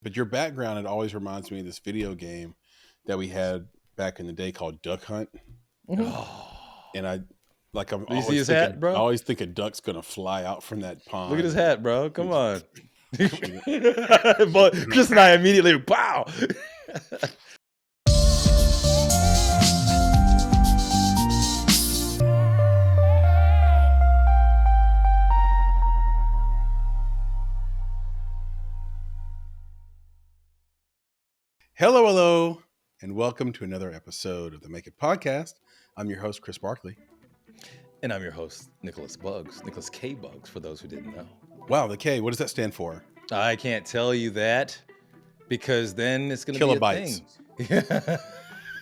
But your background, it always reminds me of this video game that we had back in the day called Duck Hunt. And I'm Do you see his hat, bro? I always think a duck's gonna fly out from that pond. Look at his hat, bro. Come on. But Chris and I immediately, wow. Hello, and welcome to another episode of the Make It Podcast. I'm your host, Chris Barkley. And I'm your host, Nicholas Buggs. Nicholas K. Buggs, for those who didn't know. Wow, the K, what does that stand for? I can't tell you that because then it's going to be a thing.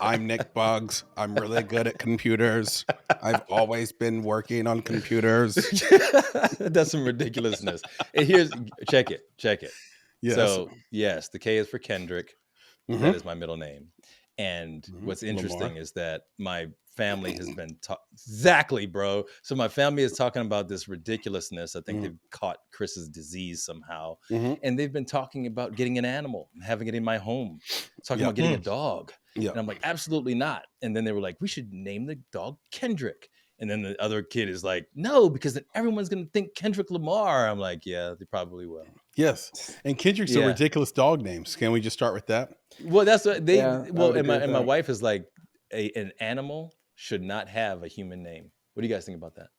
I'm Nick Buggs. I'm really good at computers. I've always been working on computers. That's some ridiculousness. And here's, check it. Yes. So, yes, the K is for Kendrick. Mm-hmm. That is my middle name. And what's interesting is that my family has been exactly, bro. So my family is talking about this ridiculousness. I think they've caught Chris's disease somehow. And they've been talking about getting an animal and having it in my home. Talking about getting a dog. And I'm like, absolutely not. And then they were like, we should name the dog Kendrick. And then the other kid is like, no, because then everyone's going to think Kendrick Lamar. I'm like, yeah, they probably will. Yes. And Kendrick's a ridiculous dog names. Can we just start with that? Well, that's what they, and my wife is like, an animal should not have a human name. What do you guys think about that?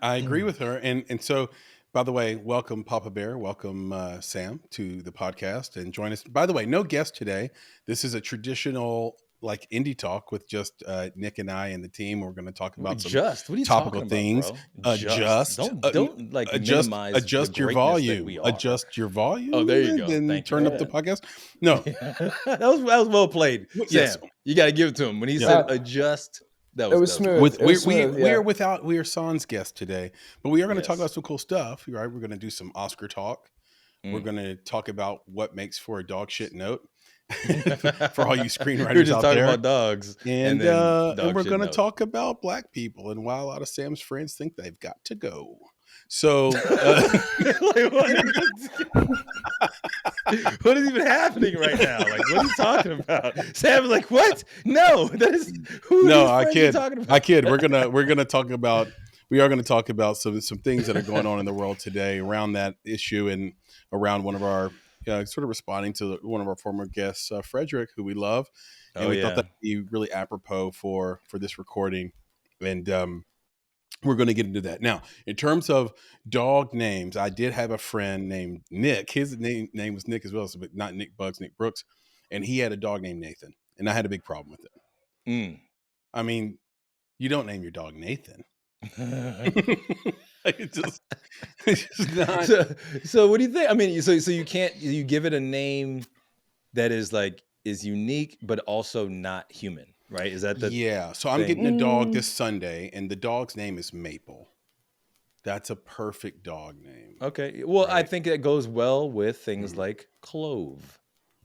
I agree with her. And so, by the way, welcome Papa Bear. Welcome Sam to the podcast and join us. By the way, no guest today. This is a traditional like indie talk with just Nick and I and the team. We're going to talk about some topical things. Adjust your volume. Adjust your volume. Oh, there you go. And turn up the podcast. No, that was well played. Yes. Sam, you got to give it to him when he said adjust. That was smooth. We are San's guest today, but we are going to talk about some cool stuff. Right? We're going to do some Oscar talk. We're going to talk about what makes for a dog shit note. For all you screenwriters out there, about dogs, and we're going to talk about Black people and why a lot of Sam's friends think they've got to go. So, what is even happening right now? Like, what are you talking about? Sam's like, what? No, that is I kid. We're gonna talk about. We are going to talk about some things that are going on in the world today around that issue and around one of our. Sort of responding to one of our former guests, Frederick, who we love. And we thought that would be really apropos for this recording. And we're going to get into that. Now, in terms of dog names, I did have a friend named Nick. His name was Nick as well, but not Nick Buggs, Nick Brooks. And he had a dog named Nathan. And I had a big problem with it. I mean, you don't name your dog Nathan. It's just not. So what do you think? I mean, so you give it a name that is unique, but also not human, right? Is that the So I'm getting a dog this Sunday, and the dog's name is Maple. That's a perfect dog name. Okay. Well, right? I think that goes well with things like Clove.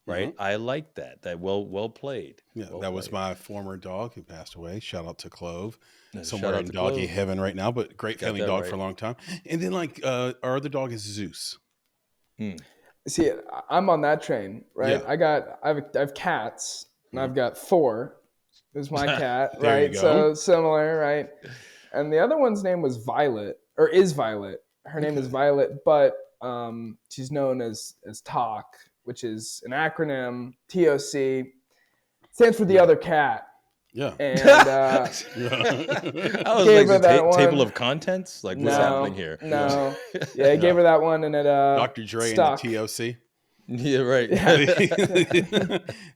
Right. I like that. That well played. Yeah, that was my former dog who passed away. Shout out to Clove. No, somewhere in doggy heaven right now, but great family dog for a long time. And then our other dog is Zeus. See, I'm on that train, right? Yeah. I have cats, and I've got 4. It was my cat, There right? you go. So similar, right? And the other one's name was Violet, or is Violet. Her name is Violet, but she's known as TOC, which is an acronym. TOC stands for the other cat. Yeah. And I was gave like, her that table one. of contents? Like, what's happening here? No. Yeah, I gave her that one, and it Dr. Dre stuck. and the TOC. Yeah, right.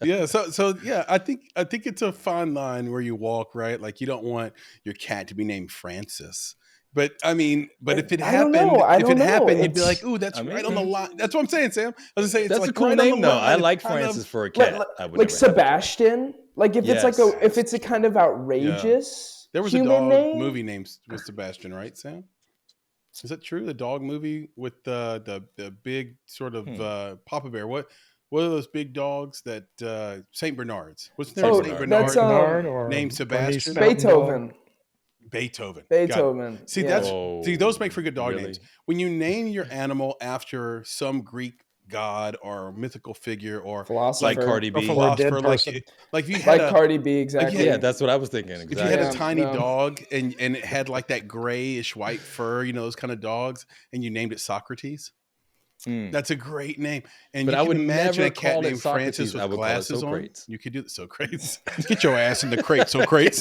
Yeah. So I think it's a fine line where you walk, right? Like you don't want your cat to be named Francis. But I mean, if it happened, you'd be like, "Ooh, that's right on the line." That's what I'm saying, Sam. I was saying, that's a cool name, though. I like Francis for a cat. Like Sebastian. Like if it's a kind of outrageous. There was a human dog name? movie named Sebastian, right, Sam? Is that true? The dog movie with the big sort of Papa Bear. What are those big dogs that Saint Bernards? What's their Saint Bernard? That's named Sebastian. Beethoven. See, those make for good dog names. When you name your animal after some Greek god or mythical figure or Philosopher. Like Cardi B. philosopher, like if you had like Cardi B, exactly. Yeah, that's what I was thinking. Exactly. If you had a tiny dog and it had like that grayish white fur, those kind of dogs, and you named it Socrates, that's a great name. And but you I can would imagine never a cat call it named Socrates. Francis with I would call it glasses on. Socrates. You could do the Socrates. Get your ass in the crate, Socrates.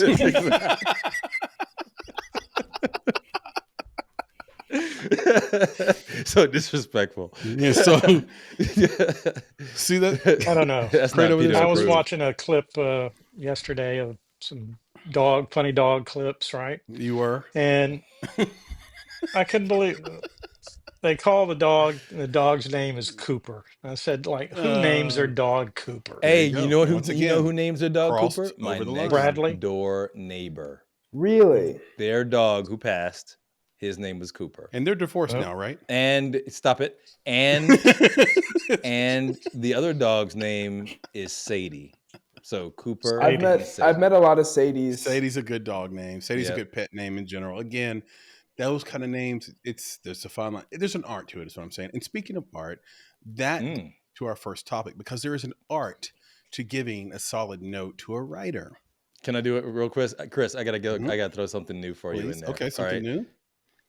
So disrespectful. Yeah, so see that? I don't know. I was watching a clip yesterday of some funny dog clips, right? You were? And I couldn't believe they call the dog's name is Cooper. I said, like, who names their dog Cooper? Hey, you know who names their dog Cooper? My next Bradley door neighbor. Really? Their dog who passed, his name was Cooper. And they're divorced now, right? And stop it. And and the other dog's name is Sadie. So Cooper. I've met a lot of Sadies. Sadie's a good dog name. Sadie's a good pet name in general. Again, those kind of names, there's a fine line. There's an art to it, is what I'm saying. And speaking of art, that to our first topic, because there is an art to giving a solid note to a writer. Can I do it real quick? Chris, I gotta go. I gotta throw something new for you in there. Okay, something new.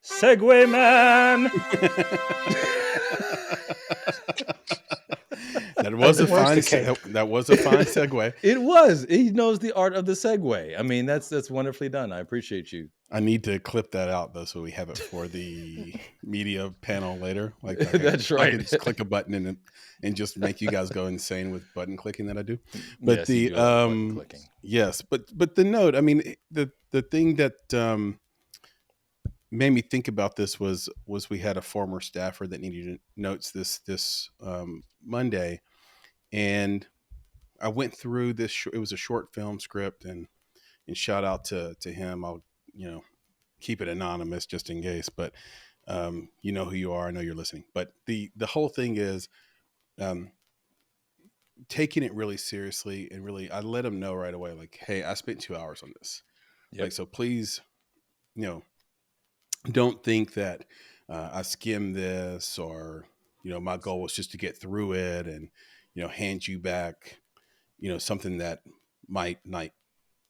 Segway man. That was a fine segue. It was. He knows the art of the segue. I mean, that's wonderfully done. I appreciate you. I need to clip that out though, so we have it for the media panel later. Like that's right. I can just click a button and just make you guys go insane with button clicking that I do. But yes, the button clicking. Yes, but the note. I mean, the thing that made me think about this was we had a former staffer that needed notes this Monday, and I went through this. It was a short film script, and shout out to him. I'll keep it anonymous just in case, but you know who you are. I know you're listening. But the whole thing is taking it really seriously, and really, I let him know right away, like, hey, I spent 2 hours on this. Yep. Like, so please, don't think that I skimmed this, or my goal was just to get through it and hand you back something that might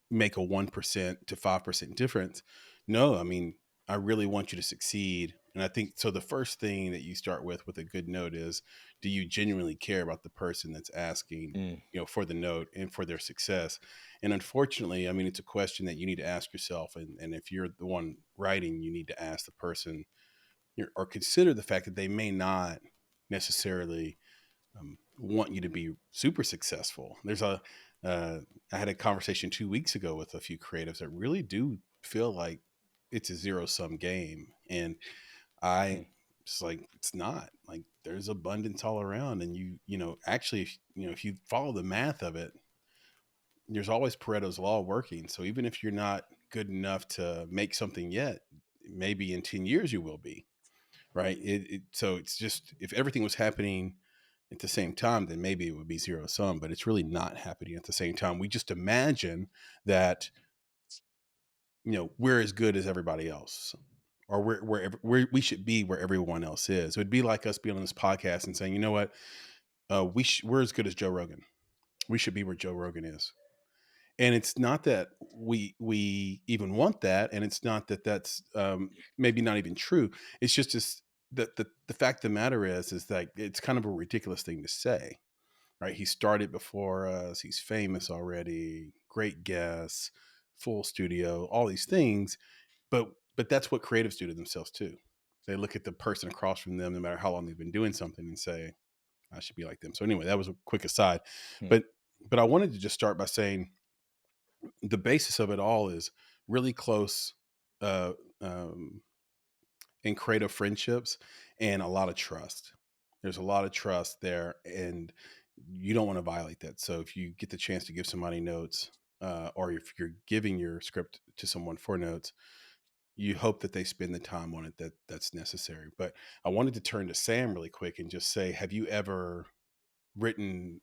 make a 1% to 5% difference. No, I mean, I really want you to succeed. And I think so. The first thing that you start with a good note is, do you genuinely care about the person that's asking for the note and for their success? And unfortunately, I mean, it's a question that you need to ask yourself. And if you're the one writing, you need to ask the person or consider the fact that they may not necessarily want you to be super successful. I had a conversation 2 weeks ago with a few creatives that really do feel like it's a zero-sum game. And I just like, it's not. Like, there's abundance all around. And actually, if you follow the math of it, there's always Pareto's law working. So even if you're not good enough to make something yet, maybe in 10 years you will be, right? So it's just, if everything was happening at the same time, then maybe it would be zero sum, but it's really not happening at the same time. We just imagine that, we're as good as everybody else, or we should be where everyone else is. It would be like us being on this podcast and saying, you know what, we're as good as Joe Rogan. We should be where Joe Rogan is. And it's not that we even want that. And it's not that that's maybe not even true. It's just that the fact of the matter is that it's kind of a ridiculous thing to say, right? He started before us. He's famous already. Great guests, full studio, all these things. But that's what creatives do to themselves too. They look at the person across from them, no matter how long they've been doing something, and say, I should be like them. So anyway, that was a quick aside. But I wanted to just start by saying the basis of it all is really close and creative friendships and a lot of trust. There's a lot of trust there, and you don't want to violate that. So if you get the chance to give somebody notes, or if you're giving your script to someone for notes, you hope that they spend the time on it that's necessary. But I wanted to turn to Sam really quick and just say, have you ever written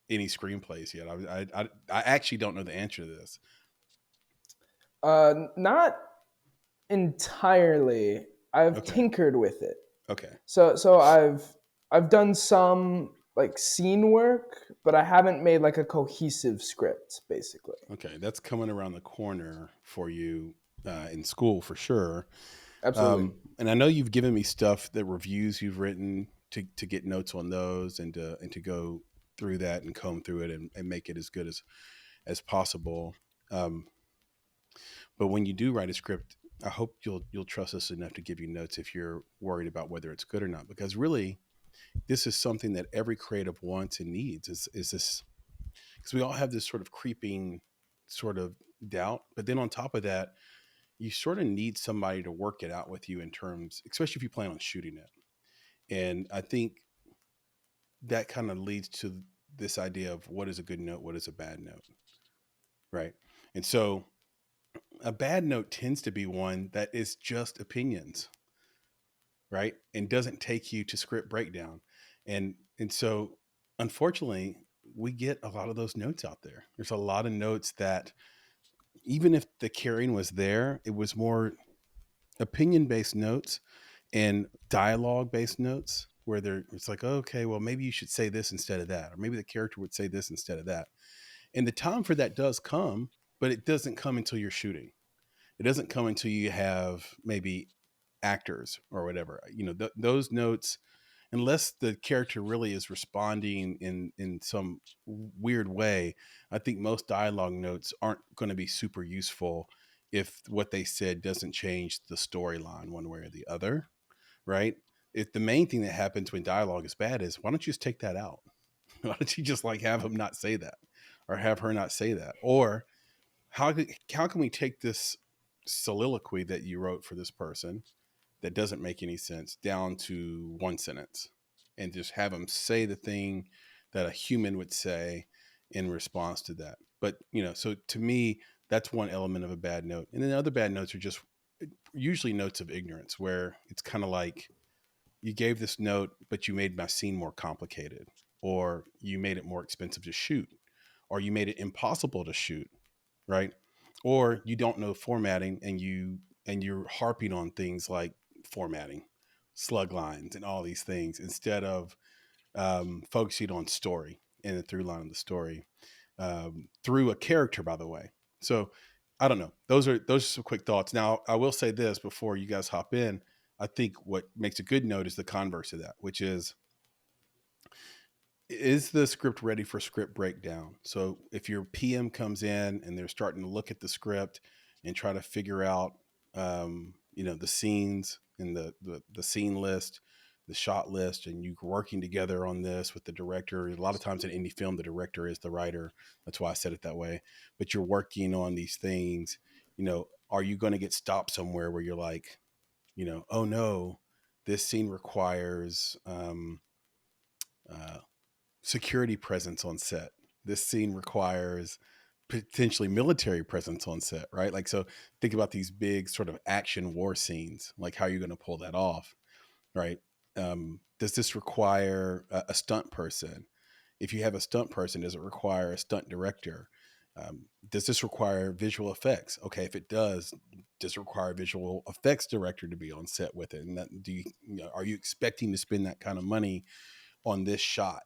any screenplays yet? I actually don't know the answer to this. Not entirely. I've tinkered with it. Okay. So I've I've done some like scene work, but I haven't made like a cohesive script, basically. Okay, that's coming around the corner for you in school for sure. Absolutely. And I know you've given me stuff, that reviews you've written to get notes on those and to go through that and comb through it and make it as good as possible. But when you do write a script, I hope you'll trust us enough to give you notes if you're worried about whether it's good or not, because really this is something that every creative wants and needs is this, because we all have this sort of creeping sort of doubt. But then on top of that, you sort of need somebody to work it out with you in terms, especially if you plan on shooting it. And I think that kind of leads to this idea of what is a good note, what is a bad note, right? And so a bad note tends to be one that is just opinions, right? And doesn't take you to script breakdown. And so unfortunately, we get a lot of those notes out there. There's a lot of notes that even if the caring was there, it was more opinion based notes and dialogue based notes where it's like, oh, okay, well, maybe you should say this instead of that, or maybe the character would say this instead of that. And the time for that does come, but it doesn't come until you're shooting. It doesn't come until you have maybe actors or whatever. Those notes, unless the character really is responding in some weird way, I think most dialogue notes aren't going to be super useful if what they said doesn't change the storyline one way or the other, right? If the main thing that happens when dialogue is bad is, why don't you just take that out? Why don't you just like have him not say that, or have her not say that? Or how can we take this soliloquy that you wrote for this person that doesn't make any sense down to one sentence and just have them say the thing that a human would say in response to that? But so to me, that's one element of a bad note. And then other bad notes are just usually notes of ignorance, where it's kind of like, you gave this note, but you made my scene more complicated, or you made it more expensive to shoot, or you made it impossible to shoot, right? Or you don't know formatting, and you're harping on things like formatting, slug lines, and all these things instead of focusing on story and the through line of the story, through a character, by the way. So I don't know. Those are some quick thoughts. Now, I will say this before you guys hop in. I think what makes a good note is the converse of that, which is the script ready for script breakdown? So if your PM comes in and they're starting to look at the script and try to figure out, the scenes and the scene list, the shot list, and you working together on this with the director. A lot of times in indie film, the director is the writer. That's why I said it that way. But you're working on these things, are you going to get stopped somewhere where you're like, oh no, this scene requires security presence on set. This scene requires potentially military presence on set, right? Like, so think about these big sort of action war scenes. Like, how are you going to pull that off, right? Does this require a stunt person? If you have a stunt person, does it require a stunt director? Does this require visual effects? Okay, if it does it require a visual effects director to be on set with it? And that, are you expecting to spend that kind of money on this shot,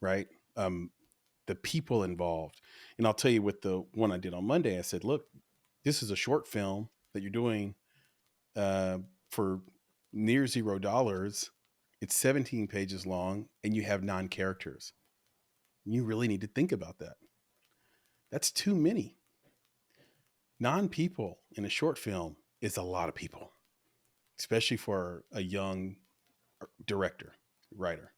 right? The people involved. And I'll tell you, with the one I did on Monday, I said, look, this is a short film that you're doing for near $0. It's 17 pages long, and you have 9 characters. You really need to think about that. That's too many. 9 people in a short film is a lot of people, especially for a young director, writer.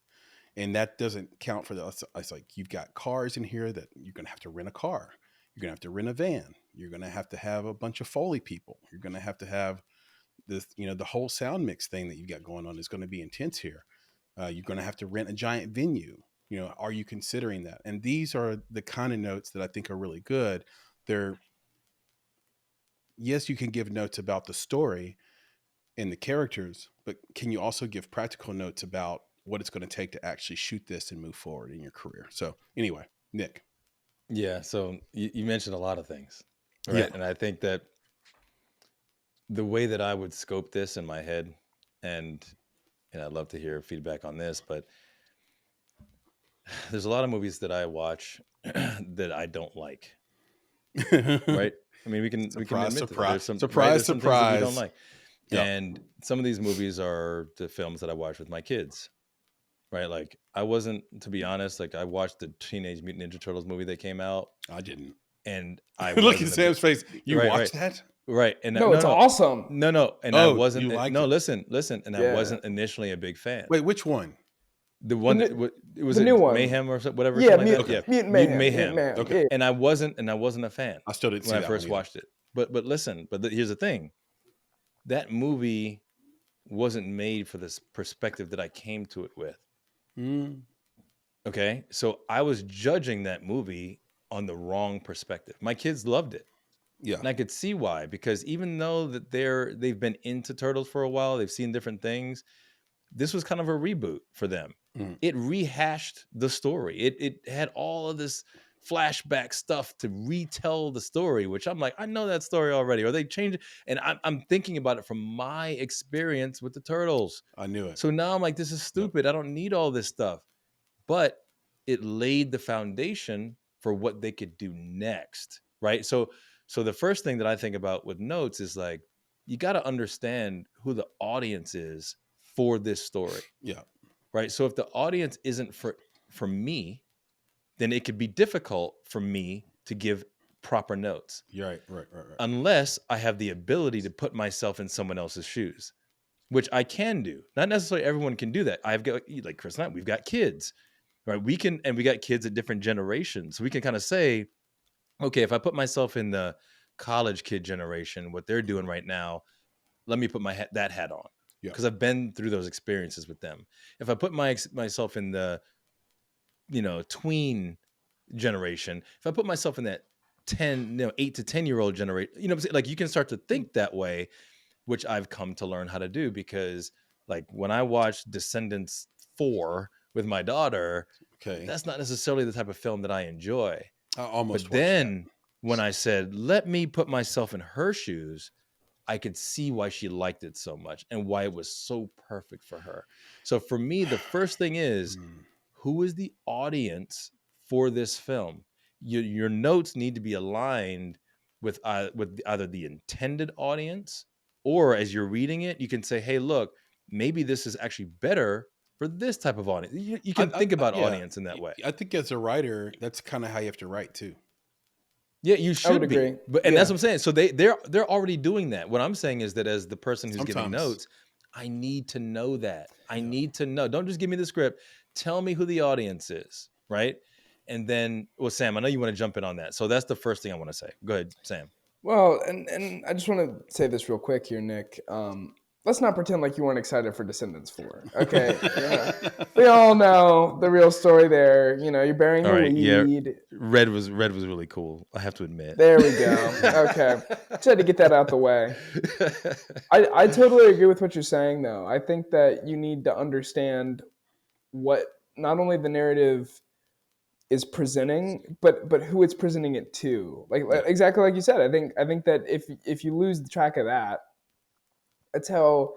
And that doesn't count for it's like, you've got cars in here that you're going to have to rent a car. You're going to have to rent a van. You're going to have a bunch of Foley people. You're going to have this, the whole sound mix thing that you've got going on is going to be intense here. You're going to have to rent a giant venue. Are you considering that? And these are the kind of notes that I think are really good. Yes, you can give notes about the story and the characters, but can you also give practical notes about what it's going to take to actually shoot this and move forward in your career? So anyway, Nick. Yeah. So you mentioned a lot of things, right? Yeah. And I think that the way that I would scope this in my head, and and I'd love to hear feedback on this, but there's a lot of movies that I watch that I don't like. Right? I mean, we can admit that there's some things that we don't like. Yep. And some of these movies are the films that I watch with my kids. Right? Like, I wasn't, to be honest, like, I watched the Teenage Mutant Ninja Turtles movie that came out. I didn't. And I look at Sam's face. You watched that? Right. And it's awesome. No. And I wasn't. You liked it. Listen. And I wasn't initially a big fan. Wait, which one? The one it was the new one, Mayhem or whatever. Yeah, Mutant Mayhem. Okay. And I wasn't a fan. I still didn't see when that I first watched it. But listen. Here's the thing. That movie wasn't made for this perspective that I came to it with. Okay, so I was judging that movie on the wrong perspective. My kids loved it. Yeah. And I could see why, because even though that they've been into Turtles for a while, they've seen different things, this was kind of a reboot for them. It rehashed the story. It had all of this flashback stuff to retell the story, which I'm like, I know that story already. Or they changed it. And I'm thinking about it from my experience with the Turtles. I knew it. So now I'm like, this is stupid. I don't need all this stuff. But it laid the foundation for what they could do next, right? So the first thing that I think about with notes is like, you got to understand who the audience is for this story. Yeah. Right. So if the audience isn't for me, then it could be difficult for me to give proper notes. Right. Unless I have the ability to put myself in someone else's shoes, which I can do. Not necessarily everyone can do that. I've got, like Chris and I, we've got kids, right? We got kids at different generations. So we can kind of say, okay, if I put myself in the college kid generation, what they're doing right now, let me put that hat on. Because I've been through those experiences with them. If I put myself in the, tween generation, if I put myself in that 8 to 10-year-old generation, like you can start to think that way, which I've come to learn how to do, because like when I watched Descendants 4 with my daughter, that's not necessarily the type of film that I enjoy. But then when I said, let me put myself in her shoes, I could see why she liked it so much and why it was so perfect for her. So for me, the first thing is, who is the audience for this film? Your notes need to be aligned with either the intended audience, or as you're reading it, you can say, hey, look, maybe this is actually better for this type of audience. You can think about audience in that way. I think as a writer, that's kind of how you have to write too. Yeah, you should be. But that's what I'm saying. So they're already doing that. What I'm saying is that as the person who's giving notes, I need to know that. I need to know. Don't just give me the script. Tell me who the audience is, right? And then, well, Sam, I know you want to jump in on that. So that's the first thing I want to say. Go ahead, Sam. Well, and I just want to say this real quick here, Nick. Let's not pretend like you weren't excited for Descendants 4. Okay. We all know the real story there. You're bearing the lead. Yeah. Red was really cool, I have to admit. There we go. Okay. Just had to get that out the way. I totally agree with what you're saying, though. I think that you need to understand what not only the narrative is presenting, but who it's presenting it to. Like exactly like you said. I think that if you lose track of that, that's how,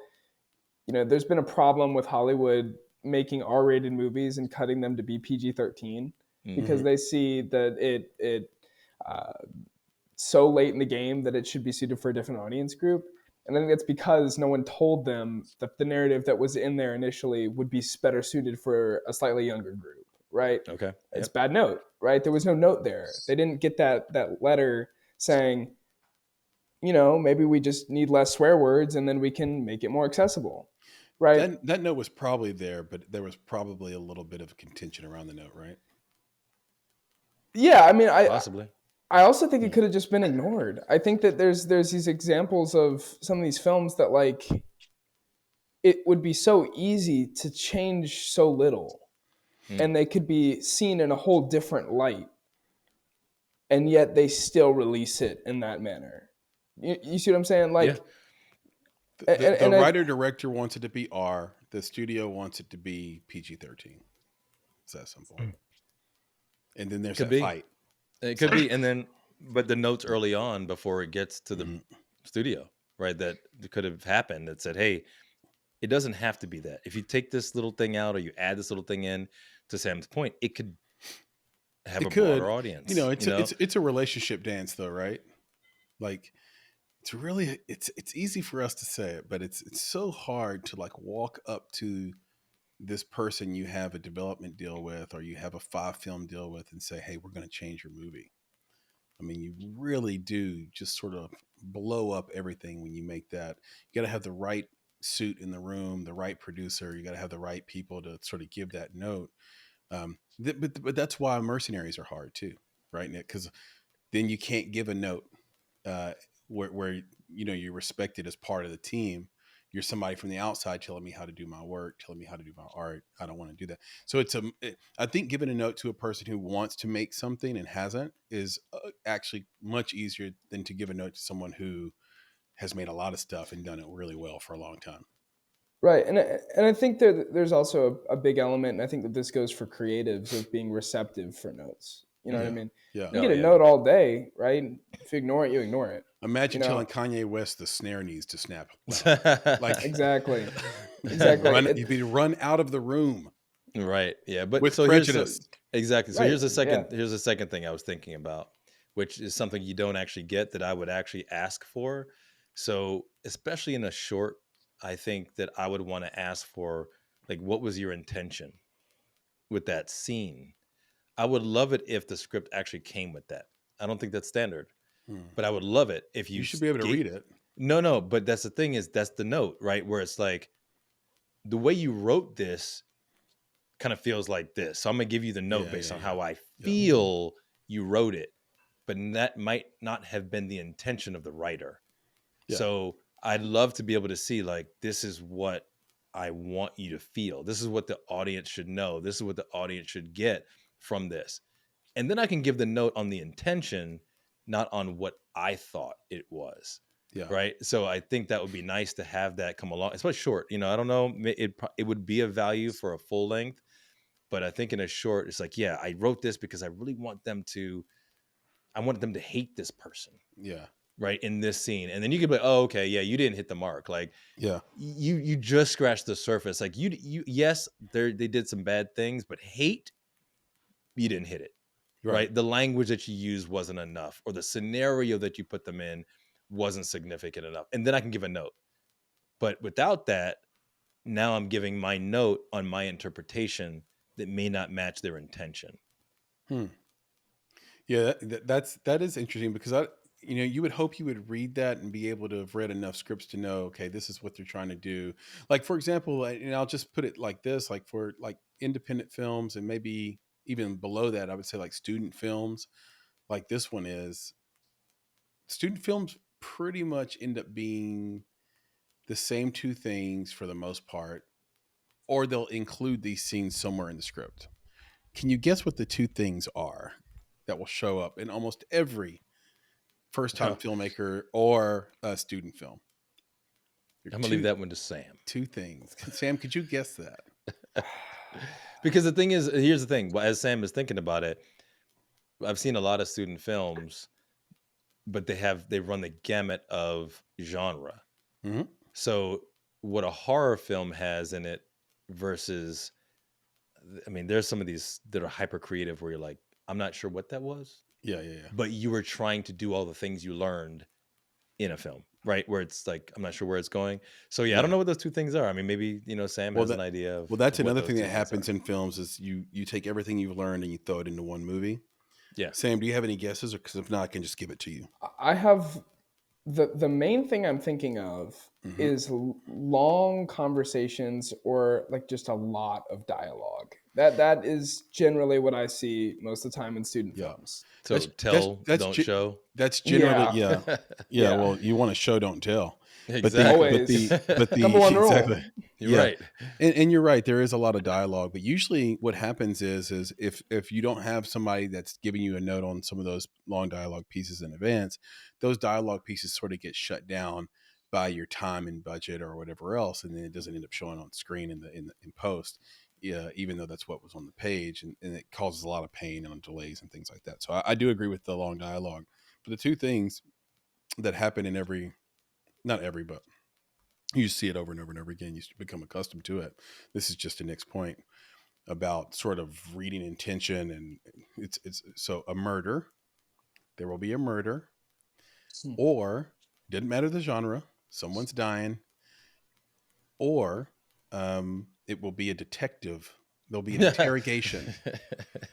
there's been a problem with Hollywood making R-rated movies and cutting them to be PG-13 because they see that it so late in the game that it should be suited for a different audience group. And I think that's because no one told them that the narrative that was in there initially would be better suited for a slightly younger group, right? Okay. It's bad note, right? There was no note there. They didn't get that letter saying, maybe we just need less swear words and then we can make it more accessible, right? That note was probably there, but there was probably a little bit of contention around the note, right? Yeah, I mean, possibly. I also think it could have just been ignored. I think that there's these examples of some of these films that like it would be so easy to change so little, and they could be seen in a whole different light, and yet they still release it in that manner. You see what I'm saying? Like, the writer-director wants it to be R. The studio wants it to be PG-13. It's that simple. And then there's a fight. It could be. And then, but the notes early on before it gets to the studio, right? That could have happened that said, hey, It doesn't have to be that. If you take this little thing out or you add this little thing in, to Sam's point, it could have a broader audience. You know, it's a relationship dance though, right? Like it's really it's easy for us to say it, but it's so hard to like walk up to this person you have a development deal with or you have a 5-film deal with and say, hey, we're going to change your movie. I mean, you really do just sort of blow up everything when you make that. You got to have the right suit in the room, the right producer. You got to have the right people to sort of give that note. But that's why mercenaries are hard too, right, Nick? Because then you can't give a note where you know you're respected as part of the team. You're somebody from the outside telling me how to do my work, telling me how to do my art. I don't want to do that. So I think giving a note to a person who wants to make something and hasn't is actually much easier than to give a note to someone who has made a lot of stuff and done it really well for a long time. Right. And I think there's also a big element, and I think that this goes for creatives, of being receptive for notes. You know what I mean? Yeah. You get a note all day, right? If you ignore it, you ignore it. Imagine telling Kanye West the snare needs to snap. Like exactly. You'd be run out of the room. Right. Yeah. But with prejudice. Exactly. So here's the second. Here's the second thing I was thinking about, which is something you don't actually get that I would actually ask for. So especially in a short, I think that I would want to ask for, like, what was your intention with that scene? I would love it if the script actually came with that. I don't think that's standard, but I would love it if you should be able to read it. No, but that's the thing is that's the note, right? Where it's like the way you wrote this kind of feels like this. So I'm going to give you the note based on how I feel you wrote it, but that might not have been the intention of the writer. Yeah. So I'd love to be able to see, like, this is what I want you to feel. This is what the audience should know. This is what the audience should get from this. And then I can give the note on the intention, not on what I thought it was. Yeah. Right. So I think that would be nice to have that come along, especially short. You know, I don't know. It would be of value for a full length, but I think in a short, it's like, yeah, I wrote this because I really want them to, I want them to hate this person. Yeah. Right, in this scene. And then you could be like, oh, okay, yeah, you didn't hit the mark. Like, yeah, you just scratched the surface. Like you yes, they did some bad things, but hate, you didn't hit it. Right. The language that you used wasn't enough, or the scenario that you put them in wasn't significant enough. And then I can give a note. But without that, now I'm giving my note on my interpretation that may not match their intention. Yeah, that is interesting, because you would hope you would read that and be able to have read enough scripts to know, okay, this is what they're trying to do. Like, for example, and I'll just put it like this, like for like independent films, and maybe even below that, I would say like student films, like this one is, student films pretty much end up being the same two things for the most part, or they'll include these scenes somewhere in the script. Can you guess what the two things are that will show up in almost every first-time filmmaker or a student film? I'm going to leave that one to Sam. Two things. Sam, could you guess that? Because the thing is, here's the thing. As Sam is thinking about it, I've seen a lot of student films, but they run the gamut of genre. Mm-hmm. So what a horror film has in it versus, I mean, there's some of these that are hyper creative where you're like, I'm not sure what that was. Yeah. But you were trying to do all the things you learned in a film, right? Where it's like, I'm not sure where it's going. So I don't know what those two things are. I mean, maybe, Sam has an idea of. Well, that's another thing that happens in films is you take everything you've learned and you throw it into one movie. Yeah. Sam, do you have any guesses? Or because if not, I can just give it to you. I have the main thing I'm thinking of is long conversations, or like just a lot of dialogue. That is generally what I see most of the time in student films. So don't show. That's generally yeah. Well, you want to show, don't tell. Exactly. But the number one rule. Exactly. You're right. And you're right. There is a lot of dialogue, but usually what happens is if you don't have somebody that's giving you a note on some of those long dialogue pieces in advance, those dialogue pieces sort of get shut down by your time and budget or whatever else, and then it doesn't end up showing on screen in post. Yeah, even though that's what was on the page, and it causes a lot of pain and delays and things like that. So I do agree with the long dialogue. But the two things that happen in not every, but You see it over and over and over again. You become accustomed to it. This is just the next point about sort of reading intention, and it's so a murder. There will be a murder, or didn't matter the genre. Someone's dying, or it will be a detective. There'll be an interrogation.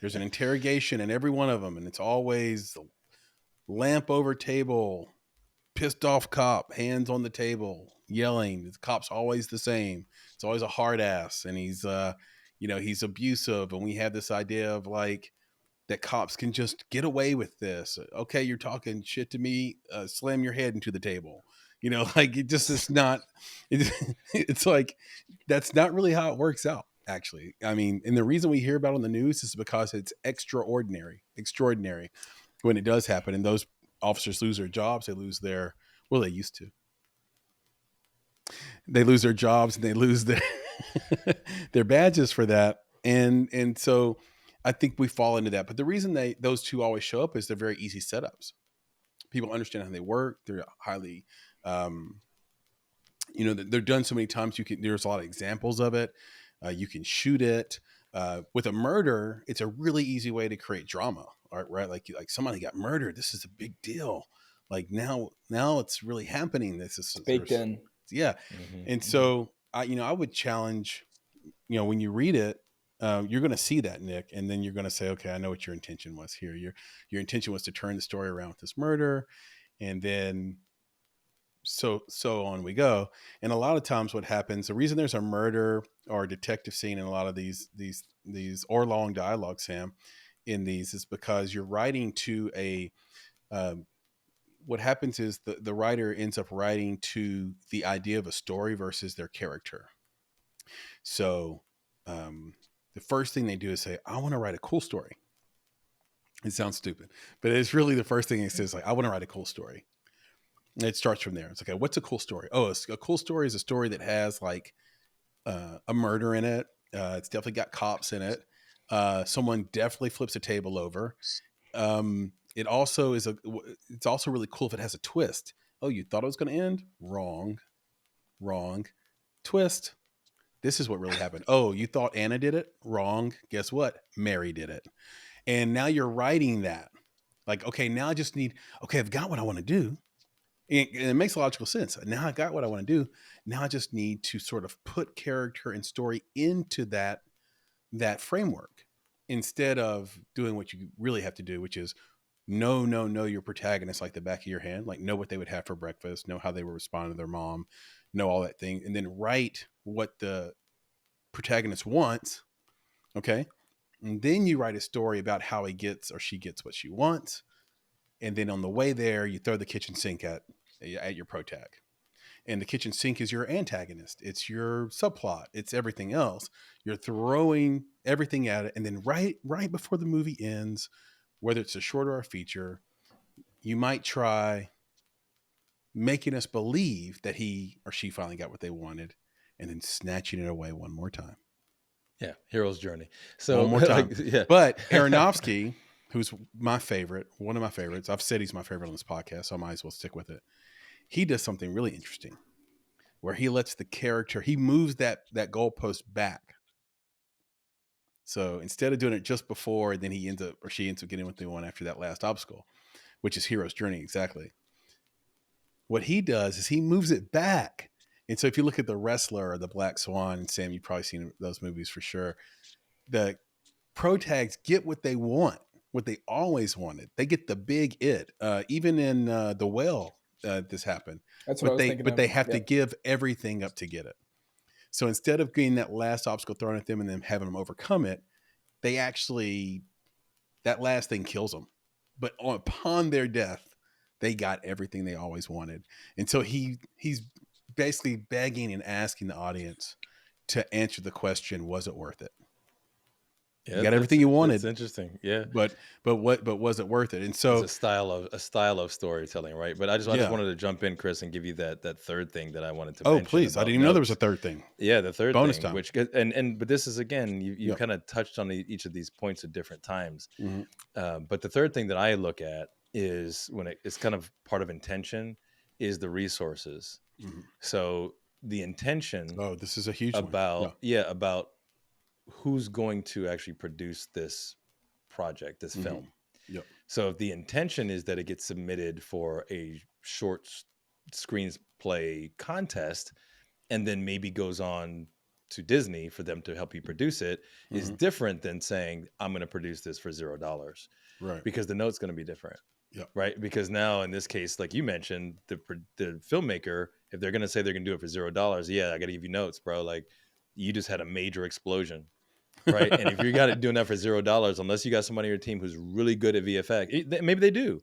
There's an interrogation in every one of them, and it's always lamp over table, pissed off cop, hands on the table, yelling. The cop's always the same. It's always a hard ass, and he's he's abusive, and we have this idea of like that cops can just get away with this. Okay, you're talking shit to me, slam your head into the table. Like it just is not. It's like that's not really how it works out. Actually, I mean, and the reason we hear about it on the news is because it's extraordinary when it does happen, and those officers lose their jobs. They lose their they used to. They lose their jobs and they lose their their badges for that, and so I think we fall into that. But the reason those two always show up is they're very easy setups. People understand how they work. They're highly, they're done so many times. There's a lot of examples of it. You can shoot it. With a murder, it's a really easy way to create drama, right? Like somebody got murdered. This is a big deal. Like now it's really happening. This is baked in. Yeah. Mm-hmm. And so I would challenge, when you read it, you're going to see that, Nick, and then you're going to say, okay, I know what your intention was here. Your intention was to turn the story around with this murder, and then so on we go. And a lot of times what happens, the reason there's a murder or a detective scene in a lot of these or long dialogue, Sam, in these is because you're writing to what happens is the writer ends up writing to the idea of a story versus their character. So the first thing they do is say, I want to write a cool story. It sounds stupid, but it's really the first thing it says, like, I want to write a cool story. And it starts from there. It's okay, what's a cool story? Oh, a cool story is a story that has like a murder in it. It's definitely got cops in it. Someone definitely flips a table over. It's also really cool if it has a twist. Oh, you thought it was going to end? Wrong. Twist. This is what really happened. Oh, you thought Anna did it? Wrong. Guess what? Mary did it. And now you're writing that. Like, okay, now I just need, I've got what I want to do. And it makes logical sense. Now I got what I want to do. Now I just need to sort of put character and story into that framework instead of doing what you really have to do, which is know your protagonist like the back of your hand, like know what they would have for breakfast, know how they would respond to their mom, know all that thing, and then write what the protagonist wants. Okay. And then you write a story about how he gets or she gets what she wants. And then on the way there, you throw the kitchen sink at your protag. And the kitchen sink is your antagonist. It's your subplot. It's everything else. You're throwing everything at it. And then right before the movie ends, whether it's a short or a feature, you might try making us believe that he or she finally got what they wanted and then snatching it away one more time. Yeah. Hero's journey. So one more time. But Aronofsky, who's my favorite, one of my favorites. I've said he's my favorite on this podcast, so I might as well stick with it. He does something really interesting where he lets the character, he moves that goalpost back. So instead of doing it just before, then she ends up getting what they want after that last obstacle, which is hero's journey. Exactly. What he does is he moves it back. And so if you look at The Wrestler or The Black Swan, and Sam, you've probably seen those movies for sure. The protags get what they want, what they always wanted. They get the big it. Even in The Whale, this happened. That's what I was thinking. But they have to give everything up to get it. So instead of getting that last obstacle thrown at them and then having them overcome it, that last thing kills them. But upon their death, they got everything they always wanted. And so he's basically begging and asking the audience to answer the question, was it worth it? Yeah, you got everything you wanted. It's interesting. Yeah. But was it worth it? And so it's a style of storytelling, right? But I just wanted to jump in, Chris, and give you that third thing that I wanted to mention. Oh, please. I didn't even know there was a third thing. Yeah, the third bonus thing. Time. But this is, again, you kind of touched on each of these points at different times. Mm-hmm. But the third thing that I look at is when it's kind of part of intention is the resources. Mm-hmm. So the intention. Oh, this is a huge about one. About who's going to actually produce this project, this film. Yep. So if the intention is that it gets submitted for a short screenplay contest and then maybe goes on to Disney for them to help you produce it, is different than saying, I'm going to produce this for $0. Right. Because the note's going to be different. Yep. Right. Because now in this case, like you mentioned, the filmmaker, if they're going to say they're going to do it for $0, yeah, I got to give you notes, bro. Like you just had a major explosion. Right. And if you got it doing that for $0, unless you got somebody on your team who's really good at VFX, maybe they do.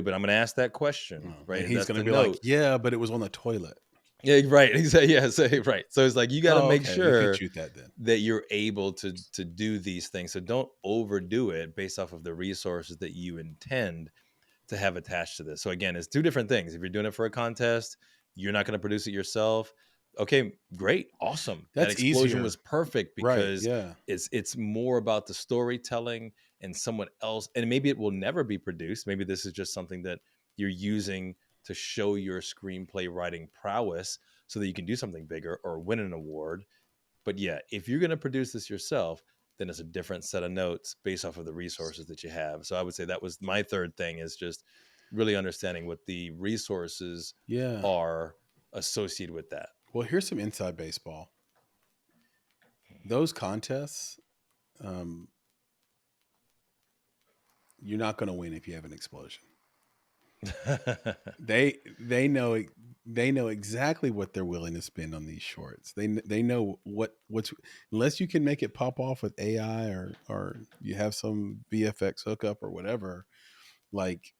But I'm going to ask that question. Right. And he's going to be like, yeah, but it was on the toilet. Yeah, right. Exactly. Yeah, right. So it's like you got to make sure that you're able to do these things. So don't overdo it based off of the resources that you intend to have attached to this. So again, it's two different things. If you're doing it for a contest, you're not going to produce it yourself. Okay, great, awesome. That explosion easier. Was perfect because it's more about the storytelling and someone else. And maybe it will never be produced. Maybe this is just something that you're using to show your screenplay writing prowess so that you can do something bigger or win an award. But yeah, if you're going to produce this yourself, then it's a different set of notes based off of the resources that you have. So I would say that was my third thing, is just really understanding what the resources are associated with that. Well, here's some inside baseball. Those contests, you're not going to win if you have an explosion. They know exactly what they're willing to spend on these shorts. They know what's, unless you can make it pop off with AI or you have some VFX hookup or whatever, like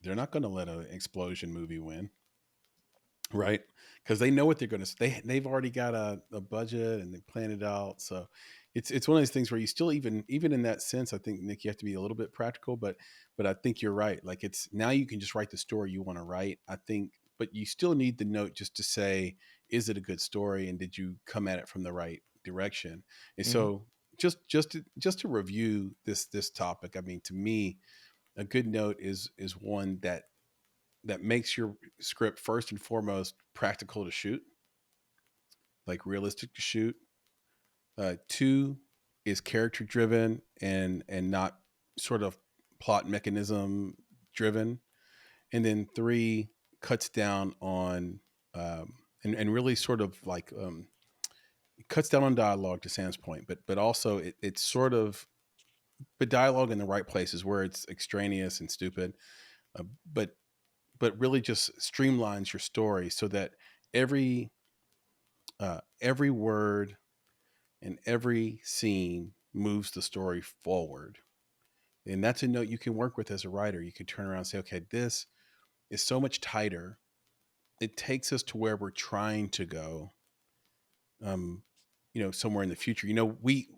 they're not going to let an explosion movie win, right? Because they know what they're going to. They've already got a budget and they plan it out. So it's one of those things where you still even in that sense, I think, Nick, you have to be a little bit practical, but I think you're right. Like it's now you can just write the story you want to write, I think, but you still need the note just to say, is it a good story? And did you come at it from the right direction? And so just to review this topic, I mean, to me, a good note is one that makes your script first and foremost practical to shoot, like realistic to shoot. 2 is character driven and not sort of plot mechanism driven. And then 3 cuts down on and really sort of like cuts down on dialogue, to Sam's point, but also it's sort of, but dialogue in the right places where it's extraneous and stupid, but really just streamlines your story so that every word and every scene moves the story forward. And that's a note you can work with as a writer. You can turn around and say, okay, this is so much tighter. It takes us to where we're trying to go, somewhere in the future. We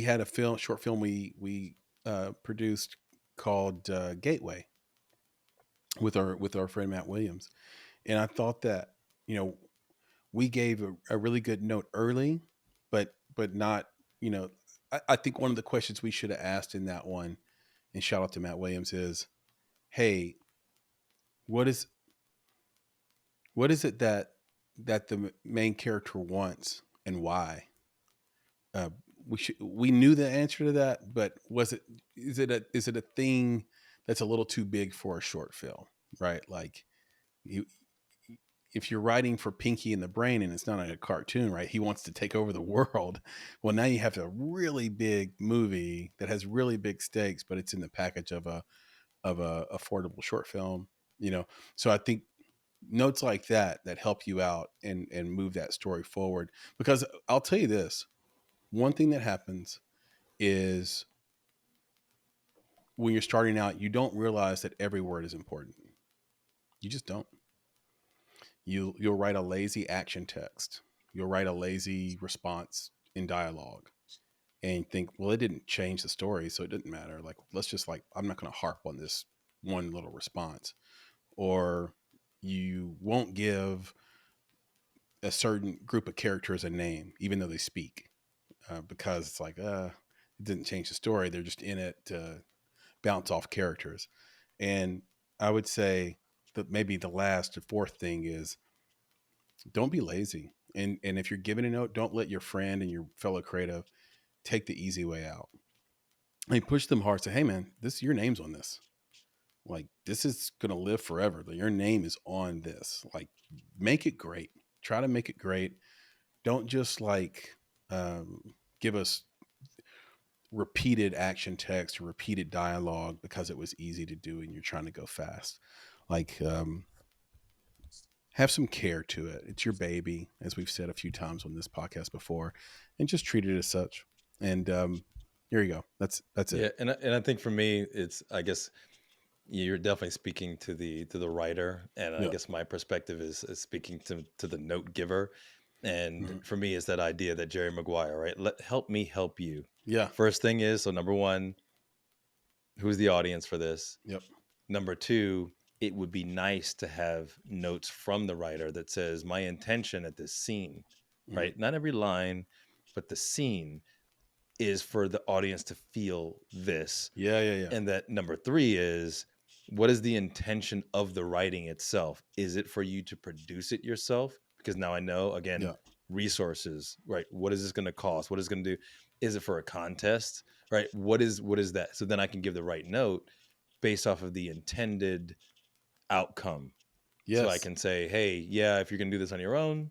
had a short film we produced called Gateway with our friend Matt Williams. And I thought that, we gave a really good note early, but not, I think one of the questions we should have asked in that one, and shout out to Matt Williams, is, hey, what is it that the main character wants and why? We knew the answer to that, but is it a thing that's a little too big for a short film, right? Like if you're writing for Pinky and the Brain and it's not a cartoon, right? He wants to take over the world. Well, now you have a really big movie that has really big stakes, but it's in the package of a affordable short film, So I think notes like that help you out and move that story forward. Because I'll tell you this, one thing that happens is when you're starting out, you don't realize that every word is important. You just don't. You'll write a lazy action text. You'll write a lazy response in dialogue and think, well, it didn't change the story, so it didn't matter. Like, let's just I'm not going to harp on this one little response. Or you won't give a certain group of characters a name, even though they speak, because it's like, it didn't change the story. They're just in it to bounce off characters. And I would say that maybe the last or fourth thing is don't be lazy. And if you're giving a note, don't let your friend and your fellow creative take the easy way out. Like push them hard. Say, hey man, your name's on this. Like this is gonna live forever. Your name is on this. Like make it great. Try to make it great. Don't just like give us repeated action text or repeated dialogue because it was easy to do and you're trying to go fast. Like have some care to it. It's your baby, as we've said a few times on this podcast before, and just treat it as such. And here you go. That's it. Yeah, and I think for me, it's, I guess you're definitely speaking to the writer, and I guess my perspective is speaking to the note giver. And for me, it's that idea that Jerry Maguire, right? Help me help you. Yeah. First thing is, so number one, who's the audience for this? Yep. Number two, it would be nice to have notes from the writer that says my intention at this scene, right? Not every line, but the scene is for the audience to feel this. Yeah. And that number three is, what is the intention of the writing itself? Is it for you to produce it yourself? Because now I know, again, resources, right? What is this going to cost? What is it going to do? Is it for a contest, right? What is that? So then I can give the right note based off of the intended outcome. Yes. So I can say, hey, yeah, if you're going to do this on your own,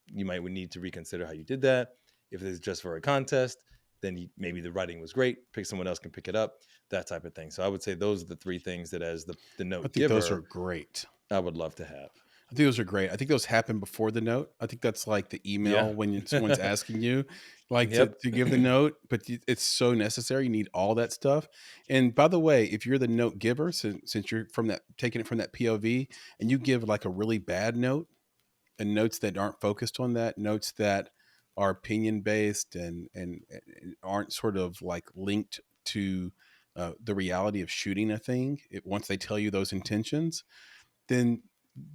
you might need to reconsider how you did that. If it's just for a contest, then maybe the writing was great. Someone else can pick it up, that type of thing. So I would say those are the three things that, as the note giver, those are great. I would love to have. I think those are great. I think those happen before the note. I think that's like the email when someone's asking you, like to give the note, but it's so necessary. You need all that stuff. And by the way, if you're the note giver, since you're taking it from that POV, and you give like a really bad note, and notes that aren't focused on that, notes that are opinion based and aren't sort of like linked to the reality of shooting a thing, once they tell you those intentions, then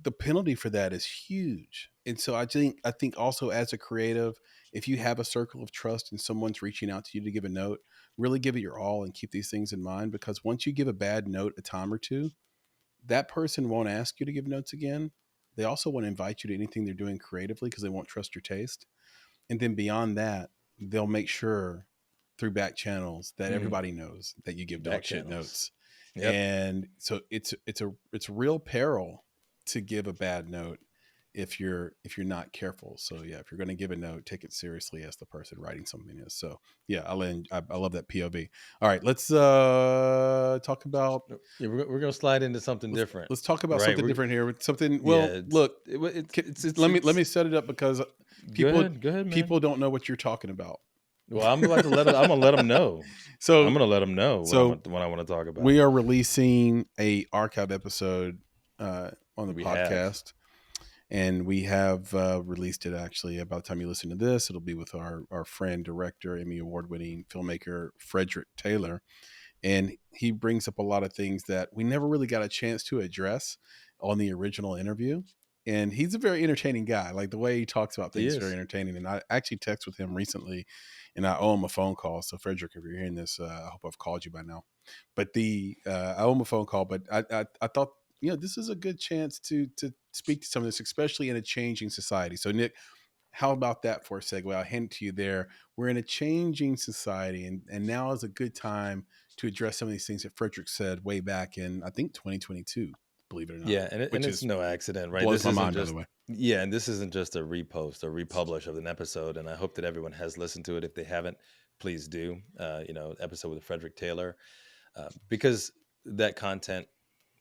the penalty for that is huge. And so I think also as a creative, if you have a circle of trust and someone's reaching out to you to give a note, really give it your all and keep these things in mind, because once you give a bad note a time or two, that person won't ask you to give notes again. They also won't invite you to anything they're doing creatively because they won't trust your taste. And then beyond that, they'll make sure through back channels that everybody knows that you give dog shit notes. Yep. And so it's a real peril to give a bad note if you're not careful. So yeah, if you're going to give a note, take it seriously as the person writing something is. So yeah, I love that POV. All right, let's talk about. Yeah, we're going to slide into something different. Let's talk about something different here. Something. Well, look, let me set it up because people go ahead, people don't know what you're talking about. Well, I'm about to I'm gonna let them know. So I'm gonna let them know what I want to talk about. We are releasing a archive episode on the podcast. And we have released it actually. By the time you listen to this, it'll be with our friend, director, Emmy award-winning filmmaker, Frederick Taylor. And he brings up a lot of things that we never really got a chance to address on the original interview. And he's a very entertaining guy. Like the way he talks about things is very entertaining. And I actually texted with him recently, and I owe him a phone call. So Frederick, if you're hearing this, I hope I've called you by now. But I owe him a phone call. But I thought, this is a good chance to speak to some of this, especially in a changing society. So Nick, how about that for a segue? I'll hand it to you there. We're in a changing society, and now is a good time to address some of these things that Frederick said way back in, I think, 2022. Believe it or not. Yeah, and it's no accident, right? Blows my mind, by the way. Yeah, and this isn't just a repost or republish of an episode, and I hope that everyone has listened to it. If they haven't, please do. Episode with Frederick Taylor, because that content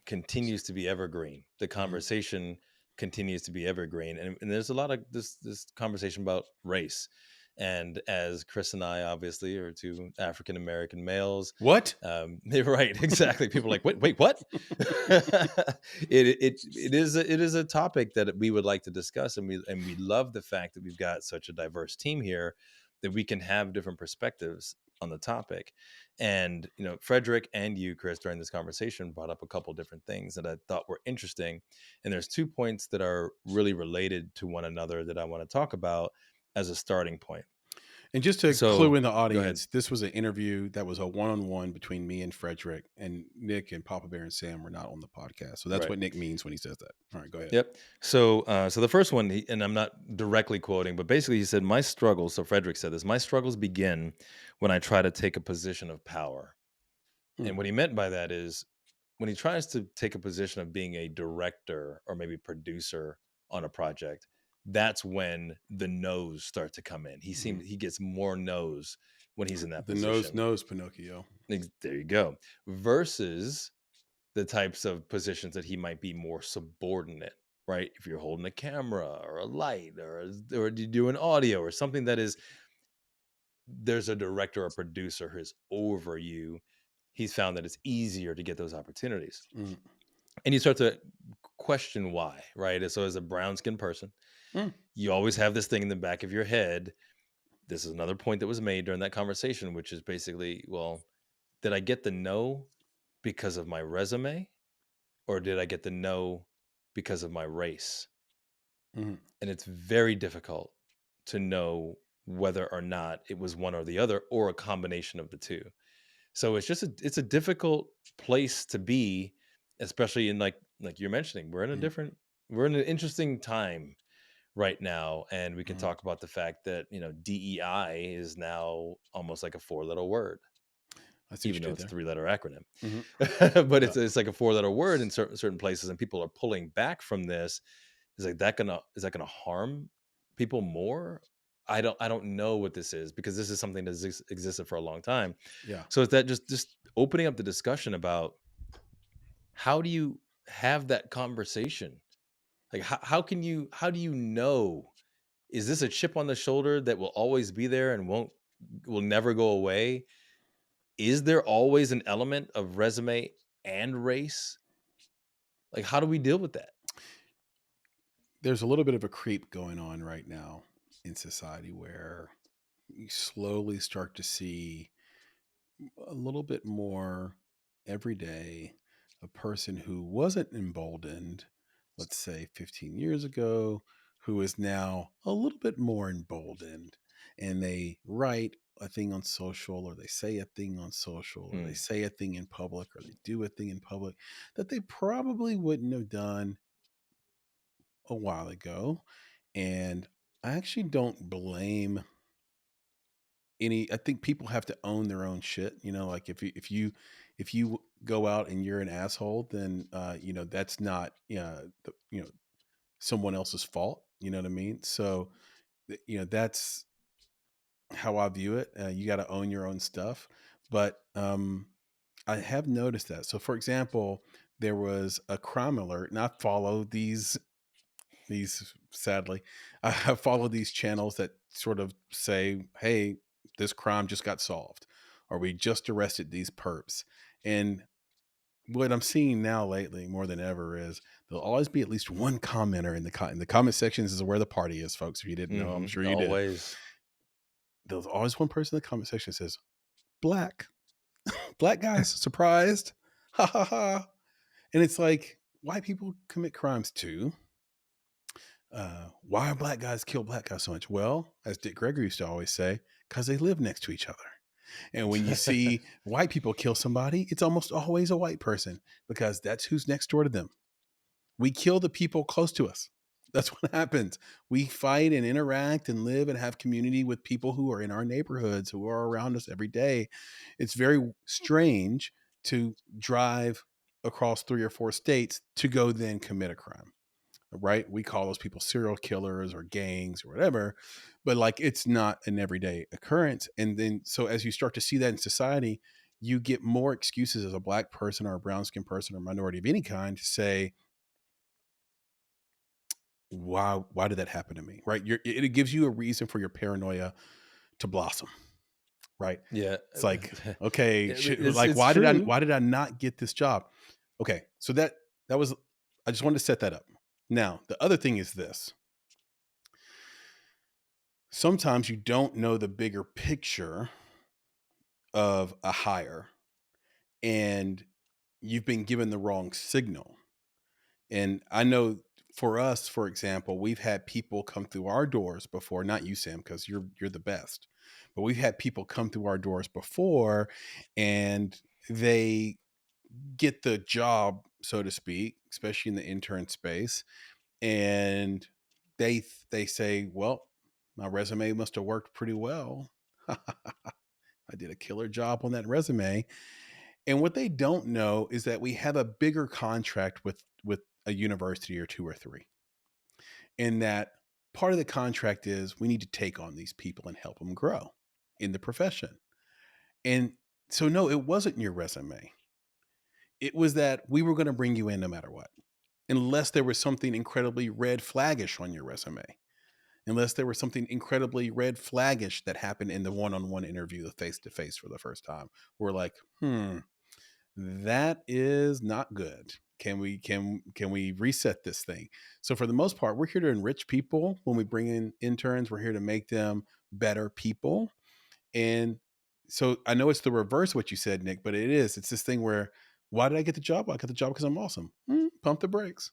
continues to be evergreen. The conversation continues to be evergreen, and there's a lot of this conversation about race. And as Chris and I obviously are two African American males, what? Right, exactly. People are like, wait, what? It is a topic that we would like to discuss, and we love the fact that we've got such a diverse team here that we can have different perspectives on the topic. And Frederick and you, Chris, during this conversation brought up a couple different things that I thought were interesting, and there's 2 points that are really related to one another that I want to talk about as a starting point. And just to So clue in the go ahead. audience, this was an interview that was a one-on-one between me and Frederick, and Nick and Papa Bear and Sam were not on the podcast. So that's Right. what Nick means when he says that. All right, go ahead. Yep. So the first one, and I'm not directly quoting, but basically he said, my struggles, so Frederick said this, my struggles begin when I try to take a position of power. And what he meant by that is when he tries to take a position of being a director or maybe producer on a project, that's when the no's start to come in. He gets more no's when he's in that position. Nose Pinocchio. There you go. Versus the types of positions that he might be more subordinate, right? If you're holding a camera or a light or you do an audio or something that is, there's a director or producer who's over you. He's found that it's easier to get those opportunities. And you start to question why, right? So as a brown-skinned person, you always have this thing in the back of your head. This is another point that was made during that conversation, which is basically, well, did I get the no because of my resume, or did I get the no because of my race? And it's very difficult to know whether or not it was one or the other, or a combination of the two. So it's just it's a difficult place to be, especially in like you're mentioning, we're in an interesting time right now, and we can talk about the fact that DEI is now almost like a 4-letter word, even though it's a 3-letter acronym. But it's like a 4-letter word in certain places, and people are pulling back from this. Is that gonna harm people more? I don't know what this is, because this is something that's existed for a long time. Yeah. So is that just opening up the discussion about how do you have that conversation? Like how do you know, is this a chip on the shoulder that will always be there and will never go away? Is there always an element of resume and race? Like, how do we deal with that? There's a little bit of a creep going on right now in society where you slowly start to see a little bit more every day a person who wasn't emboldened, let's say 15 years ago, who is now a little bit more emboldened, and they write a thing on social, or they say a thing on social, or they say a thing in public, or they do a thing in public that they probably wouldn't have done a while ago. And I actually don't blame I think people have to own their own shit. Like if you go out and you're an asshole, then that's not someone else's fault. You know what I mean? So that's how I view it. You got to own your own stuff. But I have noticed that. So for example, there was a crime alert, and I follow these sadly, I follow these channels that sort of say, hey, this crime just got solved, or we just arrested these perps. And what I'm seeing now lately more than ever is there'll always be at least one commenter in the comment sections is where the party is, folks. If you didn't know, I'm sure you did. Always. There's always one person in the comment section that says, black guys, surprised. Ha ha ha. And it's like, white people commit crimes too. Why are black guys kill black guys so much? Well, as Dick Gregory used to always say, because they live next to each other. And when you see white people kill somebody, it's almost always a white person, because that's who's next door to them. We kill the people close to us. That's what happens. We fight and interact and live and have community with people who are in our neighborhoods, who are around us every day. It's very strange to drive across 3 or 4 states to go then commit a crime. Right? We call those people serial killers or gangs or whatever, but like, it's not an everyday occurrence. And then, so as you start to see that in society, you get more excuses as a black person or a brown skinned person or minority of any kind to say, why did that happen to me? Right? It gives you a reason for your paranoia to blossom. Right? Yeah. It's like, okay, it's why true. did I not get this job? Okay. So that was, I just wanted to set that up. Now, the other thing is this. Sometimes you don't know the bigger picture of a hire, and you've been given the wrong signal. And I know for us, for example, we've had people come through our doors before, not you, Sam, because you're the best. but we've had people come through our doors before, and they get the job, so to speak, especially in the intern space, and they say, well, my resume must have worked pretty well. I did a killer job on that resume. And what they don't know is that we have a bigger contract with a university or two or three, and that part of the contract is we need to take on these people and help them grow in the profession. And so, no, it wasn't your resume. It was that we were going to bring you in no matter what, unless there was something incredibly red flaggish on your resume, unless there was something incredibly red flaggish that happened in the one-on-one interview, the face-to-face for the first time. We're like, that is not good. Can we reset this thing? So for the most part, we're here to enrich people. When we bring in interns, we're here to make them better people. And so I know it's the reverse of what you said, Nick, but it's this thing where, why did I get the job? I got the job because I'm awesome. Pump the brakes.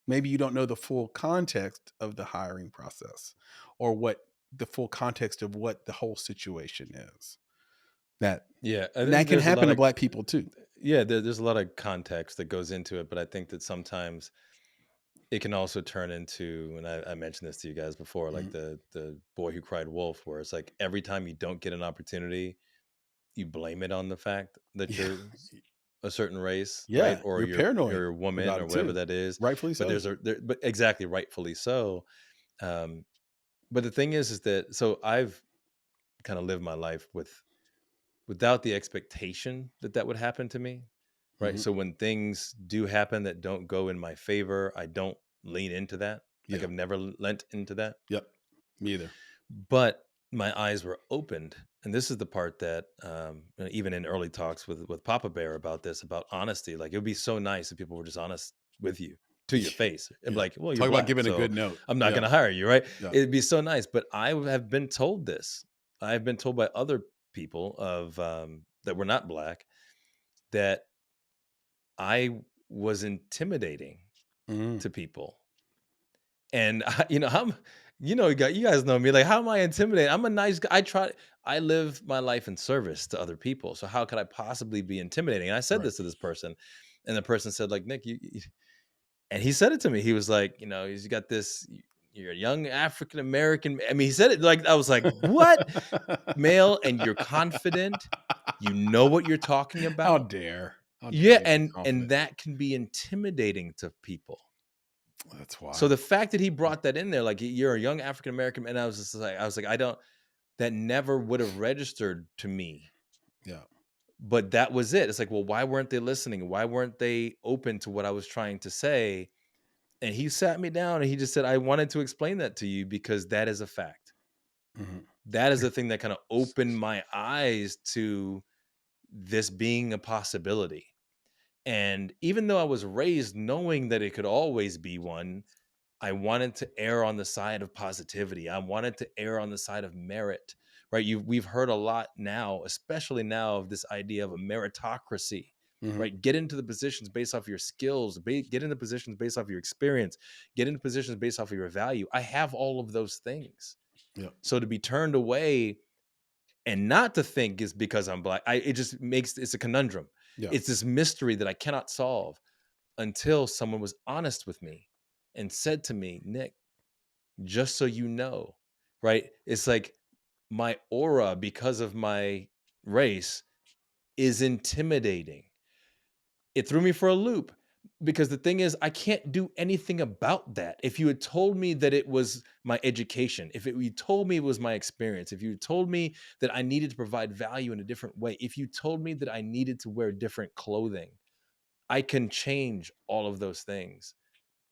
Maybe you don't know the full context of the hiring process, or what the full context of what the whole situation is. That can happen to Black people too. Yeah, there's a lot of context that goes into it, but I think that sometimes it can also turn into, and I mentioned this to you guys before, like the boy who cried wolf, where it's like every time you don't get an opportunity, you blame it on the fact that you're a certain race, right? Or you're paranoid, you're a woman, or whatever that is. Rightfully so. But exactly, rightfully so. But the thing is that, so I've kind of lived my life without the expectation that would happen to me, right? So when things do happen that don't go in my favor, I don't lean into that. Like I've never lent into that. Yep, me either. But my eyes were opened, and this is the part that even in early talks with Papa Bear about this, about honesty, like it would be so nice if people were just honest with you to your face. And like, well, you're talk Black, about giving so a good note. I'm not going to hire you, right? It'd be so nice. But I have been told this. I've been told by other people of that were not Black that I was intimidating to people. And you guys know me. Like, how am I intimidating? I'm a nice guy. I live my life in service to other people. So how could I possibly be intimidating? And I said this to this person, and the person said, like, Nick, and he said it to me. He was like, he's got this. You're a young African American. I mean, he said it like, I was like, what? Male, and you're confident. You know what you're talking about. How dare. And that can be intimidating to people. That's why. So the fact that he brought that in there, like, you're a young African American, and I was like, that never would have registered to me. Yeah. But that was it. It's like, well, why weren't they listening? Why weren't they open to what I was trying to say? And he sat me down and he just said, I wanted to explain that to you because that is a fact. That is the thing that kind of opened my eyes to this being a possibility. And even though I was raised knowing that it could always be one, I wanted to err on the side of positivity. I wanted to err on the side of merit, right? We've heard a lot now, especially now, of this idea of a meritocracy, right? Get into the positions based off your skills, get into positions based off your experience, get into positions based off of your value. I have all of those things. Yeah. So to be turned away and not to think is because I'm Black, it's a conundrum. Yeah. It's this mystery that I cannot solve until someone was honest with me and said to me, Nick, just so you know, right? It's like my aura, because of my race, is intimidating. It threw me for a loop because the thing is, I can't do anything about that. If you had told me that it was my education, you told me it was my experience, if you told me that I needed to provide value in a different way, if you told me that I needed to wear different clothing, I can change all of those things.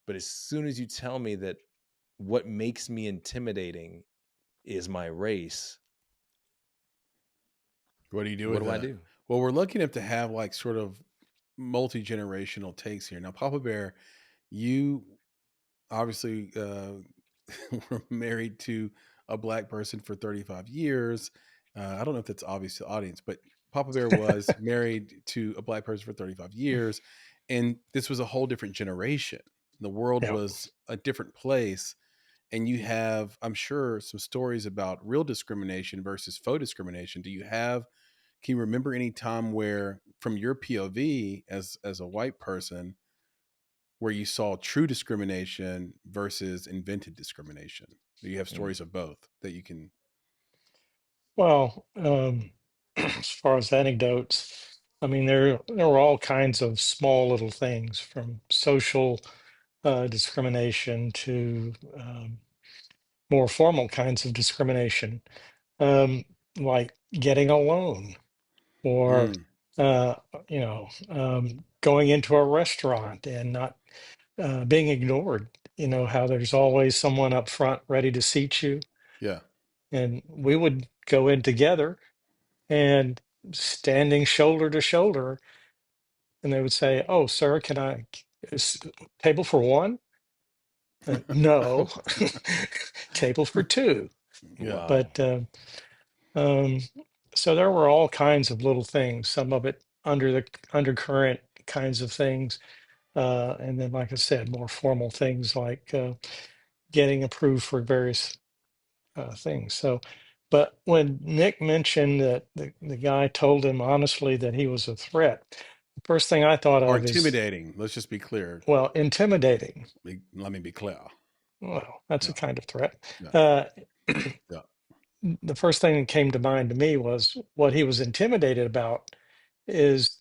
But as soon as you tell me that what makes me intimidating is my race, what do you do? What do I do? Well, we're lucky enough to have like sort of multi-generational takes here. Now, Papa Bear, you obviously were married to a Black person for 35 years. I don't know if that's obvious to the audience, but Papa Bear was married to a Black person for 35 years. And this was a whole different generation. The world was a different place. and you have, I'm sure, some stories about real discrimination versus faux discrimination. Can you remember any time where, from your POV as a white person, where you saw true discrimination versus invented discrimination? Do you have stories of both that you can? Well, as far as anecdotes, I mean, there were all kinds of small little things, from social discrimination to more formal kinds of discrimination, um, like getting a loan, or Mm, uh, going into a restaurant and not being ignored. You know how there's always someone up front ready to seat you, yeah. and we would go in together and standing shoulder to shoulder, and they would say, "Oh, sir, can I is table for one?" No, table for two. Yeah. Wow. But um, so there were all kinds of little things. Some of it under the undercurrent kinds of things, and then, like I said, more formal things like getting approved for various things. So, but when Nick mentioned that the guy told him honestly that he was a threat, the first thing I thought Or of is, intimidating. Let's just be clear. well, intimidating. Let me be clear. Well, that's a Yeah. kind of threat. Yeah. Uh, Yeah. the first thing that came to mind to me was what he was intimidated about is,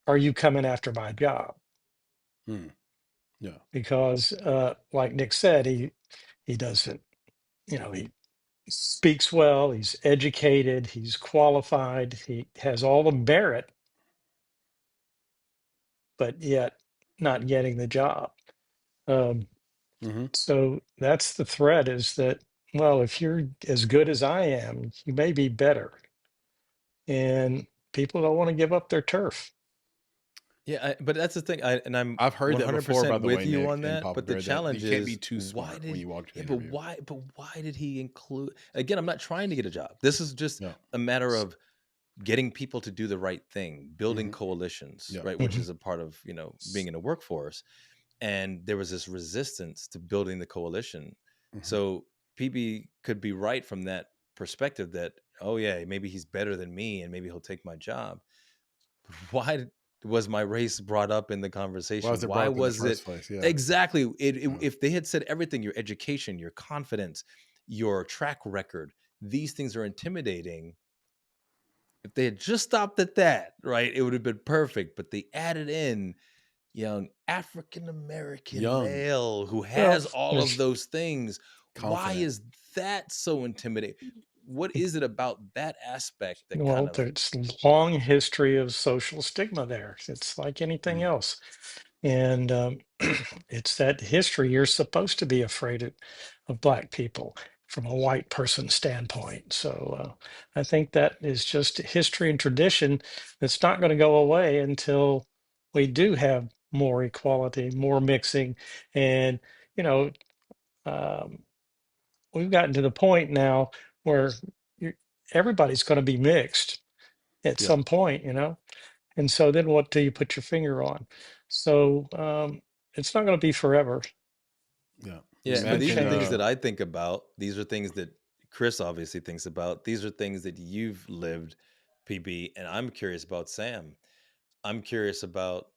are you coming after my job? Mm, yeah. Because, like Nick said, he doesn't, he speaks well, he's educated, he's qualified, he has all the merit, but yet not getting the job. Um, Mm-hmm. so that's the threat, is that, well, if you're as good as I am, you may be better. And people don't want to give up their turf. Yeah, but that's the thing. I'm I've heard that before, by 100% the way, with you Nick, on in that. Papa But the Bear, that you challenge can't be is, too why smart did when you walk to the yeah, but interview. why did he include? Again, I'm not trying to get a job. This is just Yeah. a matter of getting people to do the right thing, building Mm-hmm. coalitions, Yeah. right? Which Mhm. is a part of being in a workforce. And there was this resistance to building the coalition. Mm-hmm. So PB could be right from that perspective that, oh yeah, maybe he's better than me and maybe he'll take my job. Why was my race brought up in the Why was conversation? it brought Why up in the was it first place? Yeah. exactly Yeah. if they had said everything, your education, your confidence, your track record, these things are intimidating. If they had just stopped at that, right, it would have been perfect. But they added in young African American Young, male who Well, has all of there's those things. Why confident. is that so intimidating? What is it about that aspect that kind well, of there's long history of social stigma there. It's like anything Mm. else. And it's that history. You're supposed to be afraid of Black people from a white person standpoint. So I think that is just history and tradition that's not going to go away until we do have more equality, more mixing. And, you know, um, we've gotten to the point now where you, everybody's going to be mixed at Yeah. some point, and so then what do you put your finger on? So it's not going to be forever. Yeah. yeah, It's but going to these are Imagine. things change. that I think about. These are things that Chris obviously thinks about. These are things that you've lived, PB, and I'm curious about Sam. I'm curious about,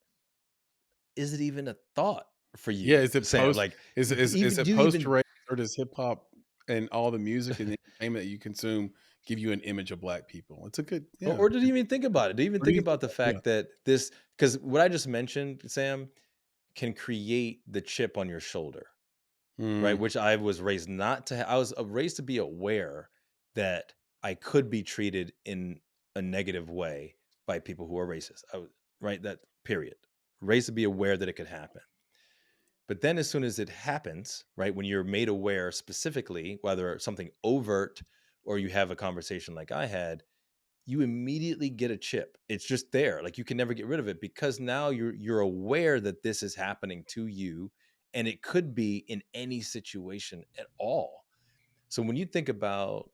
is it even a thought for Yeah. you, Is it Sam? post? Like, Is even it do you post even race, or does hip hop and all the music and the entertainment that you consume give you an image of Black people? It's a good. Yeah. or did you even think about it? Do you even What do think you about think? the Yeah. fact that this, because what I just mentioned, Sam, can create the chip on your shoulder, right? Mm, Which I was raised not to. I was raised to be aware that I could be treated in a negative way by people who are racist. I was right. That period. Raised to be aware that it could happen. But then, as soon as it happens, right, when you're made aware specifically, whether something overt or you have a conversation like I had, you immediately get a chip. It's just there. Like, you can never get rid of it, because now you're aware that this is happening to you, and it could be in any situation at all. So when you think about,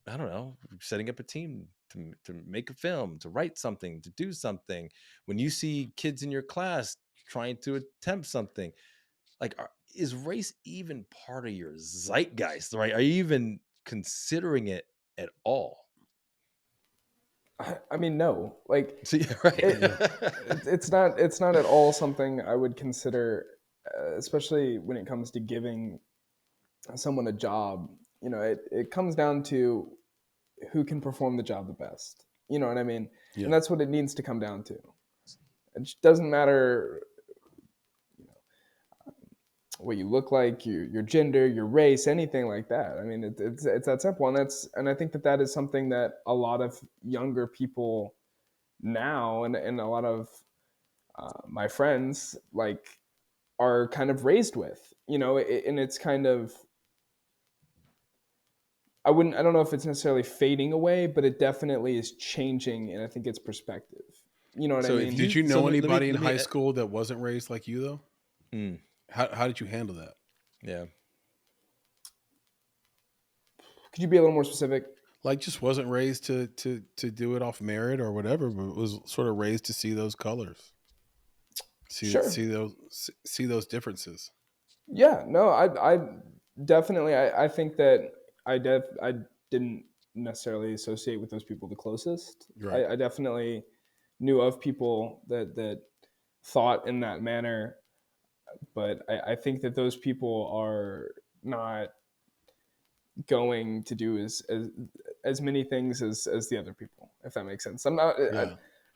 I don't know, setting up a team to make a film, to write something, to do something, when you see kids in your class trying to attempt something, like, is race even part of your zeitgeist, right? Are you even considering it at all? I mean, no. Like, See, right. it's not at all something I would consider, especially when it comes to giving someone a job. You know, it comes down to who can perform the job the best. You know what I mean? Yeah. And that's what it needs to come down to. It doesn't matter, you know, what you look like, your gender, your race, anything like that. I mean, it's that simple, and I think that is something that a lot of younger people now, and a lot of my friends, like, are kind of raised with. You know, and it's kind of, I don't know if it's necessarily fading away, but it definitely is changing, and I think it's perspective. You know what I mean? Did you know anybody in high school that wasn't raised like you though? Mm. How did you handle that? Yeah. Could you be a little more specific? Like, just wasn't raised to do it off merit or whatever, but was sort of raised to see those colors, see those differences. Yeah, no, I definitely, I think that I didn't necessarily associate with those people the closest. Right. I definitely knew of people that thought in that manner, but I think that those people are not going to do as many things as the other people, if that makes sense. I'm not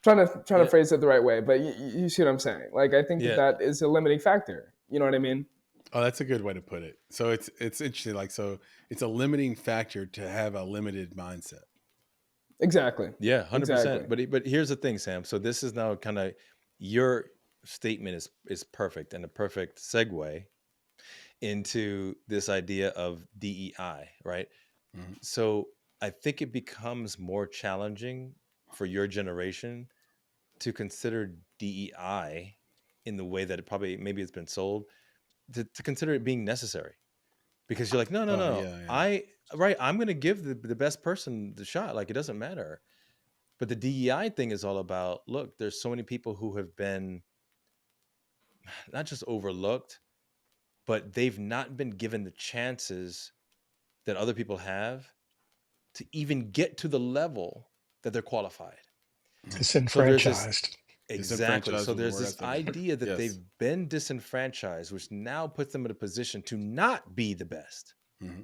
trying to phrase it the right way, but you see what I'm saying. Like, I think that is a limiting factor. You know what I mean? Oh, that's a good way to put it. So it's interesting. Like, so it's a limiting factor to have a limited mindset. Exactly. Yeah, 100%. Exactly. But here's the thing, Sam. So this is now kind of, your statement is perfect, and a perfect segue into this idea of DEI, right? Mm-hmm. So I think it becomes more challenging for your generation to consider DEI in the way that it probably, maybe it's been sold, to consider it being necessary. Because you're like, no. Yeah. I'm going to give the best person the shot. Like, it doesn't matter. But the DEI thing is all about, look, there's so many people who have been not just overlooked, but they've not been given the chances that other people have to even get to the level that they're qualified. Disenfranchised. Exactly. So there's this idea that they've been disenfranchised, which now puts them in a position to not be the best. Mm-hmm.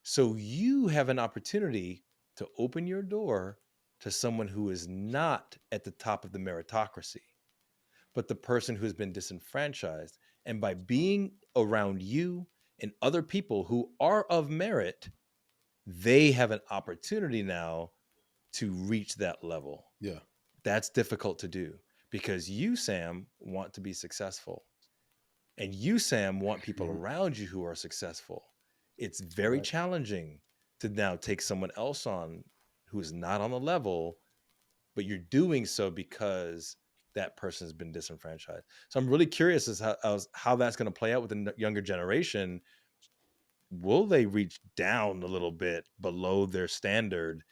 So you have an opportunity to open your door to someone who is not at the top of the meritocracy, but the person who's been disenfranchised. And by being around you and other people who are of merit, they have an opportunity now to reach that level. Yeah. That's difficult to do because you, Sam, want to be successful. And you, Sam, want people around you who are successful. It's very challenging to now take someone else on who is not on the level, but you're doing so because that person has been disenfranchised. So I'm really curious as how that's going to play out with the younger generation. Will they reach down a little bit below their standard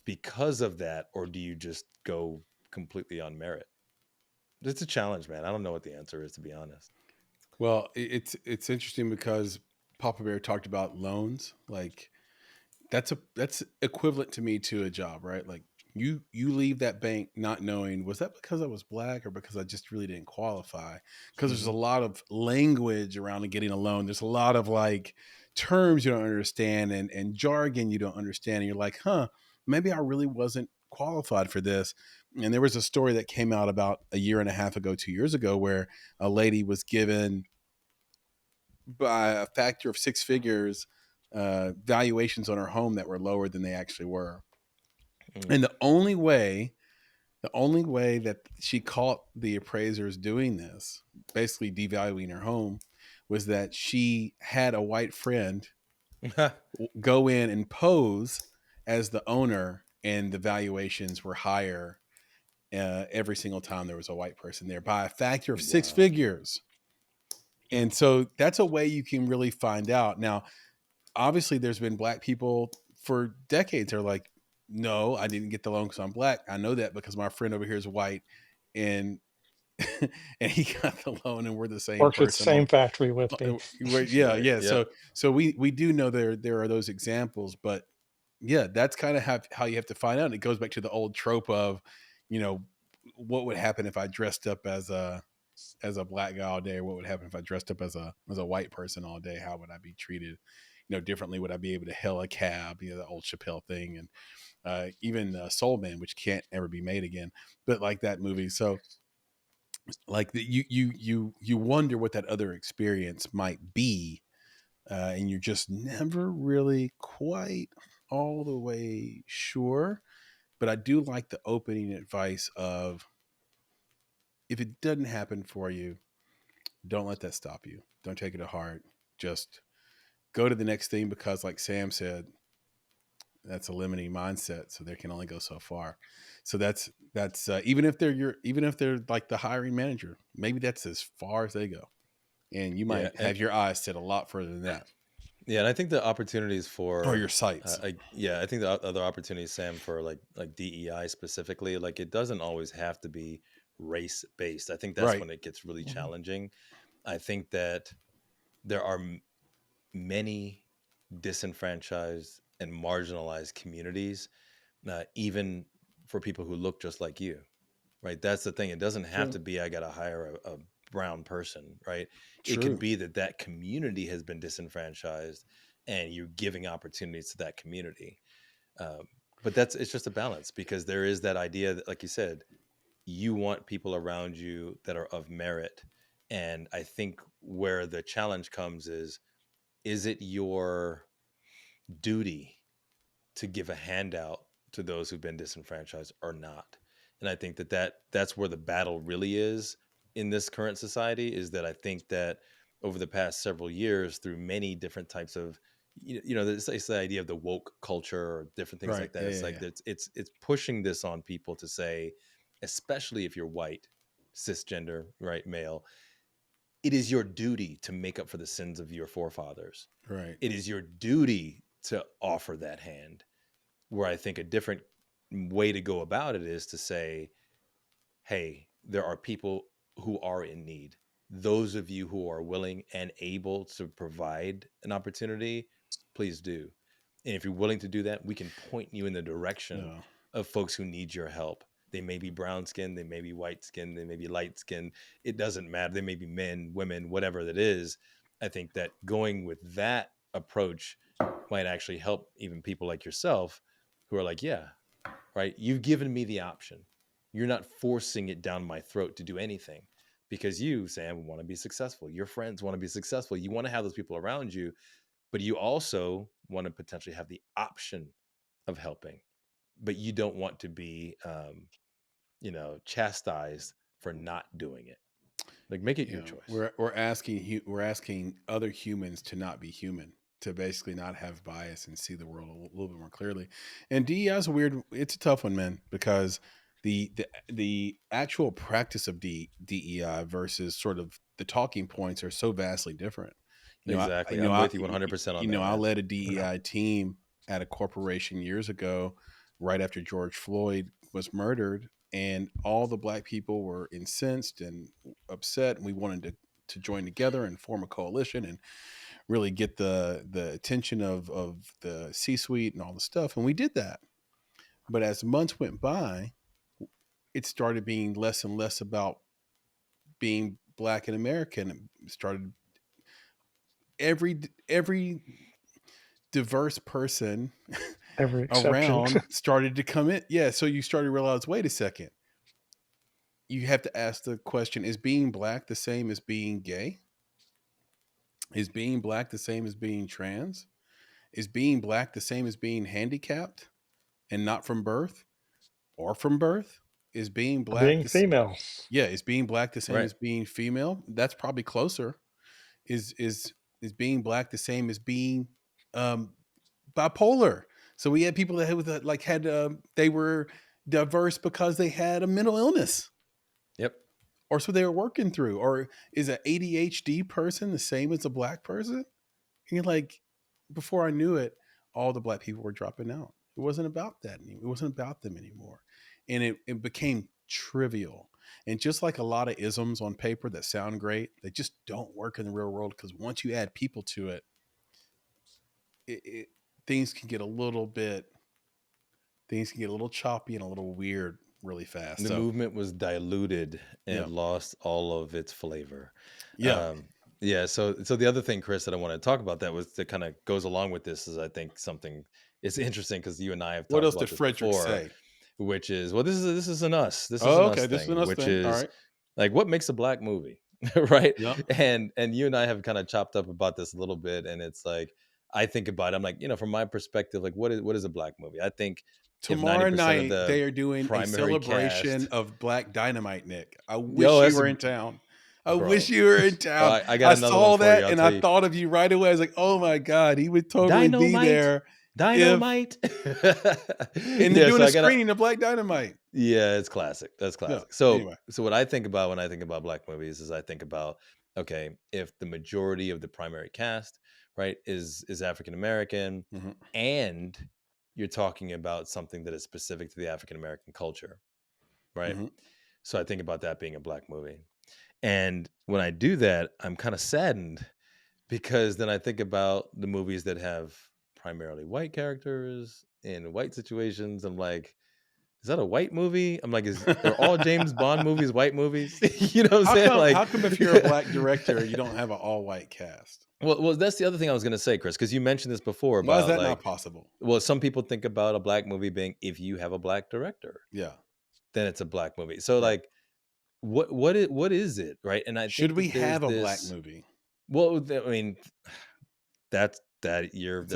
because of that, or do you just go completely on merit? It's a challenge, man. I don't know what the answer is, to be honest. Well, it's interesting because Papa Bear talked about loans. Like, that's equivalent to me to a job, right? Like, you leave that bank not knowing, was that because I was black or because I just really didn't qualify? Because there's a lot of language around getting a loan. There's a lot of like terms you don't understand and jargon you don't understand. And you're like, maybe I really wasn't qualified for this. And there was a story that came out about a year and a half ago, 2 years ago, where a lady was given by a factor of 6 figures valuations on her home that were lower than they actually were. And the only way that she caught the appraisers doing this, basically devaluing her home, was that she had a white friend go in and pose as the owner, and the valuations were higher every single time there was a white person there by a factor of 6 figures. And so that's a way you can really find out. Now, obviously there's been black people for decades are like, no, I didn't get the loan because I'm black. I know that because my friend over here is white, and and he got the loan, and we're the same Worked at the person. same factory with me. Yeah, Right. yeah. Yep. So we do know there are those examples, but yeah, that's kind of how you have to find out. And it goes back to the old trope of, what would happen if I dressed up as a black guy all day? What would happen if I dressed up as a white person all day? How would I be treated, differently? Would I be able to hail a cab? The old Chappelle thing, and even Soul Man, which can't ever be made again, but like that movie. So like you wonder what that other experience might be, and you're just never really quite all the way sure. But I do like the opening advice of, if it doesn't happen for you, don't let that stop you. Don't take it to heart. Just go to the next thing, because like Sam said, that's a limiting mindset. So they can only go so far. So that's even if they're like the hiring manager, maybe that's as far as they go. And you might have your eyes set a lot further than that. Yeah, and I think the opportunities for, or your sights. I think the other opportunities, Sam, for like DEI specifically, like it doesn't always have to be race based. I think that's Right. when it gets really challenging. I think that there are many disenfranchised and marginalized communities, even for people who look just like you, right? That's the thing. It doesn't have to be I got to hire a brown person, right? True. It can be that community has been disenfranchised and you're giving opportunities to that community. But it's just a balance, because there is that idea that, like you said, you want people around you that are of merit. And I think where the challenge comes is it your duty to give a handout to those who've been disenfranchised or not? And I think that's where the battle really is in this current society, is that I think that over the past several years, through many different types of, it's the idea of the woke culture or different things like that. It's pushing this on people to say, especially if you're white, cisgender, right, male, it is your duty to make up for the sins of your forefathers. Right. It is your duty to offer that hand. Where I think a different way to go about it is to say, hey, there are people who are in need. Those of you who are willing and able to provide an opportunity, please do. And if you're willing to do that, we can point you in the direction of folks who need your help. They may be brown skinned, they may be white skinned, they may be light skinned. It doesn't matter. They may be men, women, whatever that is. I think that going with that approach might actually help even people like yourself who are like, yeah, right, you've given me the option. You're not forcing it down my throat to do anything, because you, Sam, want to be successful. Your friends want to be successful. You want to have those people around you, but you also want to potentially have the option of helping, but you don't want to be, chastised for not doing it. Like, make it your choice. We're asking other humans to not be human, to basically not have bias and see the world a little bit more clearly. And DEI is it's a tough one, man, because the actual practice of DEI versus sort of the talking points are so vastly different. Exactly. I'm with you 100% on that. I led a DEI team at a corporation years ago, right after George Floyd was murdered, and all the black people were incensed and upset, and we wanted to join together and form a coalition and really get the attention of the C-suite and all the stuff. And we did that. But as months went by, it started being less and less about being black and American. It started every diverse person around started to come in. Yeah. So you started to realize, wait a second, you have to ask the question, is being black the same as being gay? Is being black the same as being trans? Is being black the same as being handicapped and not from birth or from birth? Is being black being female? Yeah, is being black the same as being female? That's probably closer. Is being black the same as being bipolar? So we had people that they were diverse because they had a mental illness. Yep. Or so they were working through. Or is an ADHD person the same as a black person? And you're like, before I knew it, all the black people were dropping out. It wasn't about that anymore. It wasn't about them anymore. And it became trivial. And just like a lot of isms on paper that sound great, they just don't work in the real world, because once you add people to it, things can get a little choppy and a little weird really fast. The movement was diluted and lost all of its flavor. Yeah. Yeah. So the other thing, Chris, that I want to talk about that kind of goes along with this is, I think it's interesting, because you and I have talked what else about did this Frederick before, say? which is, well, this is an us. This is Oh, an okay. us This is thing, an us which thing. All is right. like, what makes a Black movie, right? Yep. And you and I have kind of chopped up about this a little bit, and it's like, I think about it, I'm like, from my perspective, like, what is a Black movie? I think Tomorrow night they are doing a primary celebration cast, of Black Dynamite, Nick. I wish Yo, you were in town. I bro. wish you were in town. I got another saw one for that you, I'll and tell I you. thought of you right away. I was like, oh my God, he would totally be there. Dynamite. And they're doing a screening of Black Dynamite. Yeah, it's classic. That's classic. Yeah, So anyway. so what I think about when I think about Black movies is, I think about, okay, if the majority of the primary cast, right, is African American, and you're talking about something that is specific to the African American culture, right? So I think about that being a Black movie. And when I do that, I'm kind of saddened, because then I think about the movies that have primarily white characters in white situations. I'm like, is that a white movie? I'm like, are all James Bond movies white movies? You know what I'm saying? How come if you're a Black director, you don't have an all white cast? Well, that's the other thing I was going to say, Chris, because you mentioned this before. Why is that like, not possible? Well, some people think about a Black movie being, if you have a Black director, then it's a Black movie. So like, what is it, right? And I should think we have a Black movie? Well, I mean, that's a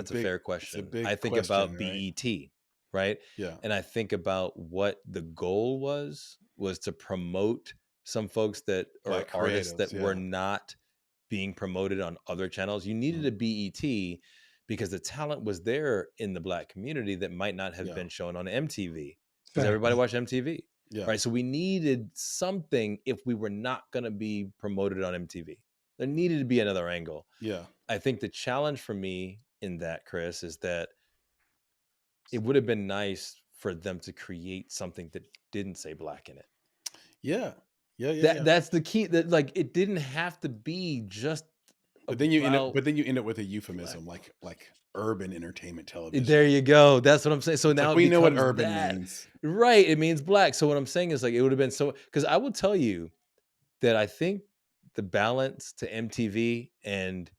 fair question. I think question, about right? BET, right? Yeah. And I think about what the goal was to promote some folks that are artists that were not being promoted on other channels. You needed a BET because the talent was there in the Black community that might not have been shown on MTV, because everybody watched MTV. Right. So we needed something if we were not going to be promoted on MTV. There needed to be another angle. Yeah. I think the challenge for me in that, Chris, is that it would have been nice for them to create something that didn't say Black in it. Yeah. That's the key. That, like, it didn't have to be just. But then you end up with a euphemism, like urban entertainment television. There you go. That's what I'm saying. So now we know what urban means, right? It means Black. So what I'm saying is, like, it would have been so, because I will tell you that I think the balance to MTV and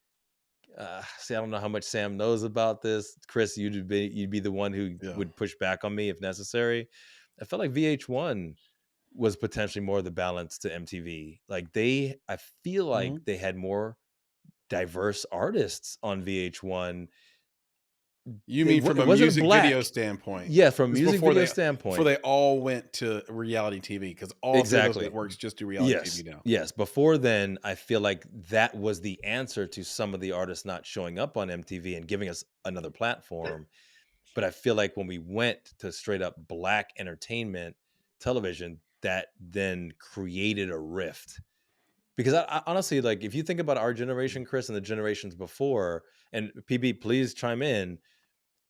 see, I don't know how much Sam knows about this. Chris, you'd be the one who would push back on me if necessary. I felt like VH1 was potentially more the balance to MTV. Like, I feel like they had more diverse artists on VH1. You mean from a music video standpoint? Yeah, from a music video standpoint. Before they all went to reality TV, because all of those networks just do reality TV now. Yes, before then, I feel like that was the answer to some of the artists not showing up on MTV and giving us another platform. But I feel like when we went to straight up Black entertainment television, that then created a rift. Because I honestly, like, if you think about our generation, Chris, and the generations before, and PB, please chime in,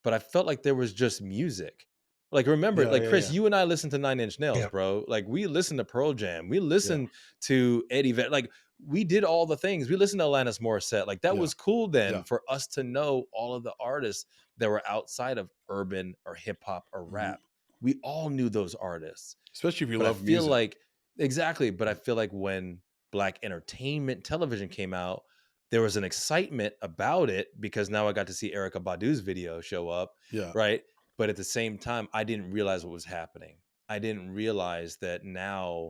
but I felt like there was just music. Like, remember, Chris, you and I listened to 9 Inch Nails, bro. Like, we listened to Pearl Jam. We listened to Eddie Vedder. Like, we did all the things. We listened to Alanis Morissette. Like, that was cool then for us to know all of the artists that were outside of urban or hip hop or rap. We all knew those artists. Especially if you love music. I feel like, exactly. But I feel like when Black entertainment television came out, there was an excitement about it, because now I got to see Erykah Badu's video show up. Yeah. Right. But at the same time, I didn't realize what was happening. I didn't realize that now,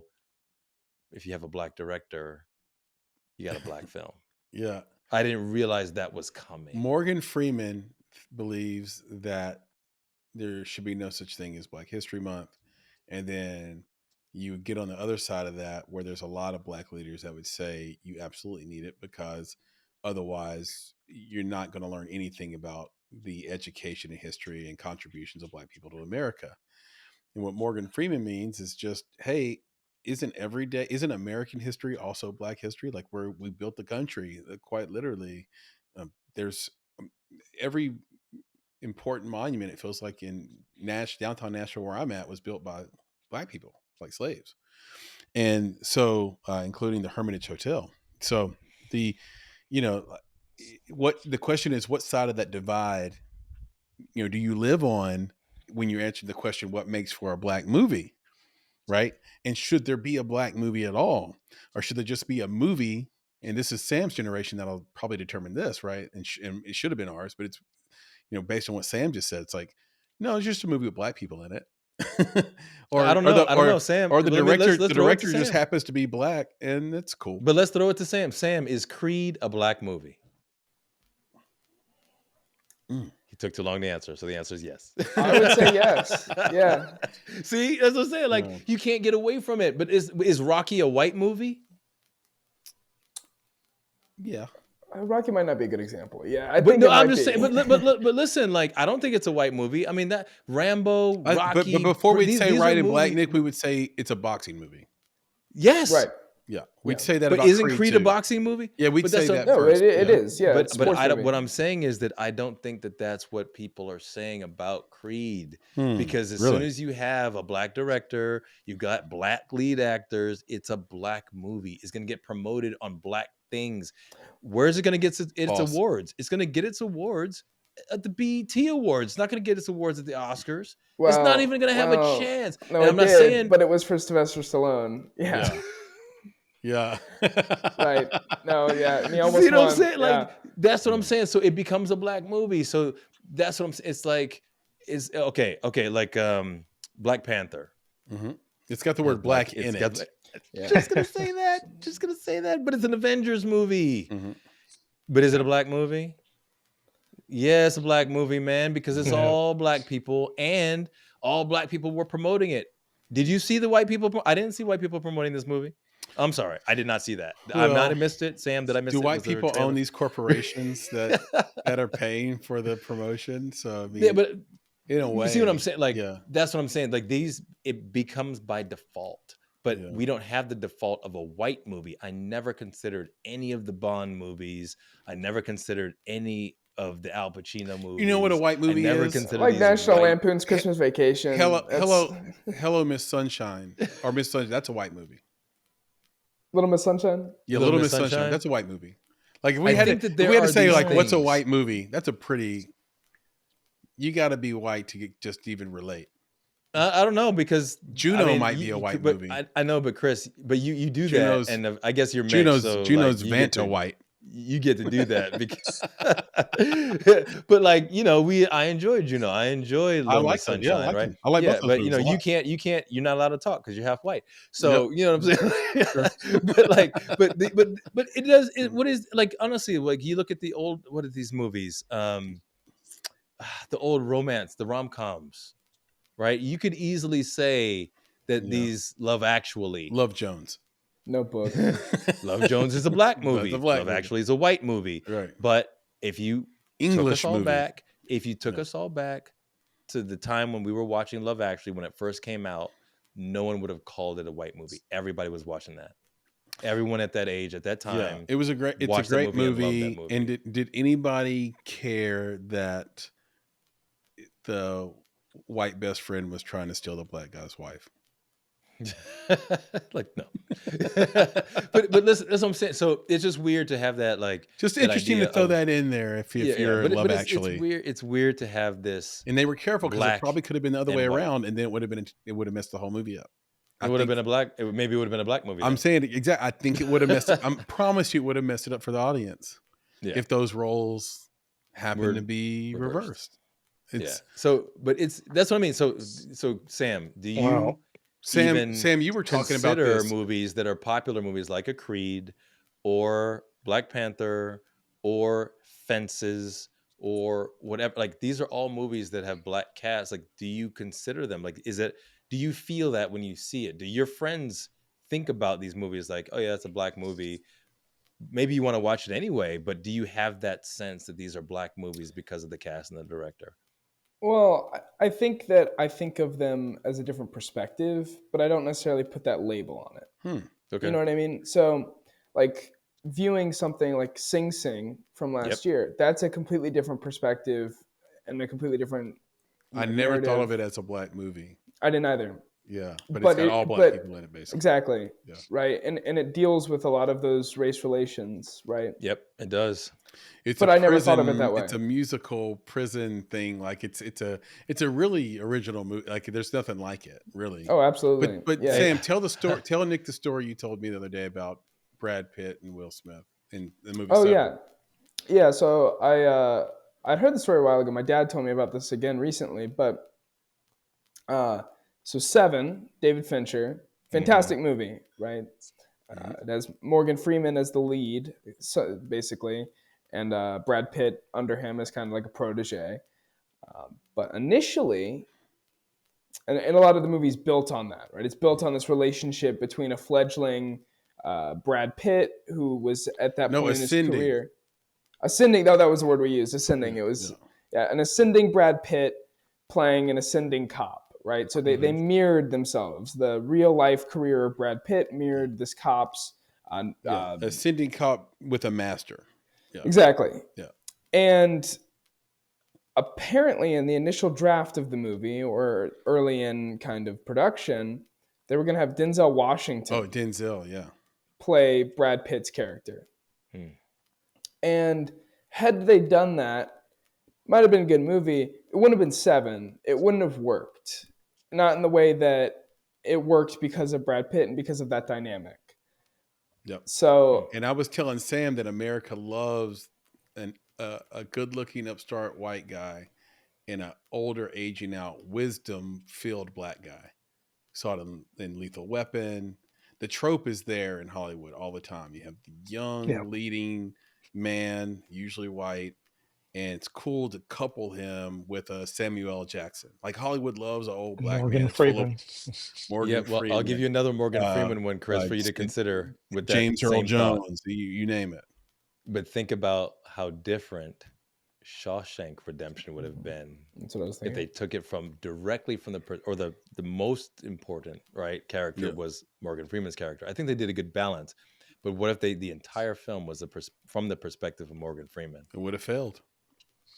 if you have a Black director, you got a Black film. Yeah. I didn't realize that was coming. Morgan Freeman believes that there should be no such thing as Black History Month. And then you get on the other side of that, where there's a lot of Black leaders that would say you absolutely need it, because otherwise you're not going to learn anything about the education and history and contributions of Black people to America. And what Morgan Freeman means is just, hey, isn't American history also Black history? Like, we built the country, quite literally. There's every important monument, it feels like, in downtown Nashville, where I'm at, was built by Black people, like slaves. And so, including the Hermitage Hotel. So the, what the question is, what side of that divide, do you live on when you're answering the question, what makes for a black movie? Right. And should there be a black movie at all? Or should there just be a movie? And this is Sam's generation that'll probably determine this, right? And it should have been ours, but it's, based on what Sam just said, it's like, no, it's just a movie with black people in it. I don't know, Sam. Or the director just happens to be black, and that's cool. But let's throw it to Sam. Sam, is Creed a black movie? He took too long to answer, so the answer is yes. I would say yes. Yeah. See, that's what I'm saying. Like, you can't get away from it. But is Rocky a white movie? Yeah. Rocky might not be a good example. Yeah, I'm just saying. But listen, like, I don't think it's a white movie. I mean, that Rambo, Rocky. But before we say white and black, Nick, we would say it's a boxing movie. Yes. Right. Yeah, we'd say that. But about isn't Creed a boxing movie? Yeah, we'd say that. No, first. It is. Yeah, but what I'm saying is that I don't think that that's what people are saying about Creed, because as soon as you have a black director, you've got black lead actors. It's a black movie. It's going to get promoted on black things. Where is it going to get its awards? It's going to get its awards at the BET Awards. It's not going to get its awards at the Oscars. Well, it's not even going to have a chance. No, I'm not saying, but it was for Sylvester Stallone. Yeah. Yeah. Right. No, yeah. He almost See what won. I'm saying? Like, that's what I'm saying. So it becomes a black movie. So that's what I'm saying. It's like, okay. Like, Black Panther. Mm-hmm. It's got the word black in it. Just gonna say that. But it's an Avengers movie. Mm-hmm. But is it a black movie? Yeah, it's a black movie, man, because it's all black people, and all black people were promoting it. Did you see the white people? I didn't see white people promoting this movie. I'm sorry, I did not see that. I might have missed it. Sam, did I miss it? Do white people own these corporations that are paying for the promotion? So I mean, yeah, but in a way, you see what I'm saying? Like, that's what I'm saying. Like, it becomes by default. But we don't have the default of a white movie. I never considered any of the Bond movies. I never considered any of the Al Pacino movies. You know what a white movie is? Like National Lampoon's Christmas Vacation. Hello, Miss Sunshine. Or Miss Sunshine. That's a white movie. Little Miss Sunshine? Yeah, Little Miss Sunshine. That's a white movie. Like, if we had to say, like, what's a white movie? That's a pretty... You got to be white to just even relate. I don't know, because Juno might be a white movie. I know, but Chris, you do that, and I guess you're mixed. Juno's Vanta white. You get to do that because, but like, I enjoy Juno. I enjoy Little Miss Sunshine, right? I like both but you can't. You're not allowed to talk because you're half white. So you know what I'm saying. But like, but it does. What is, like, honestly, like, you look at the old, what are these movies? The old romance, the rom-coms. Right, you could easily say that these Love Actually, Love Jones, Notebook, Love Jones is a black movie. Love movie. Actually is a white movie. Right. But if you English took us all movie. back, us all back to the time when we were watching Love Actually, when it first came out, no one would have called it a white movie. Everybody was watching that. Everyone at that age, at that time, it was a great. It's a great movie. And did anybody care that the white best friend was trying to steal the black guy's wife? Like, no. but listen, that's what I'm saying. So it's just weird to have that, like, just interesting to throw that in there if you're Love Actually. It's weird to have this, and they were careful because it probably could have been the other way around, and then it would have messed the whole movie up. Maybe it would have been a black movie. I'm saying exactly. I think it would have messed it. I promise you, it would have messed it up for the audience if those roles happened to be reversed. So, but that's what I mean. So Sam, do you Sam, you were talking about this. Movies that are popular movies like a Creed or Black Panther or Fences or whatever? Like, these are all movies that have black casts. Like, do you consider them? Like, do you feel that when you see it? Do your friends think about these movies like, oh yeah, it's a black movie? Maybe you want to watch it anyway, but do you have that sense that these are black movies because of the cast and the director? Well, I think of them as a different perspective, but I don't necessarily put that label on it. Okay. You know what I mean? So, like, viewing something like Sing Sing from last year, that's a completely different perspective and a completely different I never thought of it as a black movie. I didn't either. Yeah, but it's got all black people in it, basically. Exactly. Yeah. Right. And it deals with a lot of those race relations, right? Yep, it does. But I never thought of it that way. It's a musical prison thing. Like it's a really original movie. Like there's nothing like it, really. Oh, absolutely. But yeah. Sam, tell the story. Tell Nick the story you told me the other day about Brad Pitt and Will Smith in the movie. Oh, Seven. yeah. So I'd heard the story a while ago. My dad told me about this again recently. But so Seven, David Fincher, fantastic movie, right? It has Morgan Freeman as the lead, so basically, and Brad Pitt under him as kind of like a protege. But initially, and a lot of the movie's built on that, right? It's built on this relationship between a fledgling Brad Pitt, who was at that point in his career. Ascending, no, that was the word we used, ascending. It was an ascending Brad Pitt playing an ascending cop. Right, so they mirrored themselves. The real life career of Brad Pitt mirrored this cop's ascending cop with a master. Yeah. Exactly. Yeah, and apparently, in the initial draft of the movie, or early in kind of production, they were going to have Denzel Washington. Oh, Denzel, yeah, play Brad Pitt's character. And had they done that, might have been a good movie. It wouldn't have been Seven. It wouldn't have worked. Not in the way that it worked because of Brad Pitt and because of that dynamic. Yep. So, and I was telling Sam that America loves a good-looking upstart white guy and an older, aging out, wisdom-filled black guy. Saw it in Lethal Weapon. The trope is there in Hollywood all the time. You have the young leading man, usually white, and it's cool to couple him with a Samuel L. Jackson. Like Hollywood loves an old black Morgan Freeman. Morgan Freeman. I'll give you another Morgan Freeman one, Chris, for you to consider with that James Earl same Jones. You name it. But think about how different Shawshank Redemption would have been if they took it directly from the most important character was Morgan Freeman's character. I think they did a good balance. But what if the entire film was from the perspective of Morgan Freeman? It would have failed.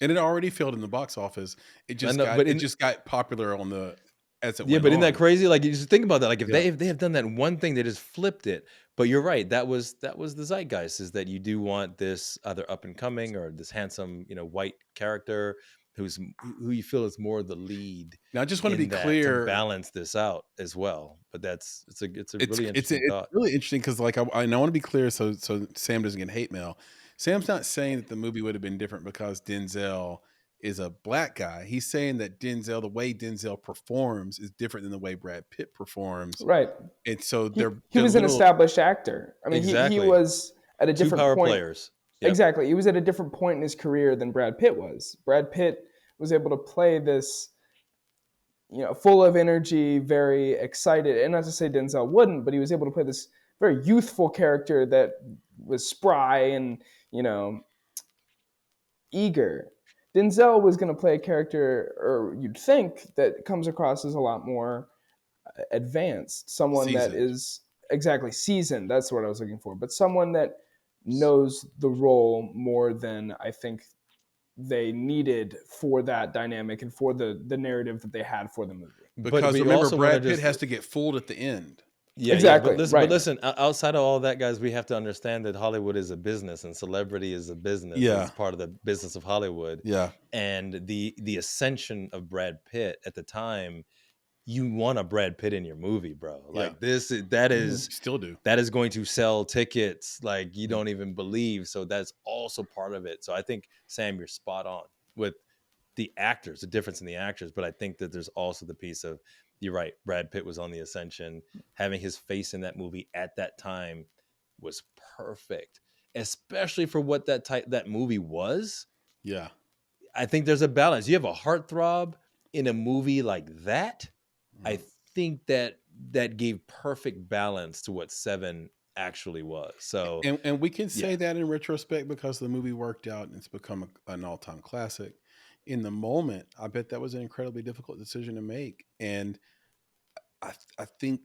And it already failed in the box office. It just got popular on the as it went but isn't on. that crazy? Like you just think about that. Like if they have done that one thing, they just flipped it. But you're right. That was the zeitgeist, is that you do want this either up and coming or this handsome, white character who you feel is more the lead. Now I just want to be clear, to balance this out as well. But it's a really interesting thought. It's really interesting because I want to be clear so Sam doesn't get hate mail. Sam's not saying that the movie would have been different because Denzel is a black guy. He's saying that the way Denzel performs is different than the way Brad Pitt performs. Right. And so he was an established actor. I mean, he was at a different power point. Players. Yep. Exactly. He was at a different point in his career than Brad Pitt was. Brad Pitt was able to play this, full of energy, very excited. And not to say Denzel wouldn't, but he was able to play this very youthful character that was spry and, eager. Denzel was going to play a character, or you'd think, that comes across as a lot more advanced. Someone seasoned. That is exactly seasoned. That's what I was looking for. But someone that knows the role more than I think they needed for that dynamic and for the narrative that they had for the movie. Because remember, Brad Pitt has to get fooled at the end. Yeah, exactly. Yeah, but listen, outside of all that, guys, we have to understand that Hollywood is a business and celebrity is a business. Yeah. It's part of the business of Hollywood. Yeah. And the ascension of Brad Pitt at the time, you want a Brad Pitt in your movie, bro. Like that is still do. That is going to sell tickets like you don't even believe. So that's also part of it. So I think, Sam, you're spot on with the actors, the difference in the actors. But I think that there's also the piece of, you're right, Brad Pitt was on the ascension. Having his face in that movie at that time was perfect, especially for what that movie was. Yeah. I think there's a balance. You have a heartthrob in a movie like that. I think that gave perfect balance to what Seven actually was. So, and we can say that in retrospect because the movie worked out and it's become an all-time classic. In the moment, I bet that was an incredibly difficult decision to make. And I think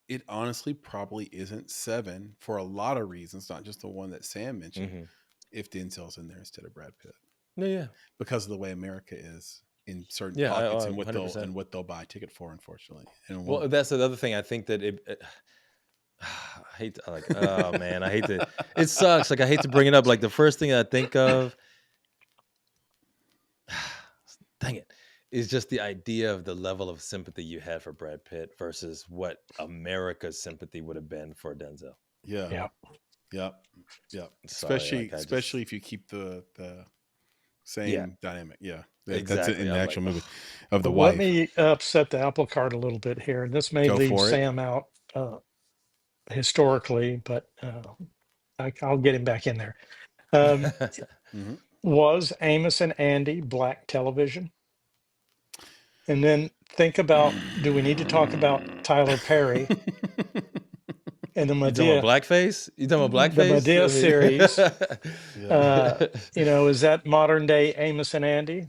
it honestly probably isn't Seven for a lot of reasons, not just the one that Sam mentioned, if Denzel's in there instead of Brad Pitt. Yeah. Because of the way America is in certain pockets and 100%. what they'll buy a ticket for, unfortunately. And well, that's the other thing. I think that I hate to, like, oh man, I hate to, it sucks. Like, I hate to bring it up. Like, the first thing I think of, dang it, is just the idea of the level of sympathy you had for Brad Pitt versus what America's sympathy would have been for Denzel. Yeah. Sorry, especially if you keep the same dynamic. Yeah, exactly. That's in the actual movie of the Let wife. me upset the apple cart a little bit here. This may leave Sam out historically, but I'll get him back in there. Was Amos and Andy black television? And then think about, do we need to talk about Tyler Perry and the Madea? You talking about blackface? You talking about blackface? The Madea series. Is that modern day Amos and Andy?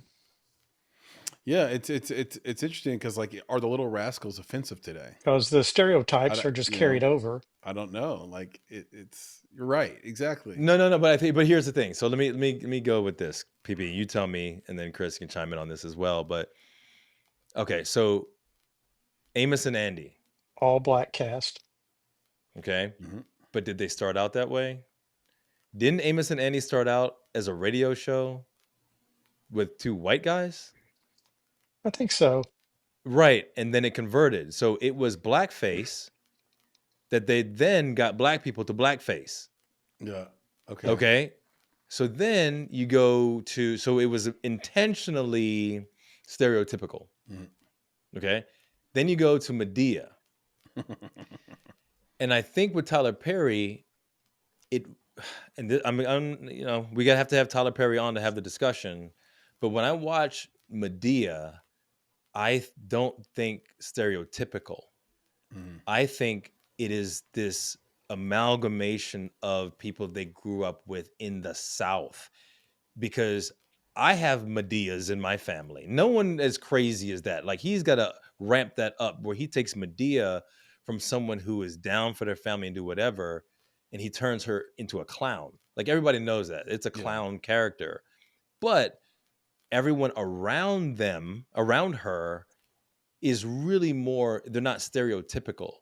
Yeah, it's interesting because, like, are the Little Rascals offensive today? Because the stereotypes are just carried over. I don't know. Like, it's you're right, exactly. No. But here's the thing. So let me go with this. PB, you tell me, and then Chris can chime in on this as well. But okay, so Amos and Andy, all black cast. Okay, but did they start out that way? Didn't Amos and Andy start out as a radio show with two white guys? I think so. Right. And then it converted. So it was blackface that they then got black people to blackface. Yeah. Okay. Okay. So then you go to, so it was intentionally stereotypical. Okay. Then you go to Madea. And I think with Tyler Perry, we have to have Tyler Perry on to have the discussion. But when I watch Madea, I don't think stereotypical. I think it is this amalgamation of people they grew up with in the South, because I have Madeas in my family. No one as crazy as that. Like, he's got to ramp that up where he takes Madea from someone who is down for their family and do whatever, and he turns her into a clown. Like, everybody knows that. It's a clown character. But everyone around her is really more, they're not stereotypical.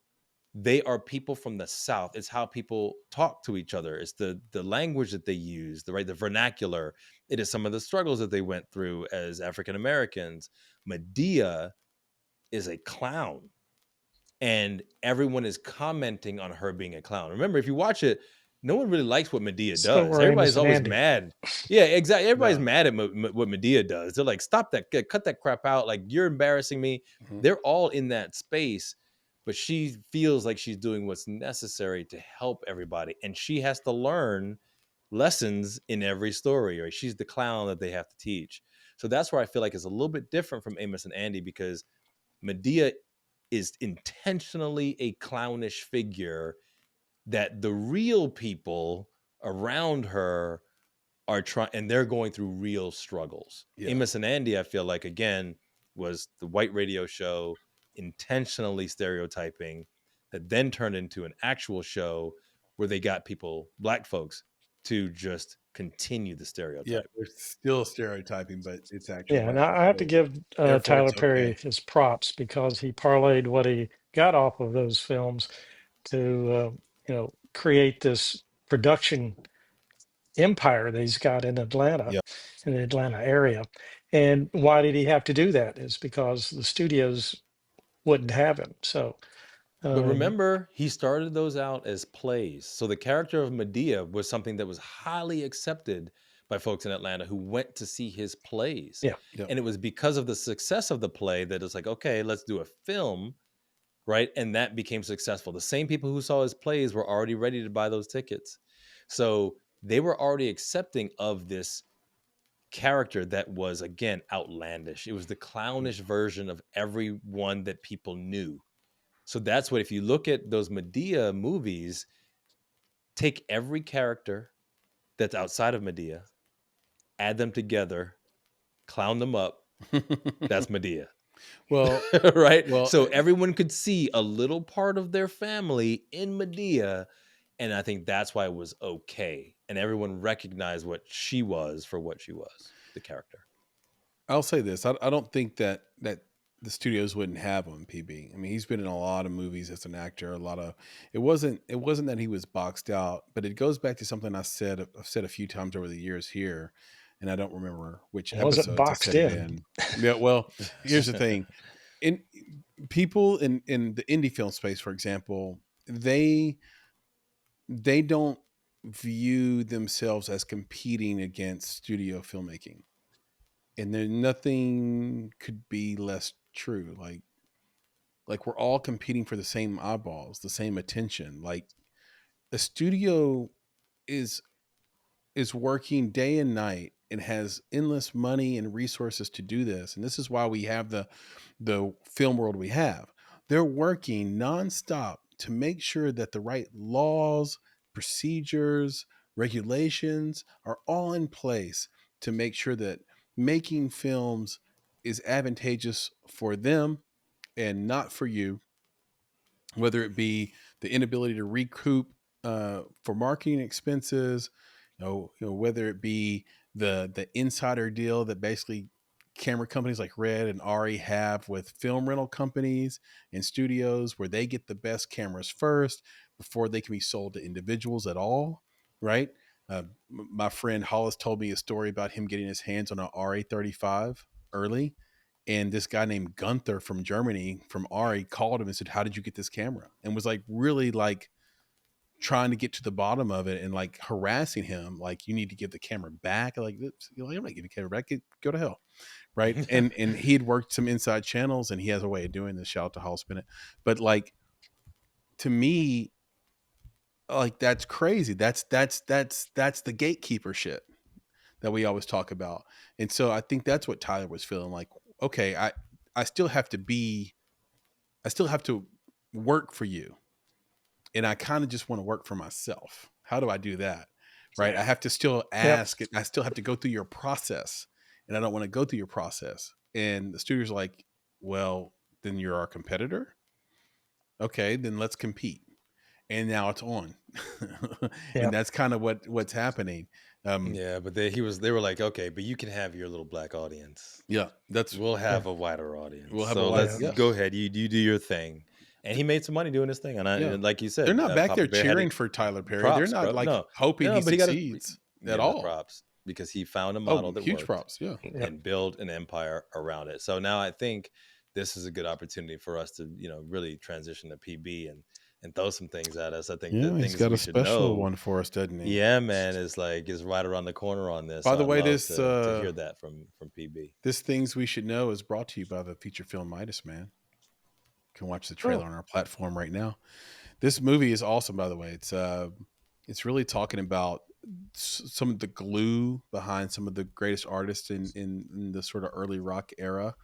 They are people from the South. It's how people talk to each other. It's the language that they use, the vernacular. It is some of the struggles that they went through as African Americans. Madea is a clown, and everyone is commenting on her being a clown. Remember, if you watch it, no one really likes what Madea does. Everybody's always mad. Yeah, exactly. Everybody's mad at what Madea does. They're like, stop that, cut that crap out. Like, you're embarrassing me. They're all in that space, but she feels like she's doing what's necessary to help everybody. And she has to learn lessons in every story, or she's the clown that they have to teach. So that's where I feel like it's a little bit different from Amos and Andy, because Madea is intentionally a clownish figure that the real people around her are trying, and they're going through real struggles. Amos and Andy, I feel like, again, was the white radio show intentionally stereotyping that then turned into an actual show where they got black folks, to just continue the stereotype. Yeah, they're still stereotyping, but it's actually. Yeah, and I have to give Tyler Perry his props, because he parlayed what he got off of those films to create this production empire that he's got in Atlanta, in the Atlanta area. And why did he have to do that? Is because the studios wouldn't have him. So, but remember, he started those out as plays. So the character of Madea was something that was highly accepted by folks in Atlanta who went to see his plays. And it was because of the success of the play that it's like, okay, let's do a film. Right. And that became successful. The same people who saw his plays were already ready to buy those tickets. So they were already accepting of this character that was, again, outlandish. It was the clownish version of everyone that people knew. So that's what, if you look at those Madea movies, take every character that's outside of Madea, add them together, clown them up. That's Madea. Well, right. Well, so everyone could see a little part of their family in Madea. And I think that's why it was okay. And everyone recognized what she was for what she was, the character. I'll say this: I don't think that the studios wouldn't have him. PB. I mean, he's been in a lot of movies as an actor. It wasn't that he was boxed out, but it goes back to something I've said a few times over the years here, and I don't remember which Wasn't episodes I boxed said it in. in. Yeah, well, here's the thing: in people in the indie film space, for example, they don't view themselves as competing against studio filmmaking, and then nothing could be less true. Like we're all competing for the same eyeballs, the same attention. Like a studio is working day and night and has endless money and resources to do this, and this is why we have the film world we have. They're working nonstop to make sure that the right laws, procedures, regulations are all in place to make sure that making films is advantageous for them and not for you, whether it be the inability to recoup for marketing expenses, whether it be the insider deal that basically camera companies like Red and Ari have with film rental companies and studios, where they get the best cameras first before they can be sold to individuals at all, right? My friend Hollis told me a story about him getting his hands on an RA35 early, and this guy named Gunther from Germany, from Ari, called him and said, "How did you get this camera?" And was like really like trying to get to the bottom of it and like harassing him, like, "You need to give the camera back." Like, I'm not giving the camera back. Go to hell, right? And he had worked some inside channels, and he has a way of doing this. Shout out to Hollis Bennett. But like, to me, like, that's crazy. That's the gatekeeper shit that we always talk about. And so I think that's what Tyler was feeling like. Okay, I still have to work for you, and I kind of just want to work for myself. How do I do that? Right? I have to still ask. I still have to go through your process, and I don't want to go through your process. And the studio's like, "Well, then you're our competitor. Okay, then let's compete." And now it's on. And that's kind of what's happening. Yeah, but they were like, "Okay, but you can have your little black audience. Yeah, We'll have a wider audience. We'll have so a wider- let's yes. go ahead. You do your thing." And he made some money doing his thing. And like you said, they're not back Papa there Bear had cheering it- for Tyler Perry. props, They're not bro. like No. hoping he but he got succeeds give at the all. props because he found a model that Huge worked props. Yeah. and build an empire around it. So now I think this is a good opportunity for us to, really transition to PB and throw some things at us. I think the He's things got we a should special know. one for us, doesn't he? Yeah, man, is right around the corner on this. By the I'd way, love this to hear that from PB. This Things We Should Know is brought to you by the feature film Midas Man. You can watch the trailer on our platform right now. This movie is awesome, by the way. It's really talking about some of the glue behind some of the greatest artists in the sort of early rock era,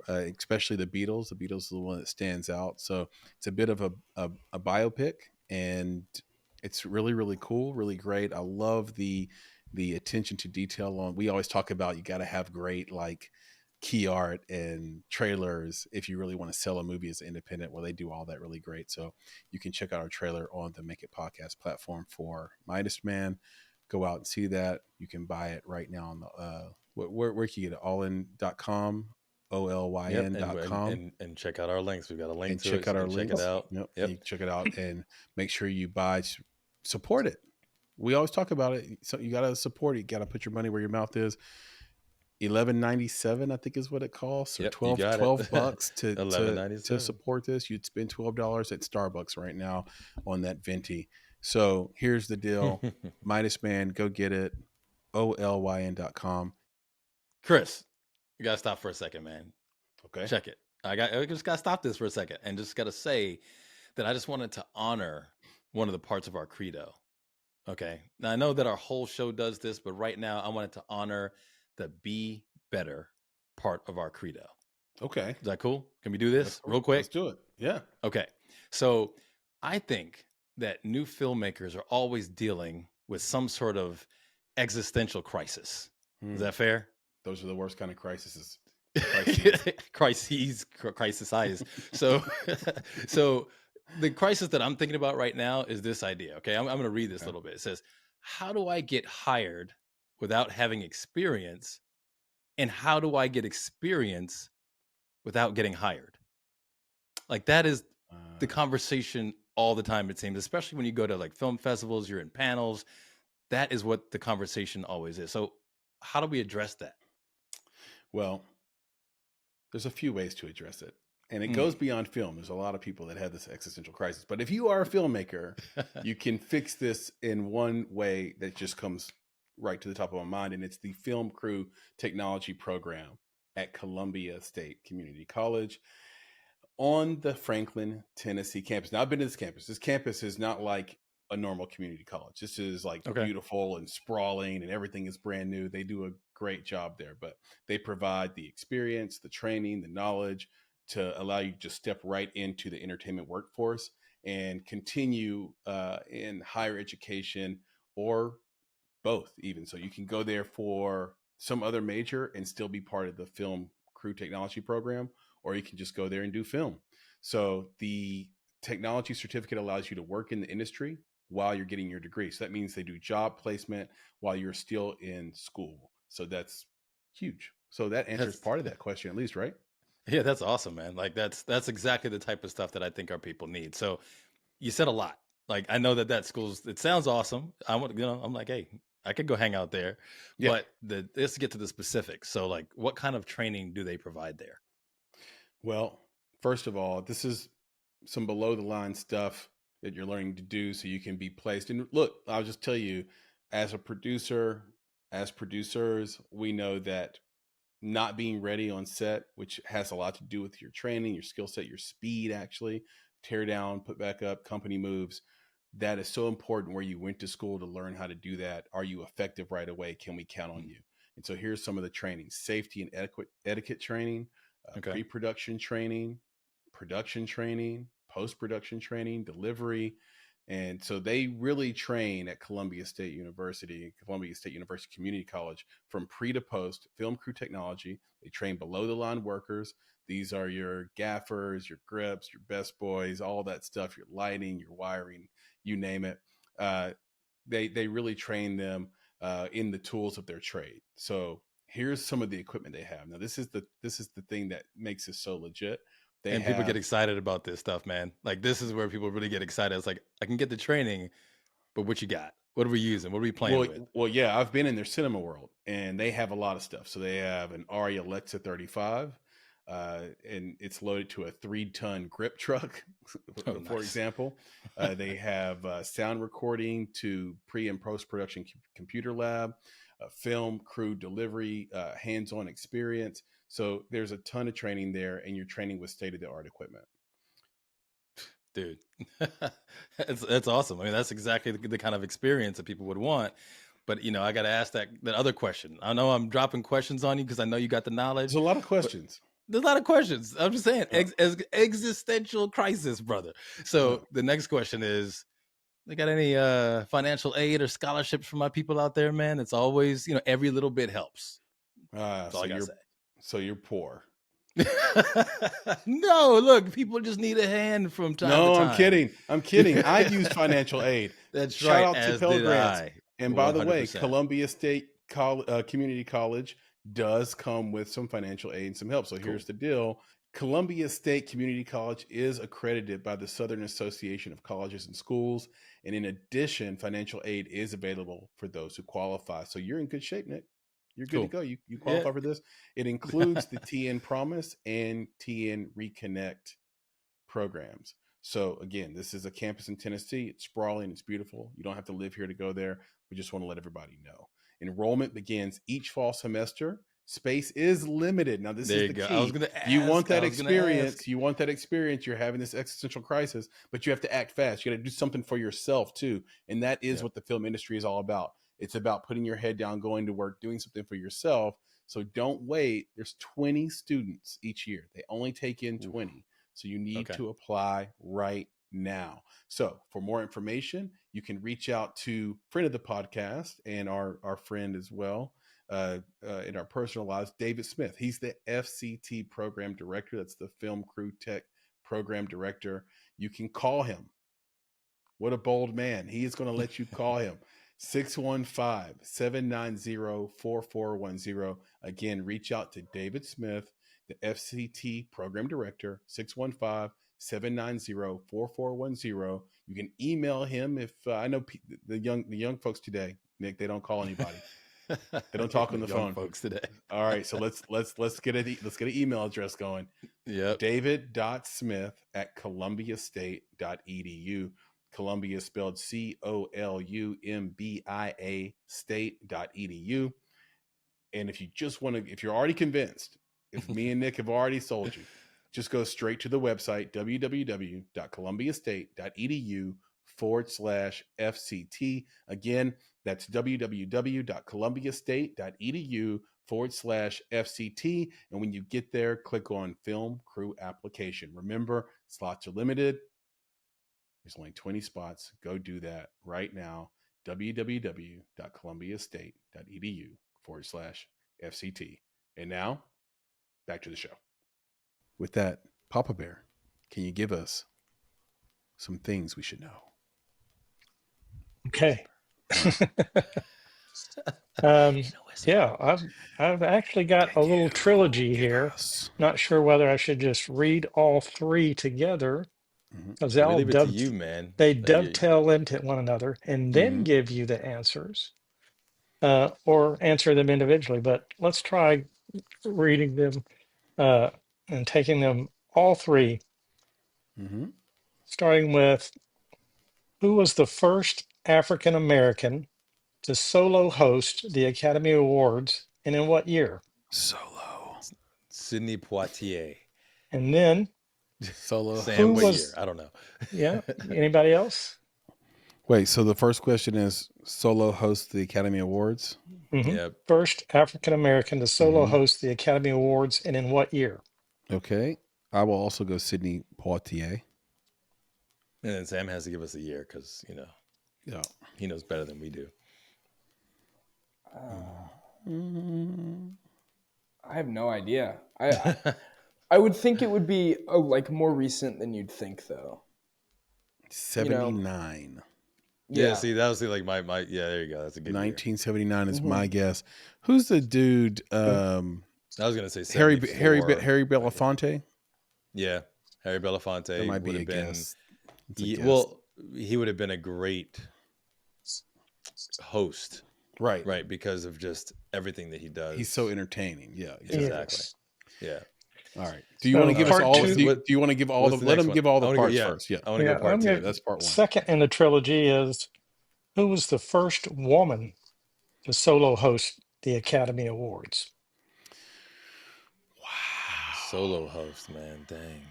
especially the Beatles. The Beatles is the one that stands out. So it's a bit of a biopic, and it's really, really cool, really great. I love the attention to detail on. We always talk about you got to have great like key art and trailers if you really want to sell a movie as an independent. Well, they do all that really great. So you can check out our trailer on the Make It Podcast platform for Midas Man. Go out and see that. You can buy it right now on the where can you get it? Allin.com, OLYN.com. And check out our links. We've got a link and to check it. out So our links. check it out. Yep. You check it out and make sure you support it. We always talk about it. So you got to support it. You got to put your money where your mouth is. $11.97, I think is what it costs, or $12 bucks to support this. You'd spend $12 at Starbucks right now on that venti. So here's the deal. Midas Man, go get it. OLYN.com. Chris, you gotta stop for a second, man. Okay. Check it. I just gotta stop this for a second and just gotta say that I just wanted to honor one of the parts of our credo. Okay. Now I know that our whole show does this, but right now I wanted to honor the be better part of our credo. Okay. Is that cool? Can we do this real quick? Let's do it. Yeah. Okay. So I think that new filmmakers are always dealing with some sort of existential crisis. Is that fair? Those are the worst kind of crises. Crises. So the crisis that I'm thinking about right now is this idea. Okay. I'm going to read this a little bit. It says, how do I get hired without having experience And how do I get experience without getting hired? Like that is the conversation all the time, it seems, especially when you go to like film festivals, you're in panels. That is what the conversation always is. So how do we address that? Well, there's a few ways to address it. And it goes beyond film. There's a lot of people that have this existential crisis. But if you are a filmmaker, you can fix this in one way that just comes right to the top of my mind. And it's the Film Crew Technology Program at Columbia State Community College on the Franklin, Tennessee campus. Now, I've been to this campus. This campus is not like a normal community college. This is like beautiful and sprawling, and everything is brand new. They do a great job there, but they provide the experience, the training, the knowledge to allow you to just step right into the entertainment workforce and continue in higher education or both even. So you can go there for some other major and still be part of the Film Crew Technology Program, or you can just go there and do film. So the technology certificate allows you to work in the industry while you're getting your degree. So that means they do job placement while you're still in school. So that's huge. So that answers part of that question, at least, right? Yeah, that's awesome, man. Like that's exactly the type of stuff that I think our people need. So you said a lot. Like I know that school's, it sounds awesome. I'm like, hey, I could go hang out there. Yeah. But let's get to the specifics. So like, what kind of training do they provide there? Well, first of all, this is some below the line stuff that you're learning to do so you can be placed. And look, I'll just tell you, as a producer, as producers, we know that not being ready on set, which has a lot to do with your training, your skill set, your speed, actually, tear down, put back up, company moves. That is so important where you went to school to learn how to do that. Are you effective right away? Can we count on you? And so here's some of the training: safety and etiquette training, pre-production training, production training, post-production training, delivery. And so they really train at Columbia State University Community College from pre to post film crew technology. They train below the line workers. These are your gaffers, your grips, your best boys, all that stuff, your lighting, your wiring, you name it. They really train them in the tools of their trade. So here's some of the equipment they have. Now, this is the thing that makes it so legit. People get excited about this stuff, man. Like this is where people really get excited. It's like, I can get the training, but what you got? What are we using? What are we playing with? Well, yeah, I've been in their cinema world and they have a lot of stuff. So they have an ARRI Alexa 35 and it's loaded to a 3-ton grip truck, for example. They have sound recording to pre and post-production computer lab, film crew delivery, hands-on experience. So there's a ton of training there, and you're training with state-of-the-art equipment. Dude, that's awesome. I mean, that's exactly the kind of experience that people would want. But, I got to ask that other question. I know I'm dropping questions on you because I know you got the knowledge. There's a lot of questions. There's a lot of questions. I'm just saying, existential crisis, brother. So the next question is, they got any financial aid or scholarships for my people out there, man? It's always, every little bit helps. That's all I gotta say. So you're poor. No, look, people just need a hand from time to time. No, I'm kidding. I've used financial aid. That's Shout right. out to Pell Grants. And by the way, 100%. Columbia State Community College does come with some financial aid and some help. So here's the deal. Columbia State Community College is accredited by the Southern Association of Colleges and Schools. And in addition, financial aid is available for those who qualify. So you're in good shape, Nick. You're good to go. You qualify for this. It includes the TN Promise and TN Reconnect programs. So again, this is a campus in Tennessee. It's sprawling. It's beautiful. You don't have to live here to go there. We just want to let everybody know. Enrollment begins each fall semester. Space is limited. Now, this is the key. I was gonna ask, you want that experience. You want that experience. You're having this existential crisis, but you have to act fast. You got to do something for yourself too. And that is what the film industry is all about. It's about putting your head down, going to work, doing something for yourself. So don't wait. There's 20 students each year. They only take in 20. So you need to apply right now. So for more information, you can reach out to friend of the podcast and our friend as well in our personal lives, David Smith. He's the FCT program director. That's the Film Crew Tech program director. You can call him. What a bold man. He is going to let you call him. 615-790-4410. Again, reach out to David Smith, the FCT Program Director, 615-790-4410. You can email him if I know the young folks today, Nick, they don't call anybody. They don't talk on the phone. Folks today. All right, so let's get an email address going. Yep. david.smith@columbiastate.edu. Columbia spelled COLUMBIA state.edu. And if you just want to, if you're already convinced, if me and Nick have already sold you, just go straight to the website, www.columbiastate.edu/FCT. Again, that's www.columbiastate.edu/FCT. And when you get there, click on Film Crew Application. Remember, slots are limited. There's only 20 spots. Go do that right now. www.columbiastate.edu/FCT. And now, back to the show. With that, Papa Bear, can you give us some things we should know? Okay. Yeah, I've actually got a little trilogy here. Not sure whether I should just read all three together, because they all they dovetail into one another, and then give you the answers, or answer them individually. But let's try reading them and taking them all three, starting with, who was the first African American to solo host the Academy Awards, and in what year? Solo. Sidney Poitier. And then solo. Sam, what year? I don't know. Yeah. Anybody else? Wait, so the first question is solo host the Academy Awards? Yep. First African American to solo host the Academy Awards, and in what year? Okay. I will also go Sidney Poitier. And then Sam has to give us a year because, he knows better than we do. I have no idea. I would think it would be more recent than you'd think, though. 79. Yeah, see, that was like my there you go. That's a good 1979 is my guess. Who's the dude? I was gonna say Harry Belafonte. Yeah, Harry Belafonte. That might be a guess. Well, he would have been a great host, right, because of just everything that he does. He's so entertaining. Yeah, exactly. Yeah. All right. Do you want to give us all? Do you want to give all the? Let him give all the parts first. Yeah, I want to go part two. That's part one. Second in the trilogy is, who was the first woman to solo host the Academy Awards? Wow. Solo host, man, dang.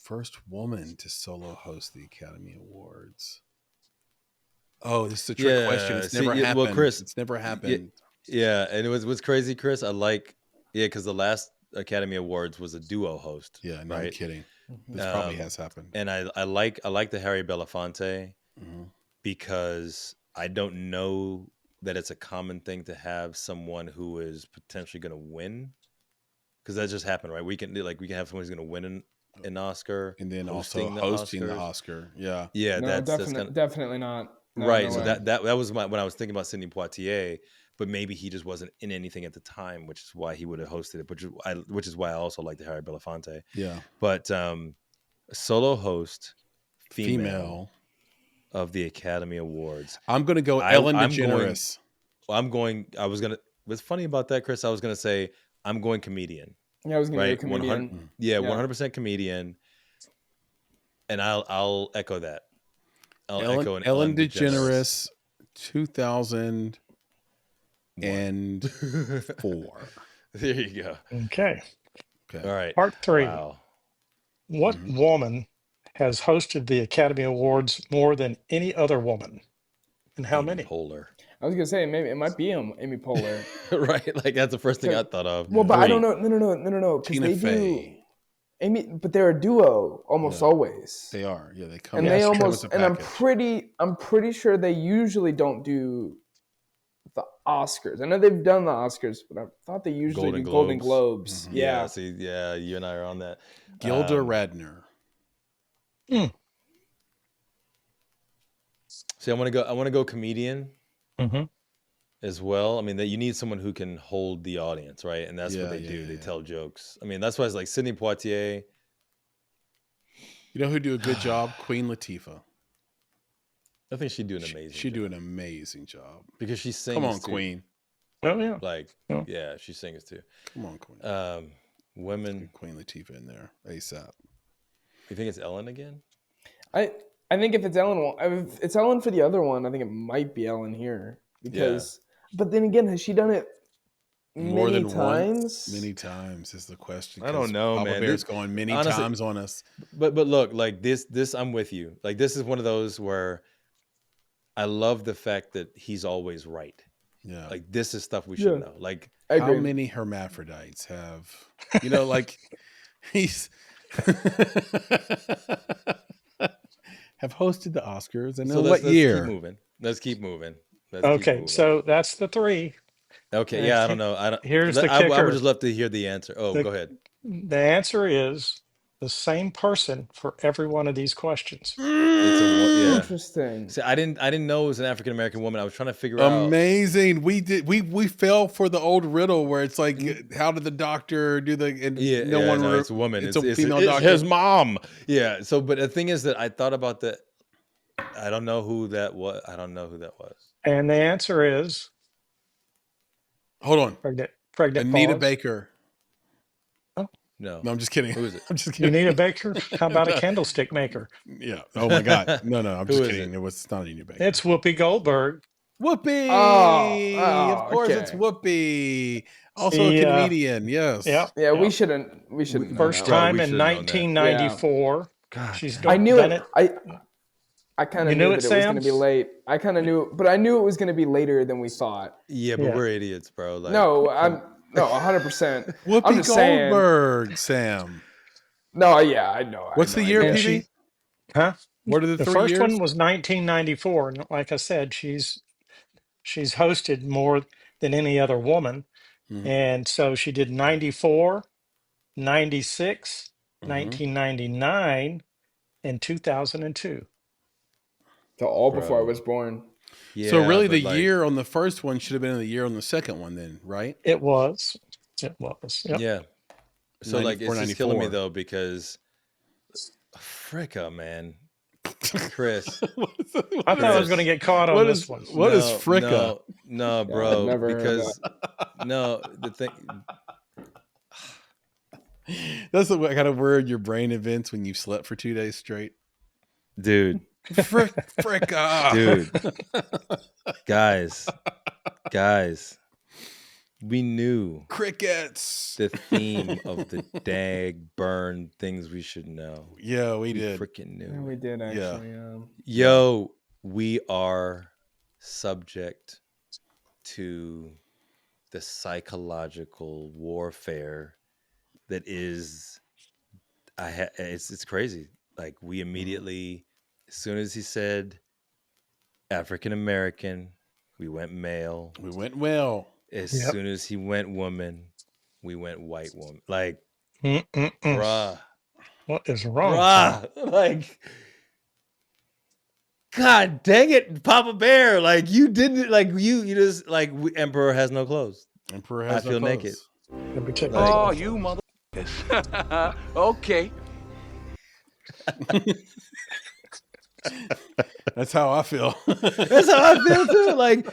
First woman to solo host the Academy Awards. Oh, this is a trick question. It's never happened. Well, Chris, it's never happened. Yeah, and it was crazy, Chris. Because the last Academy Awards was a duo host. Yeah, no, I'm kidding. This probably has happened. And I like the Harry Belafonte because I don't know that it's a common thing to have someone who is potentially going to win, because that just happened, right? We can have someone who's going to win an Oscar, and then also hosting the Oscar. Yeah, yeah, no, that's definitely not. No, right. No so way. that was when I was thinking about Sidney Poitier. But maybe he just wasn't in anything at the time, which is why he would have hosted it. Which is why I also like the Harry Belafonte. Yeah. But solo host, female of the Academy Awards. I'm going to go Ellen DeGeneres. What's funny about that, Chris? I was going to say I'm going comedian. Yeah, I was going to go comedian. 100% comedian. And I'll echo that. Ellen DeGeneres, 2004. There you go. Okay. All right. Part 3. Wow. What woman has hosted the Academy Awards more than any other woman, and how many? Poehler. I was gonna say maybe it might be Amy Poehler. Right, like that's the first thing I thought of. Well, but I don't know. No. Tina Fey. Amy, but they're a duo almost always. They are. Yeah, they come. And they almost. And I'm pretty sure they usually don't do the Oscars. I know they've done the Oscars, but I thought they usually do Golden Globes. Mm-hmm. Yeah. See, you and I are on that. Gilda Radner. See, I want to go comedian. as well. I mean, that you need someone who can hold the audience, right? And that's what they do. They tell jokes. I mean, that's why it's like Sidney Poitier. You know who do a good job? Queen Latifah. I think she'd do an amazing She'd do an amazing job. Because she sings. Come on, too. Queen. Oh, yeah. Like, yeah, she sings too. Come on, Queen. Women. Queen Latifah in there ASAP. You think it's Ellen again? I think if it's Ellen, if it's Ellen for the other one, I think it might be Ellen here because. But then again, has she done it more than times? Once? Many times is the question. I don't know, Papa man. Bear's going many times on us. But look, like this, I'm with you. Like this is one of those where I love the fact that he's always right. Yeah. Like this is stuff we should know. Like how many hermaphrodites have, like he's have hosted the Oscars and what year? Let's keep moving. Okay, so that's the 3. Okay, yeah, I don't know. Here's the kicker. I would just love to hear the answer. Oh, go ahead. The answer is the same person for every one of these questions. Interesting. See, I didn't know it was an African American woman. I was trying to figure out. Amazing. We fell for the old riddle where it's like, how did the doctor do the? And it's a woman. It's a female doctor. His mom. Yeah. So, but the thing is that I thought about that. I don't know who that was. And the answer is. Hold on. Pregnant Anita pause. Baker. Oh no, I'm just kidding. Who is it? I'm just kidding. Anita Baker. How about a candlestick maker? Yeah. Oh my God. No. I'm just kidding. It's not Anita Baker. It's Whoopi Goldberg. Whoopi. Of course, it's Whoopi. Also a comedian. Yes. Yeah. We shouldn't. First time in 1994. God. I knew it. I kind of knew it was going to be late. I kind of knew, but I knew it was going to be later than we thought. Yeah, but we're idiots, bro. Like, no, 100%. Whoopi Goldberg, Sam. No, yeah, I know. What's the year, PV? Huh? What are the 3 first years? one was 1994. And like I said, she's hosted more than any other woman. Mm-hmm. And so she did 94, 96, 1999, and 2002. So all before I was born. Yeah, so really the year on the first one should have been the year on the second one then, right? It was. Yep. Yeah. So like it's just killing me though because fricka, man. Chris. I thought I was going to get caught on this one. What is fricka? No, bro. Because the thing that's the kind of word your brain invents when you slept for 2 days straight. Dude. Fricka. Dude. Guys. We knew crickets. The theme of the dag burn things we should know. Yeah, we did. Freaking knew. Yeah, we did actually. Yo, we are subject to the psychological warfare that is. It's crazy. Like we immediately, as soon as he said African American, we went male. We went well. As soon as he went woman, we went white woman. Like, bruh. What is wrong? Bruh. Like, God dang it, Papa Bear. Like, you didn't, like, you just, like, Emperor has no clothes. Emperor has no clothes. I feel naked. Let me check. Oh, you mother. Okay. That's how I feel. That's how I feel too. Like,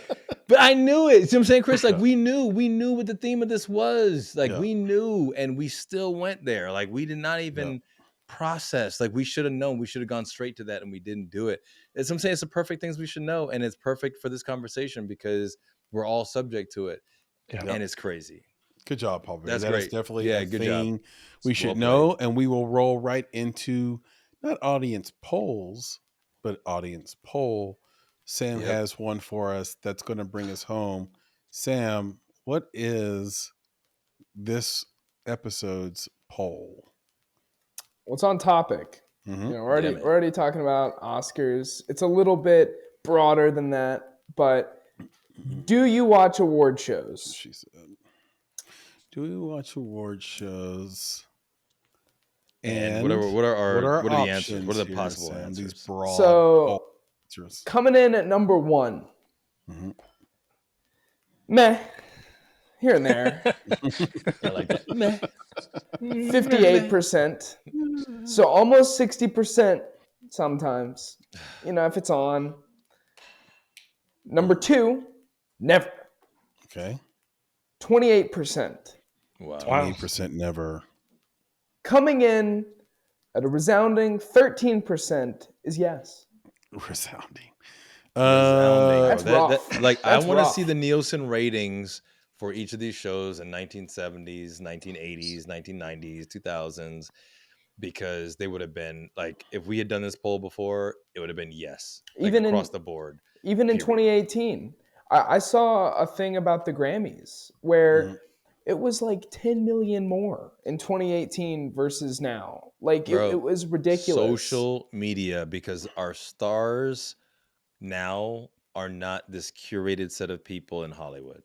but I knew it. See what I'm saying, Chris? Like, we knew what the theme of this was. Like, we knew, and we still went there. Like, we did not even process. Like, we should have known. We should have gone straight to that, and we didn't do it. As I'm saying, it's the perfect things we should know, and it's perfect for this conversation because we're all subject to it, and it's crazy. Good job, Paul. That's that great. Is definitely a good thing job. We should know, and we will roll right into not audience polls, but audience poll. Sam has one for us that's going to bring us home. Sam, what is this episode's poll? What's on topic? Mm-hmm. We're already talking about Oscars. It's a little bit broader than that, but do you watch award shows? She said, do we watch award shows? And what are the answers? What are the possible answers? These broad answers. Coming in at number 1, Meh. Here and there. I like that. Meh. 58%. So almost 60% sometimes, if it's on. Number 2, never. Okay. 28%. Wow. 28% never. Coming in at a resounding 13% is yes. Resounding. That's rough. I want to see the Nielsen ratings for each of these shows in 1970s, 1980s, 1990s, 2000s, because they would have been like, if we had done this poll before, it would have been yes, even across the board. Even in 2018, I saw a thing about the Grammys where it was like 10 million more in 2018 versus now. Like, bro, it was ridiculous. Social media, because our stars now are not this curated set of people in Hollywood.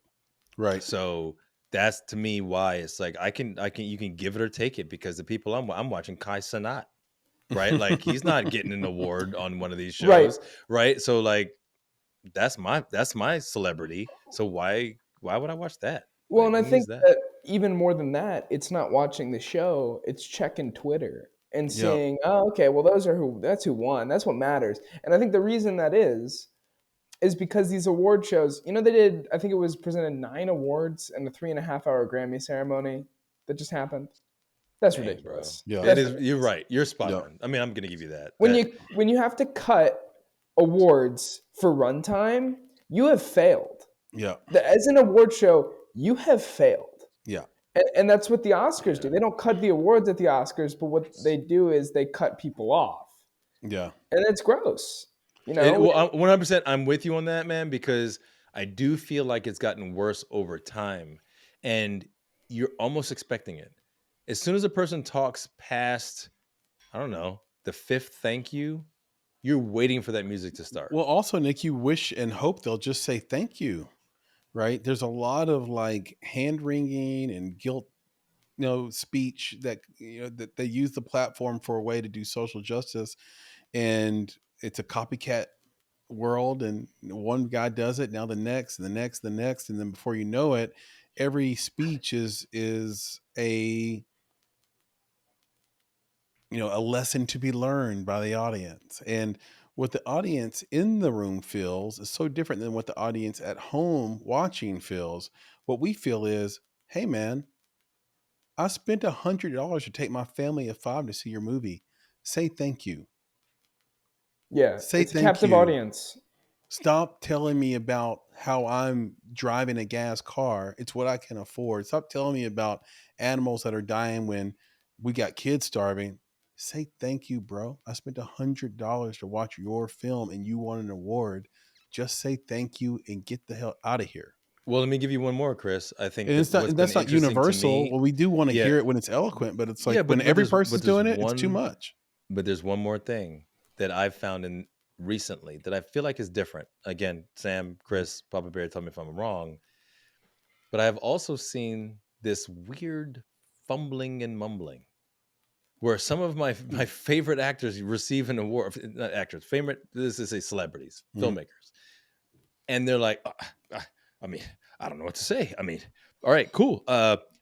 Right. So that's, to me, why it's like you can give it or take it, because the people I'm watching, Kai Cenat, right? Like, he's not getting an award on one of these shows, right? So like, that's my celebrity. So why would I watch that? Well, like, and I think that even more than that, it's not watching the show, it's checking Twitter and seeing, oh, okay, well, that's who won. That's what matters. And I think the reason that is because these award shows, they did, I think it was presented 9 awards in the 3.5-hour Grammy ceremony that just happened. That's ridiculous. Bro. Yeah, you're right. You're spot on. I mean, I'm going to give you that. When you have to cut awards for runtime, you have failed. Yeah. As an award show, you have failed. Yeah. And that's what the Oscars do. They don't cut the awards at the Oscars, but what they do is they cut people off. Yeah. And it's gross. 100%, I'm with you on that, man, because I do feel like it's gotten worse over time, and you're almost expecting it. As soon as a person talks past, I don't know, the 5th thank you, you're waiting for that music to start. Well, also, Nick, you wish and hope they'll just say thank you, right? There's a lot of like hand wringing and guilt, speech that that they use the platform for a way to do social justice, and it's a copycat world, and one guy does it, now the next, and the next, and then before you know it, every speech is a a lesson to be learned by the audience. And what the audience in the room feels is so different than what the audience at home watching feels. What we feel is, hey man, I spent $100 to take my family of 5 to see your movie. Say thank you. Yeah, it's a captive audience. Stop telling me about how I'm driving a gas car. It's what I can afford. Stop telling me about animals that are dying when we got kids starving. Say thank you, bro. I spent $100 to watch your film and you won an award. Just say thank you and get the hell out of here. Well, let me give you one more, Chris. I think that's not universal. Well, we do want to hear it when it's eloquent, but it's like when every person's doing it, it's too much. But there's one more thing that I've found recently that I feel like is different. Again, Sam, Chris, Papa Bear, tell me if I'm wrong. But I've also seen this weird fumbling and mumbling where some of my favorite actors receive an award, not actors, this is celebrities, filmmakers. And they're like, I mean, I don't know what to say. I mean, all right, cool.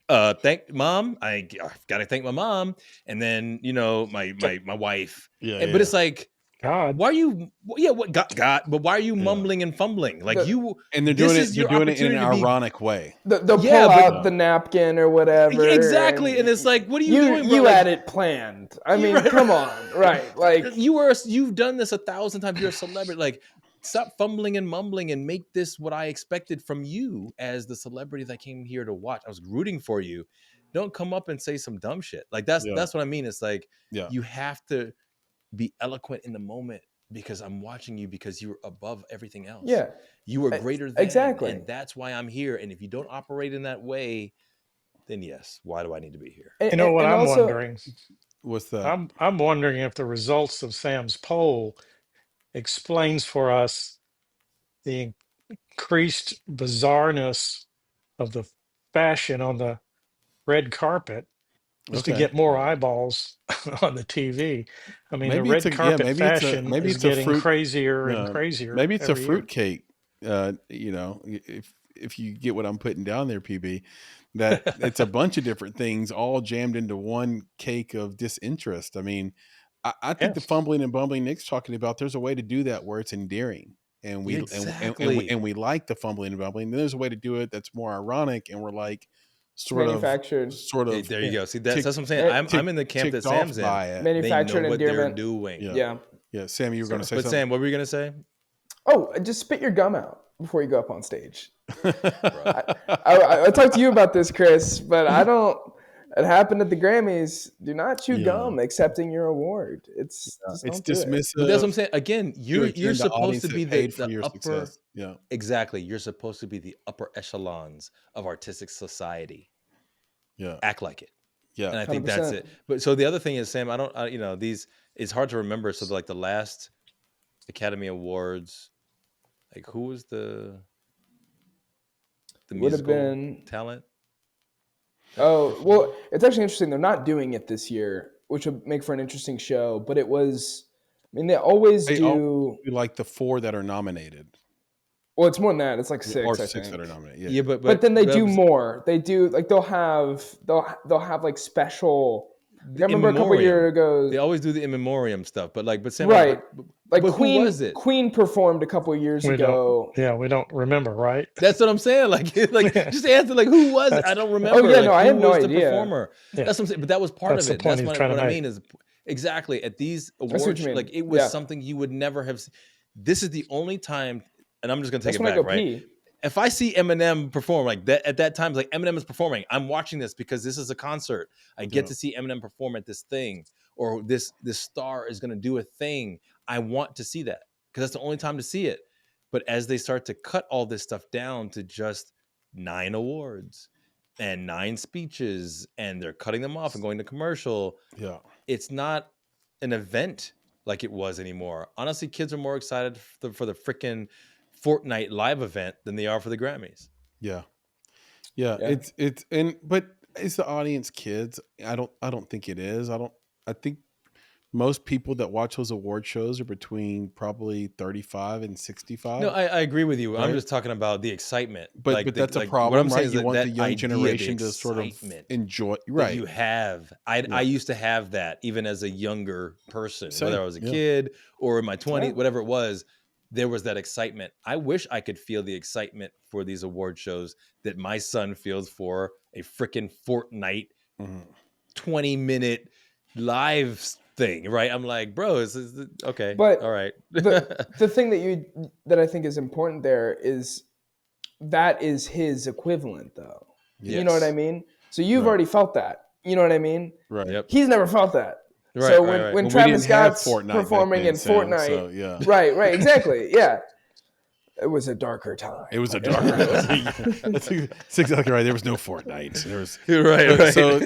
Thank mom. I gotta thank my mom, and then my wife. But it's like, God, why are you? Yeah, what God? But why are you mumbling and fumbling? Like you? And they're doing it. They're doing it in an ironic way. They'll pull out the napkin or whatever. Exactly, and it's like, what are you doing? You had it planned. I mean, come on, right? Like you've done this 1,000 times. You're a celebrity. Like, stop fumbling and mumbling and make this what I expected from you as the celebrity that came here to watch. I was rooting for you. Don't come up and say some dumb shit. Like that's what I mean. It's like you have to be eloquent in the moment because I'm watching you because you're above everything else. Yeah. You are greater than. Exactly. And that's why I'm here. And if you don't operate in that way, then yes, why do I need to be here? You know what I'm wondering? What's that? I'm wondering if the results of Sam's poll explains for us the increased bizarreness of the fashion on the red carpet just to get more eyeballs on the TV. I mean, the red carpet fashion is getting crazier and crazier. Maybe it's a fruitcake. If if you get what I'm putting down there, PB, that it's a bunch of different things all jammed into one cake of disinterest. I mean, I think the fumbling and bumbling Nick's talking about, there's a way to do that where it's endearing. And we and we like the fumbling and bumbling. There's a way to do it that's more ironic, and we're like sort of. Hey, there you go. See, that's what I'm saying. I'm in the camp that Sam's in. Manufactured they know what endearment. They're doing. Yeah. Sam, you were going to say something. But Sam, what were you going to say? Oh, just spit your gum out before you go up on stage. I talked to you about this, Chris, but I don't. It happened at the Grammys. Do not chew gum accepting your award. It's dismissive. But that's what I'm saying. Again, you're supposed to be the upper. Success. Yeah, exactly. You're supposed to be the upper echelons of artistic society. Yeah, act like it. Yeah, and I think 100%. That's it. But so the other thing is, Sam, these. It's hard to remember. So like the last Academy Awards, like who was the musical talent? Oh, well, it's actually interesting. They're not doing it this year, which would make for an interesting show. But it was, I mean, they always do like the 4 that are nominated. Well, it's more than that. It's like 6, or I 6 think. that are nominated. Yeah, but then they do more. They do like they'll have like special. I remember a couple years ago. They always do the in memoriam stuff, but Sam, right? Like but Queen, who was it? Queen performed a couple of years ago. We don't remember, right? That's what I'm saying. Like just answer who was it? I don't remember. Oh yeah, no, I have no idea. The performer. Yeah. That's what I'm saying. But that was part of it. That's what I mean is exactly at these awards, like it was something you would never have seen. This is the only time, and I'm just gonna take it back, right? If I see Eminem perform like that at that time, like Eminem is performing, I'm watching this because this is a concert. I get to see Eminem perform at this thing, or this star is going to do a thing. I want to see that because that's the only time to see it. But as they start to cut all this stuff down to just 9 awards and 9 speeches, and they're cutting them off and going to commercial, it's not an event like it was anymore. Honestly, kids are more excited for the freaking Fortnite live event than they are for the Grammys. Yeah. But is the audience kids? I don't think it is. I think most people that watch those award shows are between probably 35 and 65. No, I agree with you. Right? I'm just talking about the excitement. But that's a problem. What I'm saying is you want the young generation to sort of enjoy. Right. You have. I used to have that even as a younger person, whether I was a kid or in my 20s, whatever it was. There was that excitement. I wish I could feel the excitement for these award shows that my son feels for a freaking Fortnite 20-minute live thing, right? I'm like, bro, is okay. But all right. the thing that I think is important there is that is his equivalent, though. Yes. You know what I mean? So you've already felt that. You know what I mean? Right. Yep. He's never felt that. Right, so when Travis Scott's performing in Fortnite, right, exactly, yeah. It was a darker time. It was a darker time. That's exactly right. There was no Fortnite. There was right. So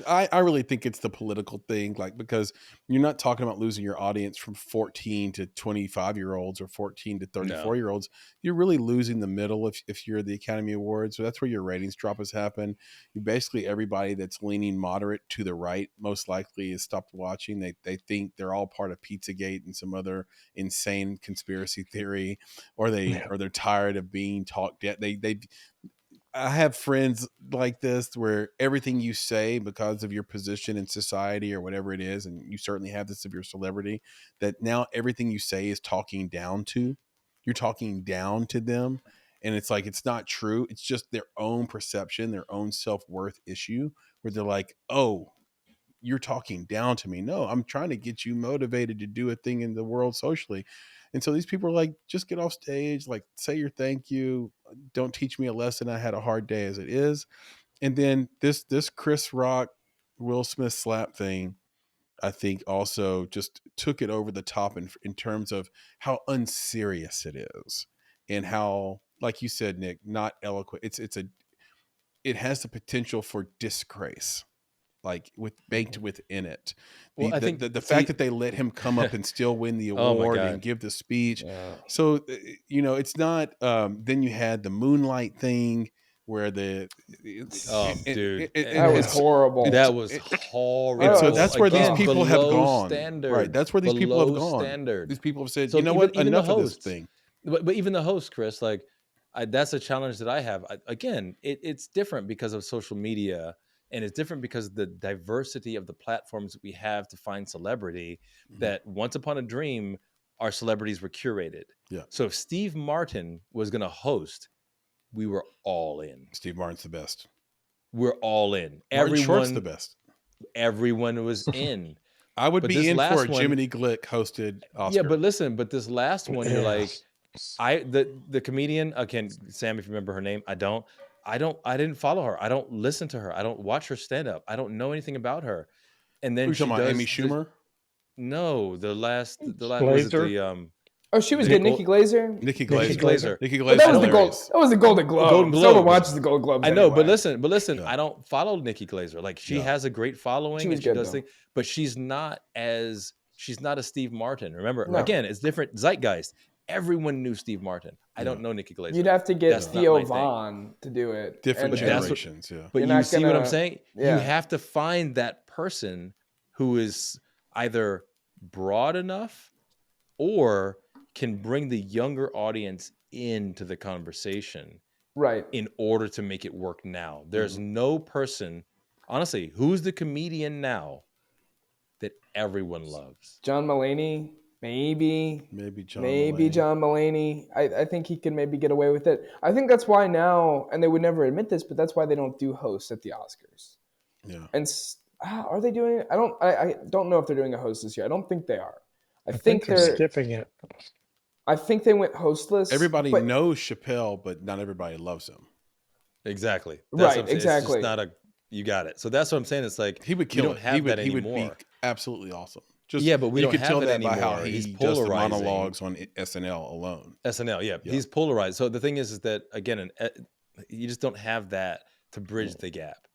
I really think it's the political thing, because you're not talking about losing your audience from 14 to 25-year-olds or 14 to 34-year-olds. You're really losing the middle if you're the Academy Awards. So that's where your ratings drop has happened. Basically, everybody that's leaning moderate to the right most likely has stopped watching. They think they're all part of Pizzagate and some other insane conspiracy theory. Or they're tired of being talked at. I have friends like this where everything you say because of your position in society or whatever it is, and you certainly have this of your celebrity, that now everything you say is talking down to. You're talking down to them, and it's like it's not true. It's just their own perception, their own self-worth issue, where they're like, "Oh, you're talking down to me." No, I'm trying to get you motivated to do a thing in the world socially. And so these people are like, just get off stage, say your thank you. Don't teach me a lesson. I had a hard day as it is. And then this Chris Rock, Will Smith slap thing, I think also just took it over the top in terms of how unserious it is and how, like you said, Nick, not eloquent. It has the potential for disgrace. Baked within it. I think the fact that they let him come up and still win the award and give the speech. Yeah. So, it's not, then you had the Moonlight thing where dude. That was horrible. That was horrible. And so that's where these people have gone. Standard. Right. That's where these people have gone. Standard. These people have said, enough of this thing. But even the host, Chris, that's a challenge that I have. Again, it's different because of social media, and it's different because of the diversity of the platforms that we have to find celebrity. That once upon a dream, our celebrities were curated. Yeah. So if Steve Martin was going to host, we were all in. Steve Martin's the best. We're all in. Martin Short's the best. Everyone was in. I would be in for a Jiminy Glick hosted Oscar. Yeah, but listen, this last one, you're like, the comedian, again, Sam, if you remember her name, I didn't follow her. I don't listen to her. I don't watch her stand up. I don't know anything about her. And then she does Amy Schumer? No, the last was it the Oh, she was good. Nikki Glaser. Nikki Glaser. That was the Golden Globe. Golden Globe. Someone watches the Golden Globes. I know, anyway. but listen. Yeah. I don't follow Nikki Glaser. Like she has a great following and she does things, but she's not a Steve Martin. Remember, again, it's different zeitgeist. Everyone knew Steve Martin. I don't know Nikki Glaser. You'd have to get Theo Vaughn to do it. Different generations, But you see what I'm saying? Yeah. You have to find that person who is either broad enough or can bring the younger audience into the conversation, right? In order to make it work now. There's no person, honestly, who's the comedian now that everyone loves? John Mulaney, maybe John Mulaney. I think he can maybe get away with it. I think that's why now, and they would never admit this, but that's why they don't do hosts at the Oscars. Yeah. And are they doing it? I don't know if they're doing a host this year. I don't think they are. I think they're skipping it. I think they went hostless. Everybody knows Chappelle, but not everybody loves him. Exactly. Exactly. It's just not you got it. So that's what I'm saying. It's like he would kill. Don't have that anymore. He would be absolutely awesome. But we don't have tell it that anymore. By how he does the monologues on SNL alone. SNL, yeah. He's polarized. So the thing is that again, you just don't have that to bridge the gap.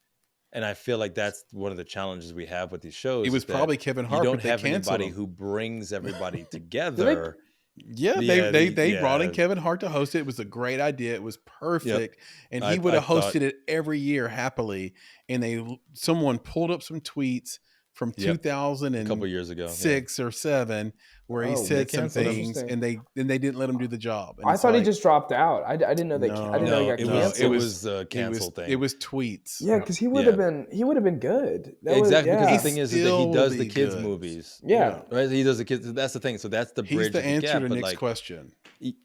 And I feel like that's one of the challenges we have with these shows. It was probably Kevin Hart. You don't have anybody who brings everybody together. They brought in Kevin Hart to host it. It was a great idea. It was perfect. And he would have hosted it every year happily. And someone pulled up some tweets from 2000 and a couple years ago, 6 or 7, where he said some things, and they didn't let him do the job. And I thought he just dropped out. I didn't know they. I didn't know he got canceled. It was a cancel thing. It was tweets. Yeah, because he would have been. He would have been good. Exactly. Because the thing is that he does the kids movies. Yeah. Right. He does the kids. That's the thing. So that's the bridge. He's the answer gap, to Nick's question.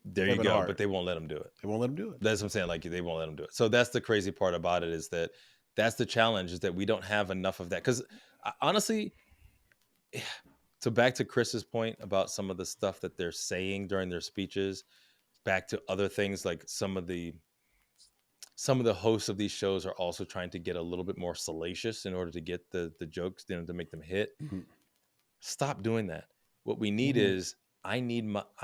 There you go. But they won't let him do it. They won't let him do it. That's what I'm saying. Like they won't let him do it. So that's the crazy part about it is that that's the challenge is that we don't have enough of that. Because honestly. So back to Chris's point about some of the stuff that they're saying during their speeches, back to other things like some of the hosts of these shows are also trying to get a little bit more salacious in order to get the jokes, to make them hit. Mm-hmm. Stop doing that. What we need is I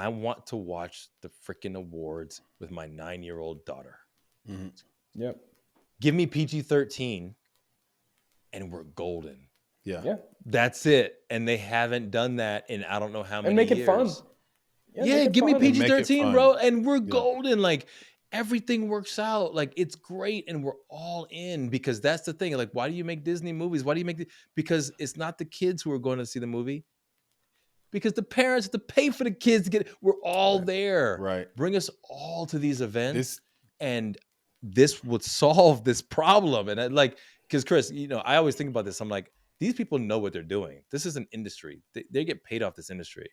want to watch the freaking awards with my 9-year-old daughter. Mm-hmm. Yep. Give me PG-13 and we're golden. Yeah. That's it. And they haven't done that in I don't know how many years. And make it fun. Yeah, give me PG-13, bro, and we're golden. Like everything works out. Like it's great and we're all in because that's the thing. Like why do you make Disney movies? Why do you make because it's not the kids who are going to see the movie. Because the parents have to pay for the kids to get it. We're all there. Right. Bring us all to these events and this would solve this problem. And because Chris, I always think about this. I'm like, these people know what they're doing. This is an industry. They get paid off this industry.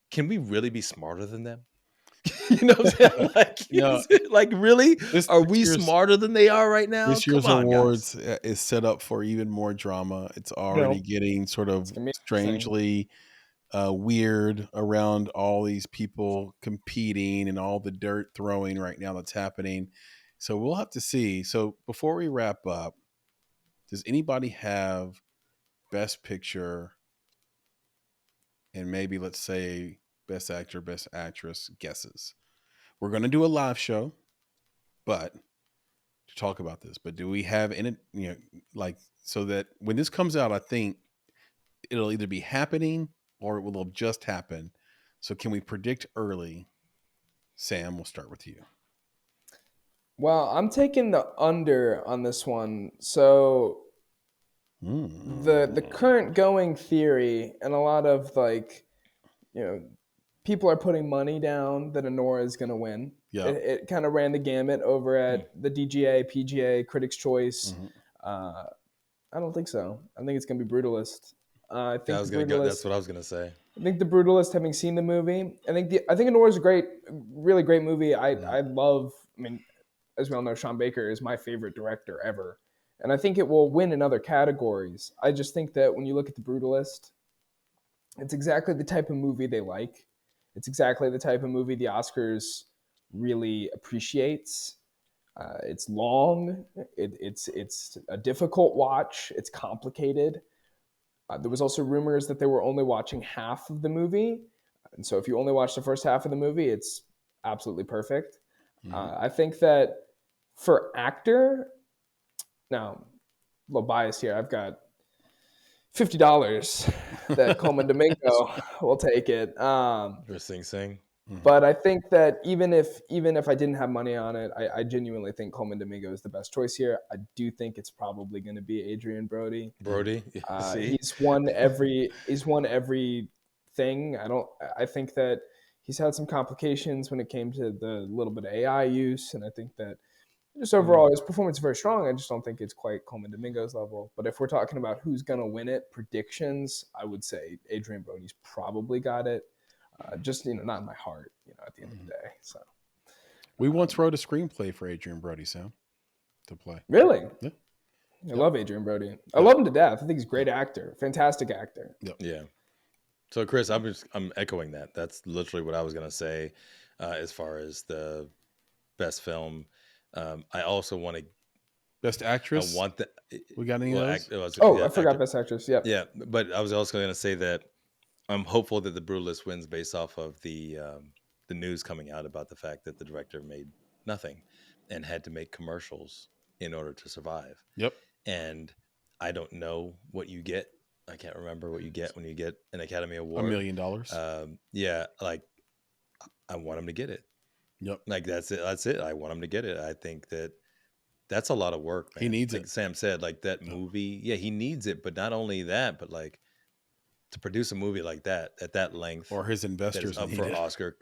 Can we really be smarter than them? You know what I'm saying? Like really? Are we smarter than they are right now? This year's awards is set up for even more drama. It's already getting sort of strangely weird around all these people competing and all the dirt throwing right now that's happening. So we'll have to see. So before we wrap up, does anybody have Best Picture and maybe let's say Best Actor, Best Actress guesses? We're going to do a live show, but to talk about this, but do we have in it, so that when this comes out, I think it'll either be happening or it will have just happened. So can we predict early? Sam, we'll start with you. Well, I'm taking the under on this one. So the current going theory and a lot of people are putting money down that Anora is going to win. Yeah. It kind of ran the gamut over at the DGA, PGA, Critics' Choice. I don't think so. I think it's going to be Brutalist. I think that's what I was gonna say. I think The Brutalist, having seen the movie, I think Anora is a really great movie. I love. I mean, as we all know, Sean Baker is my favorite director ever, and I think it will win in other categories. I just think that when you look at The Brutalist, it's exactly the type of movie they like. It's exactly the type of movie the Oscars really appreciates. It's long. It's a difficult watch. It's complicated. There was also rumors that they were only watching half of the movie. And so if you only watch the first half of the movie, it's absolutely perfect. I think that for actor, now, a little biased here, I've got $50 that Coleman Domingo will take it. For Sing Sing. But I think that even if I didn't have money on it, I genuinely think Coleman Domingo is the best choice here. I do think it's probably going to be Adrian Brody. He's won every thing. I think that he's had some complications when it came to the little bit of AI use, and I think that just overall his performance is very strong. I just don't think it's quite Coleman Domingo's level. But if we're talking about who's going to win it, predictions, I would say Adrian Brody's probably got it. Just, not in my heart, at the end of the day. So we once wrote a screenplay for Adrian Brody, Sam, to play. Really? Yeah. I love Adrian Brody. I love him to death. I think he's a great actor, fantastic actor. Yep. Yeah. So Chris, I'm echoing that. That's literally what I was gonna say, as far as the best film. I also want to best actress. I want that. We got any of those? I forgot best actress. Yeah. Yeah, but I was also gonna say that I'm hopeful that The Brutalist wins based off of the news coming out about the fact that the director made nothing and had to make commercials in order to survive. Yep. And I don't know what you get. I can't remember what you get when you get an Academy Award. $1 million. Yeah, like I want him to get it. Yep. Like that's it. I want him to get it. I think that's a lot of work, man. He needs like it. Sam said, like that movie. Yeah, he needs it, but not only that, but like to produce a movie like that at that length, or his investors up for Oscar,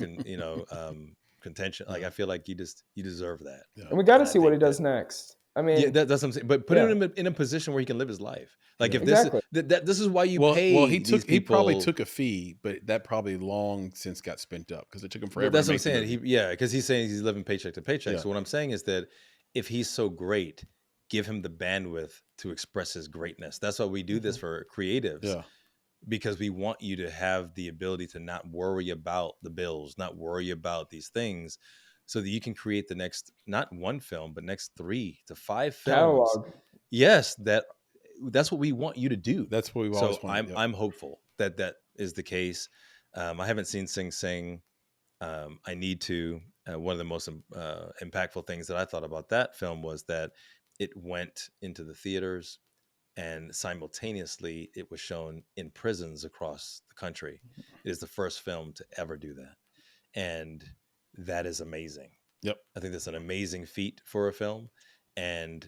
contention. Like I feel like you deserve that. Yeah. And we got to see what he does next. I mean, yeah, that's what I'm saying. But put him in a position where he can live his life. Like if this is why you pay. Well, he probably took a fee, but that probably long since got spent up because it took him forever. That's what I'm saying. Because he's saying he's living paycheck to paycheck. Yeah. So what I'm saying is that if he's so great, give him the bandwidth to express his greatness. That's why we do this for creatives. Yeah. Because we want you to have the ability to not worry about the bills, not worry about these things, so that you can create the next, not one film, but next 3 to 5 films. Catalog. Yes, that's what we want you to do. That's what we've always wanted. I'm hopeful that is the case. I haven't seen Sing Sing. I need to. One of the most impactful things that I thought about that film was that it went into the theaters, and simultaneously it was shown in prisons across the country. It is the first film to ever do that. And that is amazing. Yep. I think that's an amazing feat for a film. And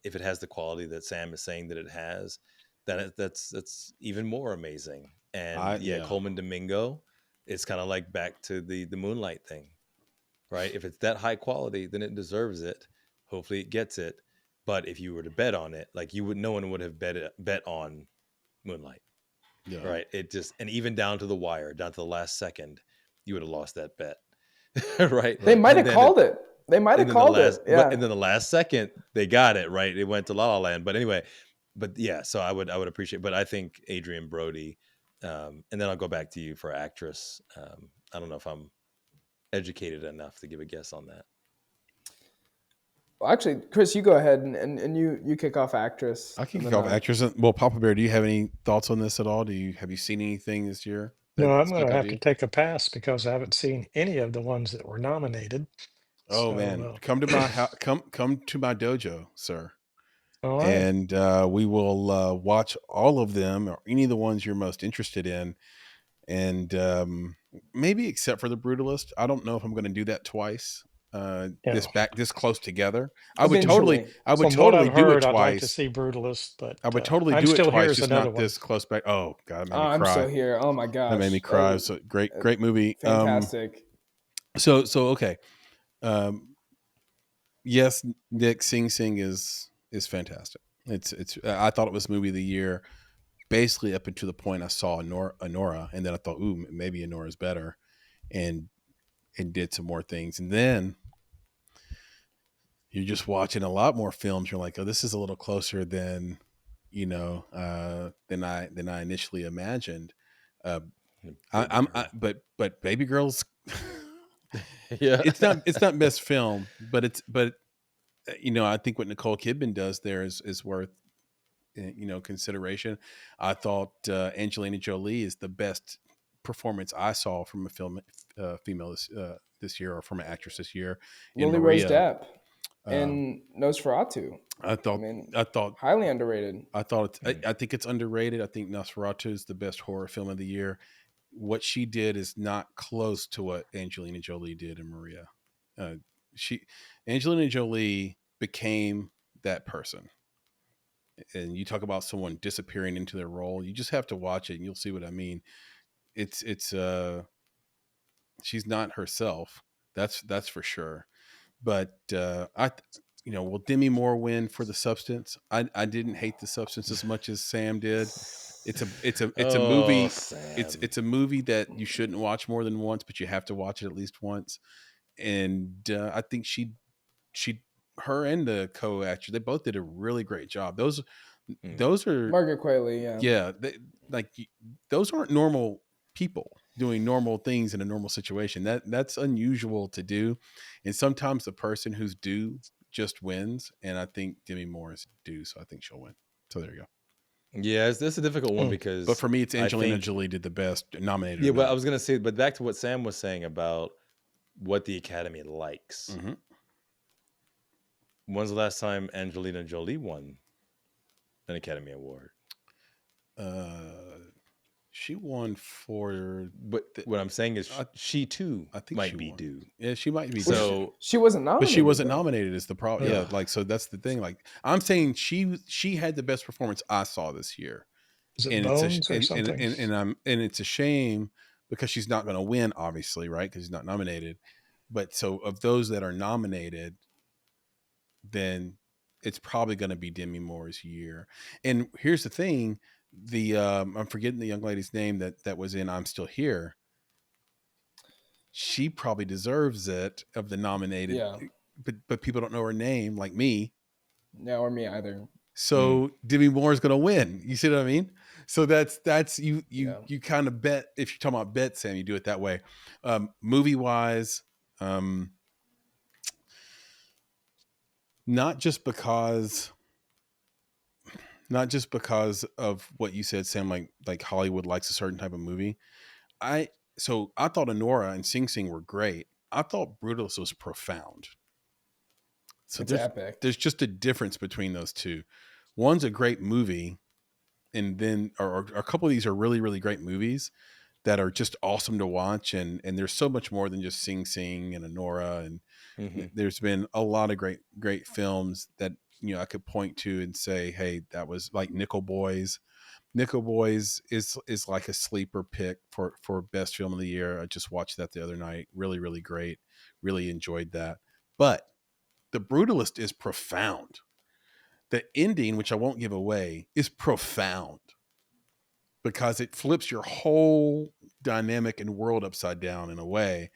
if it has the quality that Sam is saying that it has, that's even more amazing. And Coleman Domingo, it's kind of like back to the Moonlight thing, right? If it's that high quality, then it deserves it. Hopefully it gets it. But if you were to bet on it, like no one would have bet on Moonlight, right? It just, and even down to the wire, down to the last second, you would have lost that bet, right? They might have called it. They might have called it. Yeah. And then the last second, they got it right. It went to La La Land. But anyway, so I would appreciate. But I think Adrian Brody, and then I'll go back to you for actress. I don't know if I'm educated enough to give a guess on that. Well, actually, Chris, you go ahead and you kick off actress. I can kick off actress. Well, Papa Bear, do you have any thoughts on this at all? Have you seen anything this year? No, I'm going to have to take a pass because I haven't seen any of the ones that were nominated. Oh man, come to my house. Come to my dojo, sir. All right. And we will watch all of them or any of the ones you're most interested in. And maybe except for The Brutalist, I don't know if I'm going to do that twice. this close together. I would Eventually. From what totally I've do it heard, I'd like to twice. see Brutalist, but I would totally I'm do it Still Here twice, is just another not one. this close back. Oh God, it made me I'm cry. Still Here. Oh my gosh, That made me cry. So great movie. Fantastic. So okay. Yes, Nick, Sing Sing is fantastic. It's I thought it was movie of the year, basically up until the point I saw Anora, and then I thought, ooh, maybe Anora's better, and did some more things, and then you're just watching a lot more films. You're like, oh, this is a little closer than than I initially imagined. But Baby Girls, Yeah, it's not best film, but I think what Nicole Kidman does there is worth consideration. I thought Angelina Jolie is the best performance I saw from a female this year, or from an actress this year. In Lily Maria, Rose Depp and Nosferatu. I thought highly underrated. I think it's underrated. I think Nosferatu is the best horror film of the year. What she did is not close to what Angelina Jolie did in Maria. Angelina Jolie became that person. And you talk about someone disappearing into their role. You just have to watch it and you'll see what I mean. It's she's not herself. That's for sure. But will Demi Moore win for The Substance? I didn't hate The Substance as much as Sam did. It's a movie. Sam. It's a movie that you shouldn't watch more than once, but you have to watch it at least once. And I think her and the co-actor, they both did a really great job. Those are Margaret Qualley. Yeah. Those aren't normal people doing normal things in a normal situation. That's unusual to do. And sometimes the person who's due just wins. And I think Demi Moore is due. So I think she'll win. So there you go. Yeah, it's a difficult one because, but for me, it's Angelina Jolie did the best, nominated. Yeah, well, I was gonna say, but back to what Sam was saying about what the Academy likes. Mm-hmm. When's the last time Angelina Jolie won an Academy Award? She won for. But what I'm saying is, she too I think might be due. Yeah, she might be. So she wasn't nominated. But she wasn't nominated is the problem. Yeah, so that's the thing. Like I'm saying, she had the best performance I saw this year. Is it Bones or something? And it's a shame because she's not going to win, obviously, right? Because she's not nominated. But so of those that are nominated, then it's probably going to be Demi Moore's year. And here's the thing: I'm forgetting the young lady's name that was in I'm Still Here. She probably deserves it of the nominated. Yeah. But people don't know her name, like me. No, or me either. So Demi Moore is going to win. You see what I mean? So that's you kind of bet. If you're talking about bet, Sam, you do it that way. Movie wise, not just because of what you said, Sam, like Hollywood likes a certain type of movie. I thought Anora and Sing Sing were great. I thought Brutalist was profound. So it's epic. There's just a difference between those two. One's a great movie, and then or a couple of these are really, really great movies that are just awesome to watch. And there's so much more than just Sing Sing and Anora. And there's been a lot of great films that I could point to and say, hey, that was like Nickel Boys. Nickel Boys is like a sleeper pick for best film of the year. I just watched that the other night. Really, really great. Really enjoyed that. But The Brutalist is profound. The ending, which I won't give away, is profound because it flips your whole dynamic and world upside down in a way,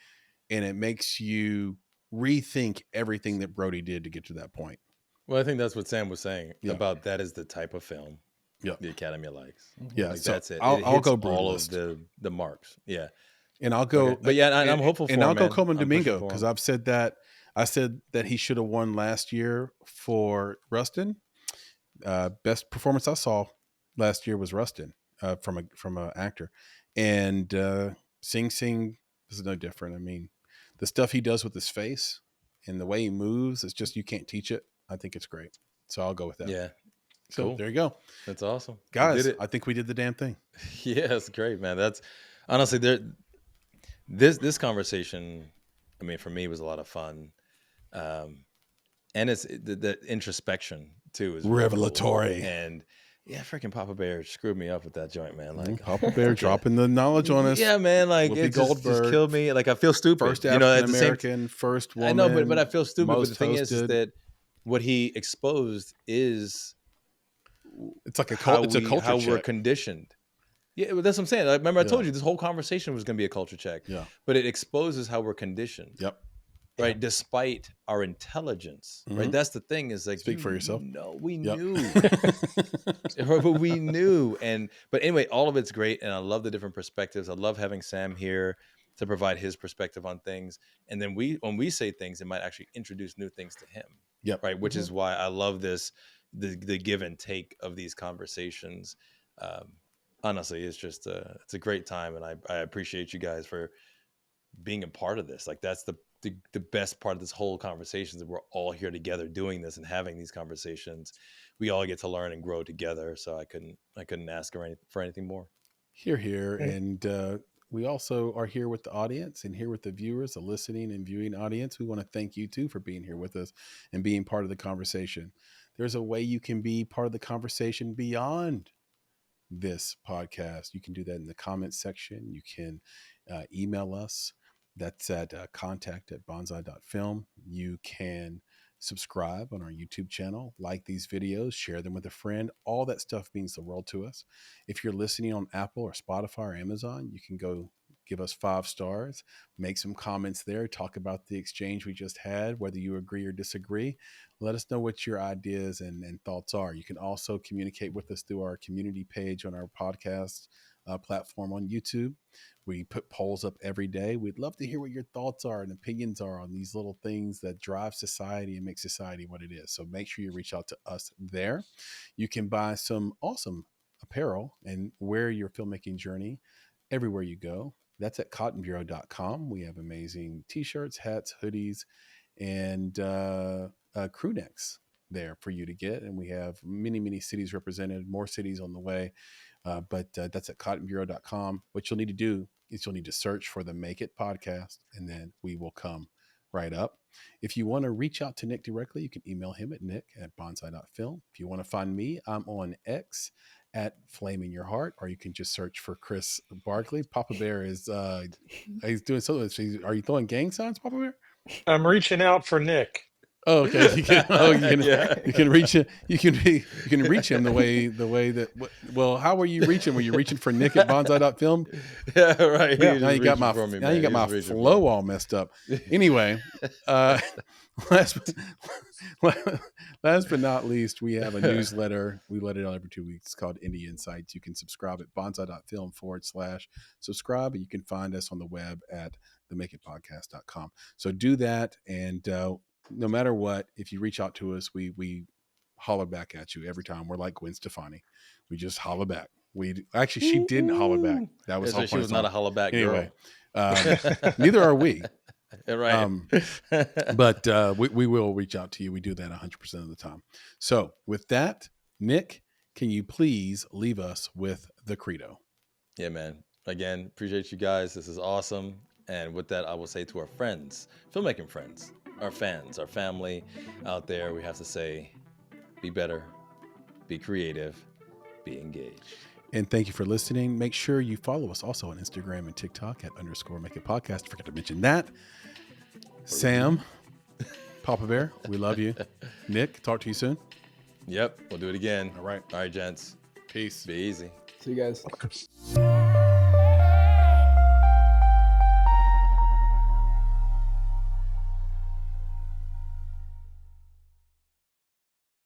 and it makes you rethink everything that Brody did to get to that point. Well, I think that's what Sam was saying about that is the type of film the Academy likes. Yeah, like so that's it. I'll go Brutalist. All of the marks. Yeah, and I'll go. Okay. But I'm hopeful for and him, I'll go man. Coleman Domingo because I've said that. I said that he should have won last year for Rustin. Best performance I saw last year was Rustin from an actor, and Sing Sing is no different. I mean, the stuff he does with his face and the way he moves, it's just you can't teach it. I think it's great, so I'll go with that. Yeah, so cool. There you go. That's awesome, guys. I think we did the damn thing. Yeah, it's great, man. That's honestly this conversation. I mean, for me, was a lot of fun. And it's the introspection too is revelatory. Really cool. And yeah, freaking Papa Bear screwed me up with that joint, man. Like Papa Bear dropping the knowledge on us. Yeah, man. Like it just killed me. Like I feel stupid. First African American, first woman. I know, but I feel stupid. But the thing hosted. is that what he exposed is it's like it's a culture how check. We're conditioned. Yeah, that's what I'm saying. Like, remember, I told you this whole conversation was going to be a culture check. Yeah, but it exposes how we're conditioned. Yep. Right, despite our intelligence, right? That's the thing. Is like speak for yourself. No, we knew, but we knew. But anyway, all of it's great, and I love the different perspectives. I love having Sam here to provide his perspective on things, and then when we say things, it might actually introduce new things to him. Yep. Right, which is why I love this the give and take of these conversations. Honestly, it's just it's a great time, and I appreciate you guys for being a part of this. Like that's the best part of this whole conversation is that we're all here together doing this and having these conversations. We all get to learn and grow together. So I couldn't ask for anything more. Here. And we also are here with the audience and here with the viewers, the listening and viewing audience. We want to thank you too for being here with us and being part of the conversation. There's a way you can be part of the conversation beyond this podcast. You can do that in the comments section. You can email us. That's at contact@bonsai.film. You can subscribe on our YouTube channel, like these videos, share them with a friend. All that stuff means the world to us. If you're listening on Apple or Spotify or Amazon, you can go give us 5 stars, make some comments there, talk about the exchange we just had, whether you agree or disagree. Let us know what your ideas and thoughts are. You can also communicate with us through our community page on our podcast platform on YouTube. We put polls up every day. We'd love to hear what your thoughts are and opinions are on these little things that drive society and make society what it is. So make sure you reach out to us there. You can buy some awesome apparel and wear your filmmaking journey everywhere you go. That's at cottonbureau.com. We have amazing t-shirts, hats, hoodies, and crew necks there for you to get. And we have many, many cities represented, more cities on the way. But that's at cottonbureau.com. What you'll need to do is you'll need to search for the Make It podcast, and then we will come right up. If you want to reach out to Nick directly, you can email him at nick@bonsai.film. If you want to find me, I'm on X at Flame in Your Heart, or you can just search for Chris Barkley. Papa Bear is he's doing something. Are you throwing gang signs, Papa Bear? I'm reaching out for Nick. Oh, okay. You can reach him. You can reach him the way that. Well, how were you reaching? Were you reaching for Nick at bonsai.film? Yeah, right. Now you got my flow all messed up. Anyway, last but not least, we have a newsletter. We let it out every 2 weeks. It's called Indie Insights. You can subscribe at bonsai.film/subscribe. You can find us on the web at themakitpodcast.com. So do that, and no matter what, if you reach out to us, we holler back at you every time. We're like Gwen Stefani. We just holler back. She didn't holler back. That was she was not a holler back anyway. Neither are we. Right. But we will reach out to you. We do that 100% of the time. So with that, Nick, can you please leave us with the credo? Yeah, man. Again, appreciate you guys. This is awesome. And with that, I will say to our friends, filmmaking friends, our fans, our family out there, we have to say, be better, be creative, be engaged. And thank you for listening. Make sure you follow us also on Instagram and TikTok at _MakeItPodcast. Forgot to mention that. Sam, Papa Bear, we love you. Nick, talk to you soon. Yep, we'll do it again. All right, gents. Peace. Be easy. See you guys.